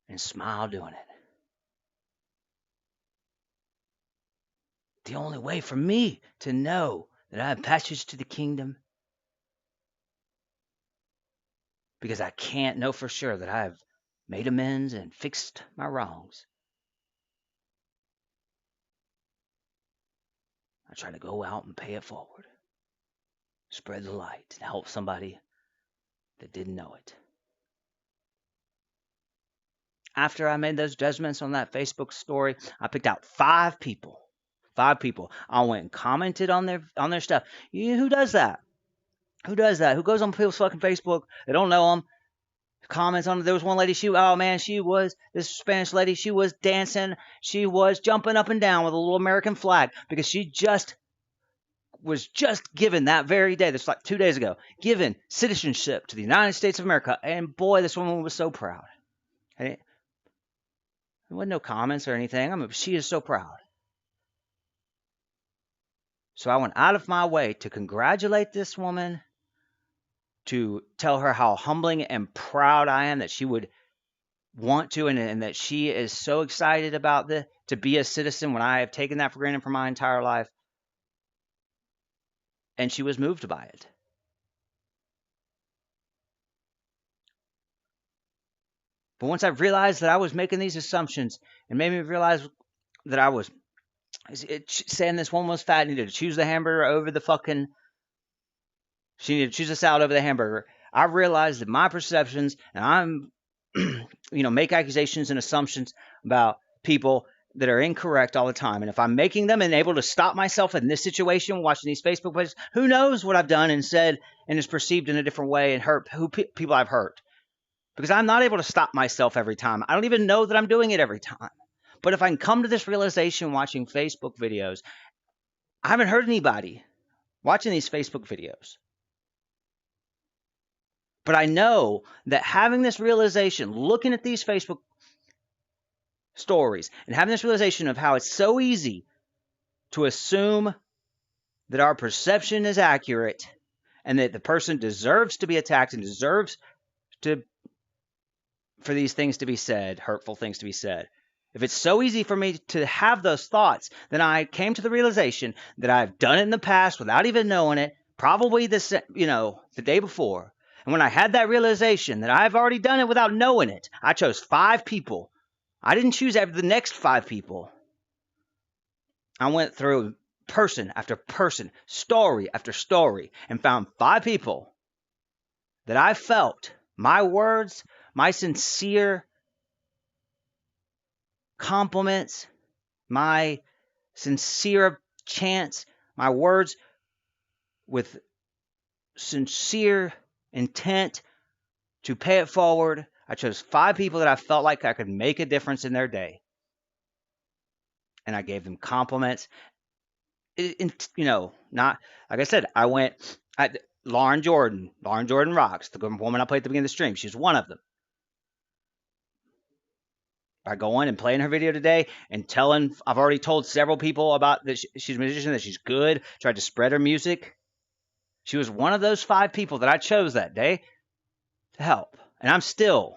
and smile doing it. The only way for me to know that I have passage to the kingdom, because I can't know for sure that I have made amends and fixed my wrongs. I try to go out and pay it forward. Spread the light and help somebody that didn't know it. After I made those judgments on that Facebook story, I picked out 5 people. 5 people. I went and commented on their stuff. Who does that? Who does that? Who goes on people's fucking Facebook? They don't know them. Comments on it. There was one lady, this Spanish lady, she was dancing, she was jumping up and down with a little American flag because she was just given that very day, that's like 2 days ago, given citizenship to the United States of America. And boy, this woman was so proud. There wasn't no comments or anything. She is so proud. So I went out of my way to congratulate this woman, to tell her how humbling and proud I am that she would want to, and that she is so excited about to be a citizen when I have taken that for granted for my entire life. And she was moved by it. But once I realized that I was making these assumptions, and made me realize that I was saying this woman was fat, needed to choose the hamburger over the fucking. She needed to choose the salad over the hamburger. I realized that my perceptions, and I'm, make accusations and assumptions about people that are incorrect all the time. And if I'm making them and able to stop myself in this situation, watching these Facebook pages, who knows what I've done and said and is perceived in a different way and hurt people I've hurt. Because I'm not able to stop myself every time. I don't even know that I'm doing it every time. But if I can come to this realization watching Facebook videos, I haven't hurt anybody watching these Facebook videos. But I know that having this realization, looking at these Facebook stories, and having this realization of how it's so easy to assume that our perception is accurate and that the person deserves to be attacked and deserves for these things to be said, hurtful things to be said. If it's so easy for me to have those thoughts, then I came to the realization that I've done it in the past without even knowing it, probably the day before. And when I had that realization that I've already done it without knowing it, I chose 5 people. I didn't choose the next 5 people. I went through person after person, story after story, and found 5 people that I felt my words, my sincere compliments, my sincere chants, my words with sincere intent to pay it forward. I chose 5 people that I felt like I could make a difference in their day. And I gave them compliments. Not like I said, I went at Lauren Jordan rocks, the woman I played at the beginning of the stream. She's one of them. By going and playing her video today and I've already told several people about that she's a musician, that she's good, tried to spread her music. She was one of those 5 people that I chose that day to help. And I'm still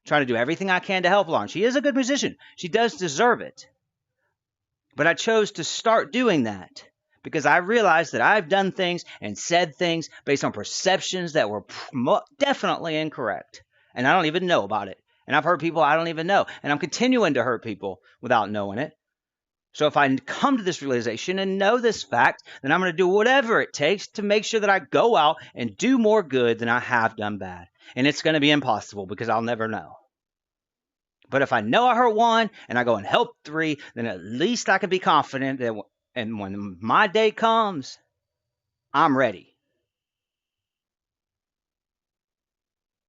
trying to do everything I can to help Lauren. She is a good musician. She does deserve it. But I chose to start doing that because I realized that I've done things and said things based on perceptions that were definitely incorrect. And I don't even know about it. And I've hurt people I don't even know. And I'm continuing to hurt people without knowing it. So if I come to this realization and know this fact, then I'm going to do whatever it takes to make sure that I go out and do more good than I have done bad. And it's going to be impossible because I'll never know. But if I know I hurt 1 and I go and help 3, then at least I can be confident that and when my day comes, I'm ready.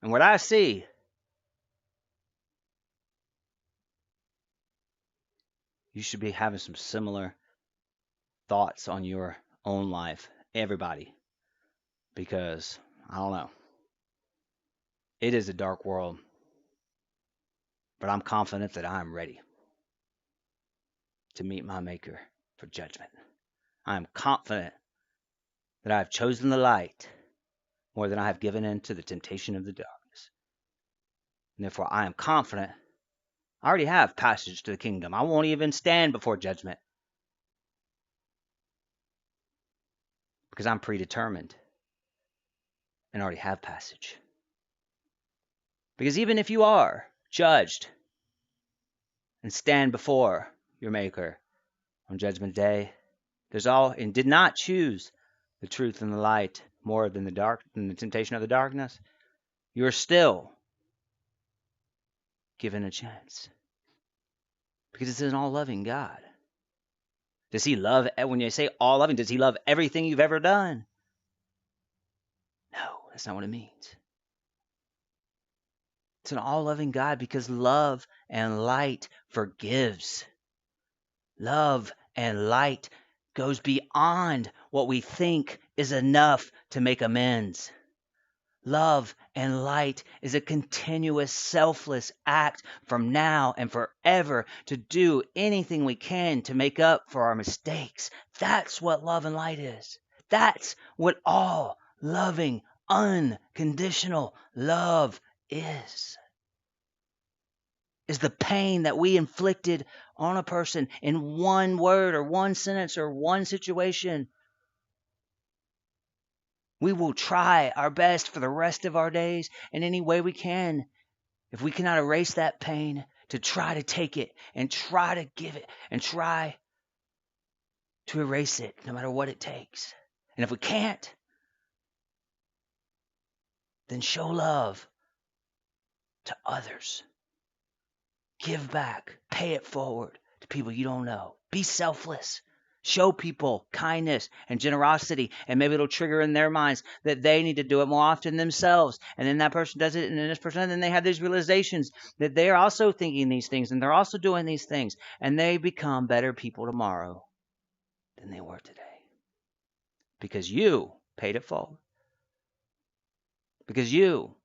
And what I see, you should be having some similar thoughts on your own life, everybody. Because, I don't know, it is a dark world. But I'm confident that I'm ready to meet my Maker for judgment. I am confident that I have chosen the light more than I have given in to the temptation of the darkness. And therefore, I am confident I already have passage to the kingdom. I won't even stand before judgment because I'm predetermined and already have passage. Because even if you are judged and stand before your Maker on Judgment Day, and did not choose the truth and the light more than the temptation of the darkness, you are still given a chance. Because it's an all-loving God. Does he love, when you say all-loving, does he love everything you've ever done? No, that's not what it means. It's an all-loving God because love and light forgives. Love and light goes beyond what we think is enough to make amends. Love and light is a continuous, selfless act from now and forever to do anything we can to make up for our mistakes. That's what love and light is. That's what all loving, unconditional love is the pain that we inflicted on a person in one word or one sentence or one situation. We will try our best for the rest of our days in any way we can. If we cannot erase that pain, to try to take it and try to give it and try to erase it, no matter what it takes. And if we can't, then show love to others. Give back. Pay it forward to people you don't know. Be selfless. Show people kindness and generosity, and maybe it'll trigger in their minds that they need to do it more often themselves. And then that person does it, and then this person, and then they have these realizations that they are also thinking these things, and they're also doing these things, and they become better people tomorrow than they were today. Because you paid it forward. Because you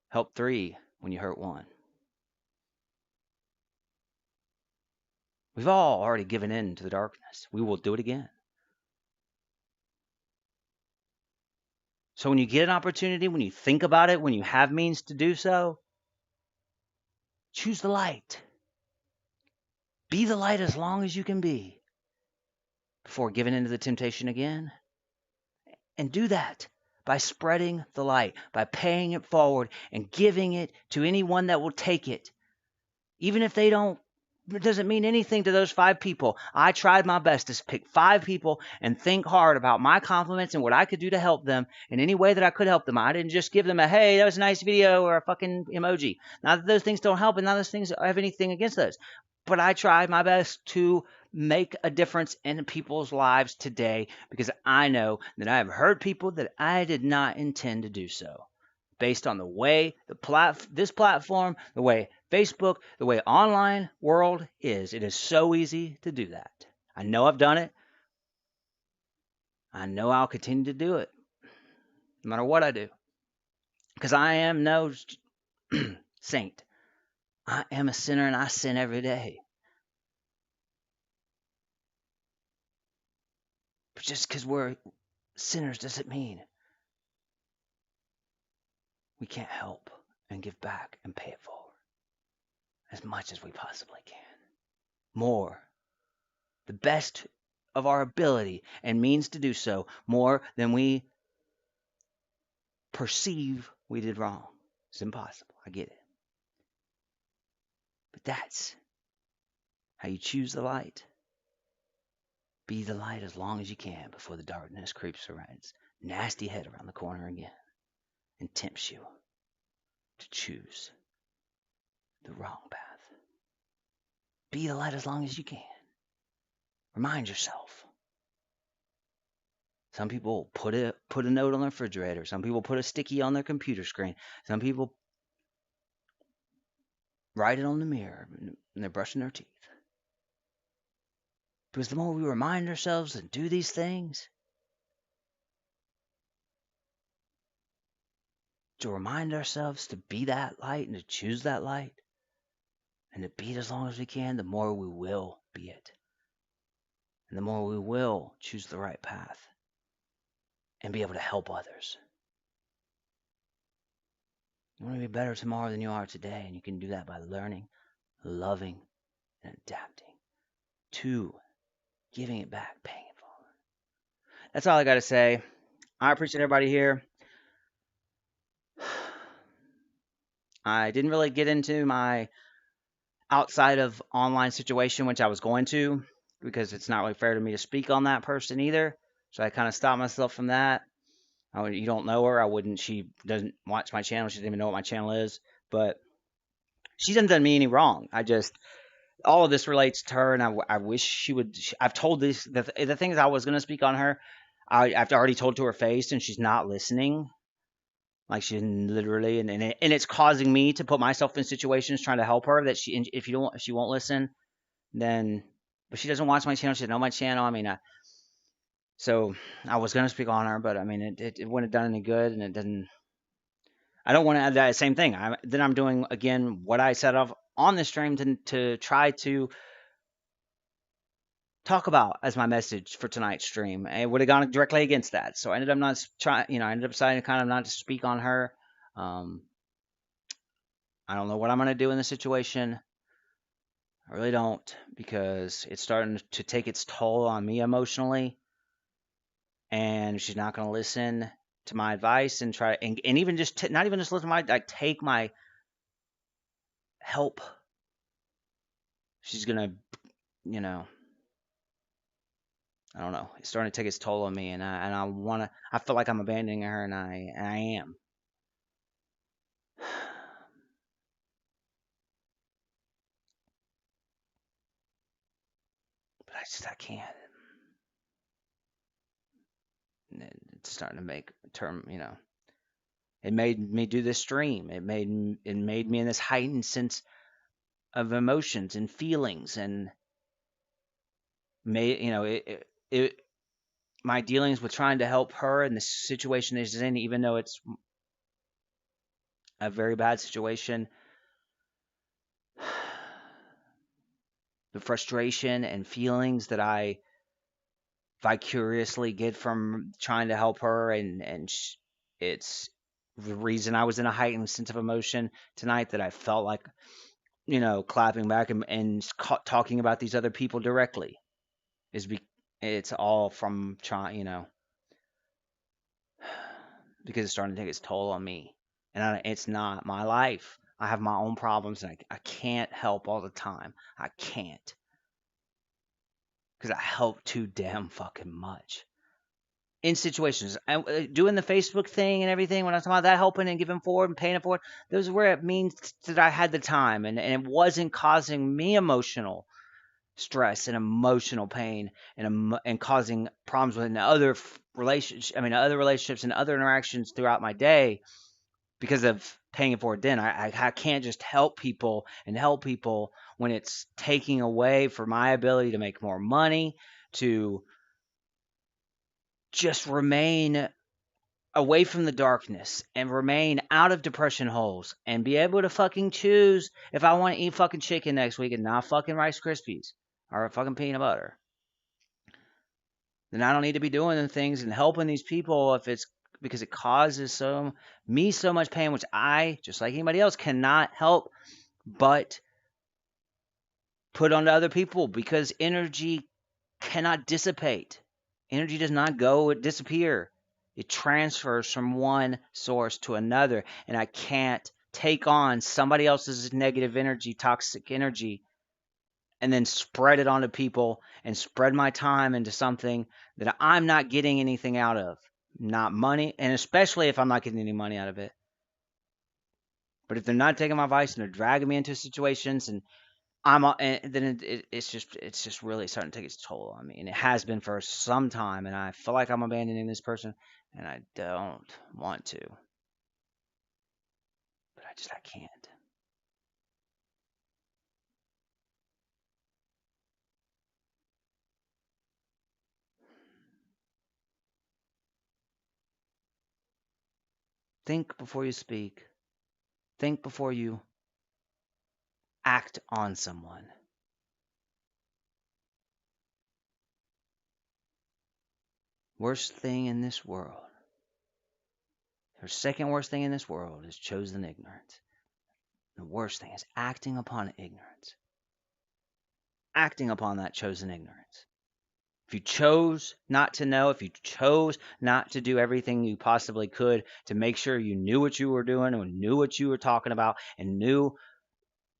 helped 3 when you hurt 1. We've all already given in to the darkness. We will do it again. So when you get an opportunity, when you think about it, when you have means to do so, choose the light. Be the light as long as you can be before giving into the temptation again. And do that by spreading the light, by paying it forward and giving it to anyone that will take it. Even if they don't, it doesn't mean anything to those 5 people. I tried my best to pick 5 people and think hard about my compliments and what I could do to help them in any way that I could help them. I didn't just give them a, hey, that was a nice video or a fucking emoji. Not that those things don't help and not those things have anything against those. But I tried my best to make a difference in people's lives today because I know that I have hurt people that I did not intend to do so. Based on the way this platform, the way Facebook, the way online world is, it is so easy to do that. I know I've done it. I know I'll continue to do it, no matter what I do. Because I am no saint. I am a sinner and I sin every day. But just because we're sinners doesn't mean we can't help and give back and pay it forward as much as we possibly can. More. The best of our ability and means to do so, more than we perceive we did wrong. It's impossible. I get it. But that's how you choose the light. Be the light as long as you can before the darkness creeps around its nasty head around the corner again and tempts you to choose the wrong path. Be the light as long as you can. Remind yourself. Some people put a note on the refrigerator. Some people put a sticky on their computer screen. Some people write it on the mirror when they're brushing their teeth. Because the more we remind ourselves and do these things, to remind ourselves to be that light and to choose that light and to be it as long as we can, the more we will be it. And the more we will choose the right path and be able to help others. You want to be better tomorrow than you are today, and you can do that by learning, loving, and adapting to giving it back, paying it forward. That's all I got to say. I appreciate everybody here. I didn't really get into my outside of online situation, which I was going to, because it's not really fair to me to speak on that person either. So I kind of stopped myself from that. You don't know her. She doesn't watch my channel. She doesn't even know what my channel is. But she hasn't done me any wrong. All of this relates to her, and I wish she would. I've told the things I was going to speak on her. I've already told to her face, and she's not listening. Like she's literally, and it's causing me to put myself in situations trying to help her. That if she won't listen, then. But she doesn't watch my channel. She doesn't know my channel. I mean, so I was going to speak on her, but I mean, it wouldn't have done any good, and it didn't. I don't want to add that same thing. Then I'm doing again what I set off on the stream to try to talk about as my message for tonight's stream. It would have gone directly against that, so I ended up deciding to kind of not to speak on her. I don't know what I'm going to do in this situation. I really don't, because it's starting to take its toll on me emotionally, and she's not going to listen to my advice and try and even just not even just listen to my take my help. She's going to, I don't know. It's starting to take its toll on me, and I feel like I'm abandoning her, and I am. But I can't. And it's starting to make term, It made me do this stream. It made me in this heightened sense of emotions and feelings, and made it my dealings with trying to help her in the situation that she's in, even though it's a very bad situation, the frustration and feelings that I vicariously get from trying to help her, it's the reason I was in a heightened sense of emotion tonight, that I felt like clapping back and talking about these other people directly is it's all from trying, because it's starting to take its toll on me, and it's not my life. I have my own problems, and I can't help all the time. I can't, because I help too damn fucking much in situations. Doing the Facebook thing and everything, when I was talking about that, helping and giving forward and paying it forward, those are where it means that I had the time, and it wasn't causing me emotional stress and emotional pain, and causing problems with other relationships and other interactions throughout my day because of paying it forward. Then I can't just help people when it's taking away from my ability to make more money, to just remain away from the darkness and remain out of depression holes and be able to fucking choose if I want to eat fucking chicken next week and not fucking Rice Krispies or fucking peanut butter. Then I don't need to be doing the things and helping these people if it's because it causes me so much pain, which I, just like anybody else, cannot help but put onto other people, because energy cannot dissipate. Energy does not disappear. It transfers from one source to another, and I can't take on somebody else's negative energy, toxic energy, and then spread it onto people and spread my time into something that I'm not getting anything out of. Not money, and especially if I'm not getting any money out of it. But if they're not taking my advice and they're dragging me into situations, and then it's just really starting to take its toll on me, and it has been for some time, and I feel like I'm abandoning this person, and I don't want to, but I can't. Think before you speak. Think before you act on someone. Worst thing in this world, or second worst thing in this world, is chosen ignorance. The worst thing is acting upon ignorance. Acting upon that chosen ignorance. If you chose not to know, if you chose not to do everything you possibly could to make sure you knew what you were doing and knew what you were talking about and knew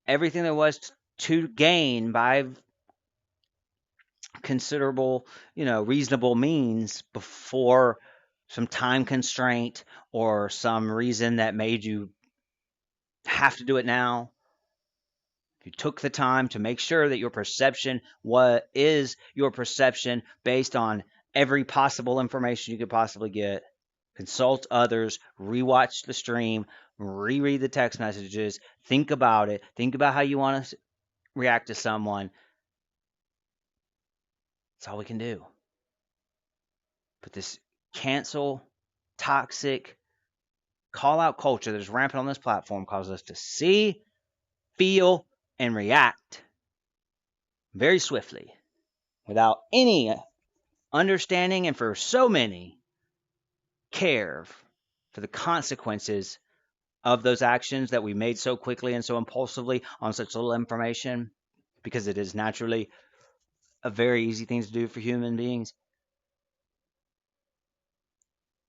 everything there was to gain by considerable, reasonable means before some time constraint or some reason that made you have to do it now. You took the time to make sure that your perception is your perception based on every possible information you could possibly get. Consult others, rewatch the stream, reread the text messages, think about it, think about how you want to react to someone. That's all we can do. But this cancel, toxic, call out culture that is rampant on this platform causes us to see, feel, and react very swiftly without any understanding, and for so many, care for the consequences of those actions that we made so quickly and so impulsively on such little information, because it is naturally a very easy thing to do for human beings.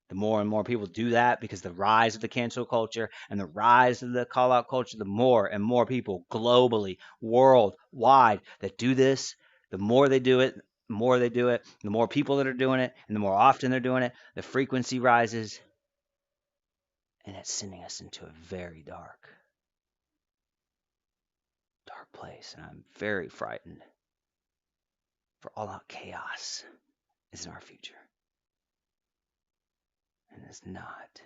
The more and more people do that, because the rise of the cancel culture and the rise of the call out culture, the more and more people globally, worldwide, that do this, the more they do it, more they do it, the more people that are doing it, and the more often they're doing it, the frequency rises. And it's sending us into a very dark, dark place. And I'm very frightened for all out chaos is in our future. And it's not.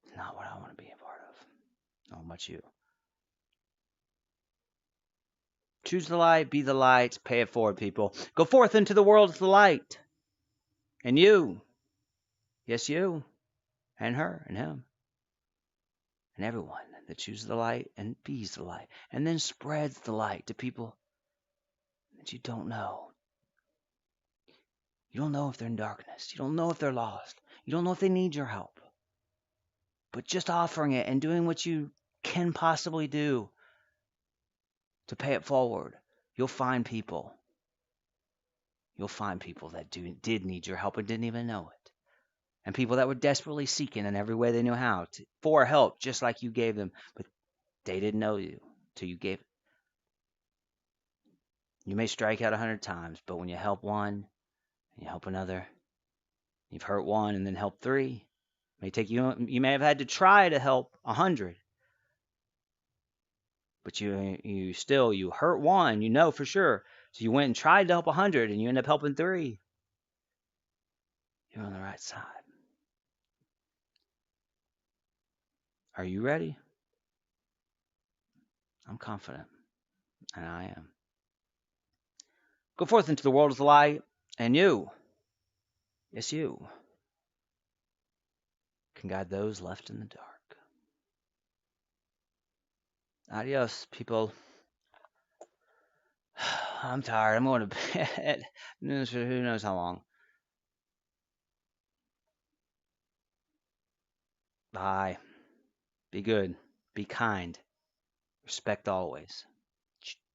It's not what I want to be a part of. Not much you. Choose the light, be the light, pay it forward, people. Go forth into the world as the light. And you, yes, you, and her, and him, and everyone that chooses the light and bees the light, and then spreads the light to people that you don't know. You don't know if they're in darkness. You don't know if they're lost. You don't know if they need your help. But just offering it and doing what you can possibly do to pay it forward, you'll find people. You'll find people that did need your help and didn't even know it. And people that were desperately seeking in every way they knew how for help, just like you gave them. But they didn't know you till you gave it. You may strike out 100 times, but when you help one, and you help another, you've hurt one and then help 3. It may take you may have had to try to help 100. But you hurt one, you know for sure. So you went and tried to help 100 and you end up helping 3. You're on the right side. Are you ready? I'm confident, and I am. Go forth into the world as the light, and you, yes, you, can guide those left in the dark. Adios, people. I'm tired. I'm going to bed. Who knows how long. Bye. Be good. Be kind. Respect always.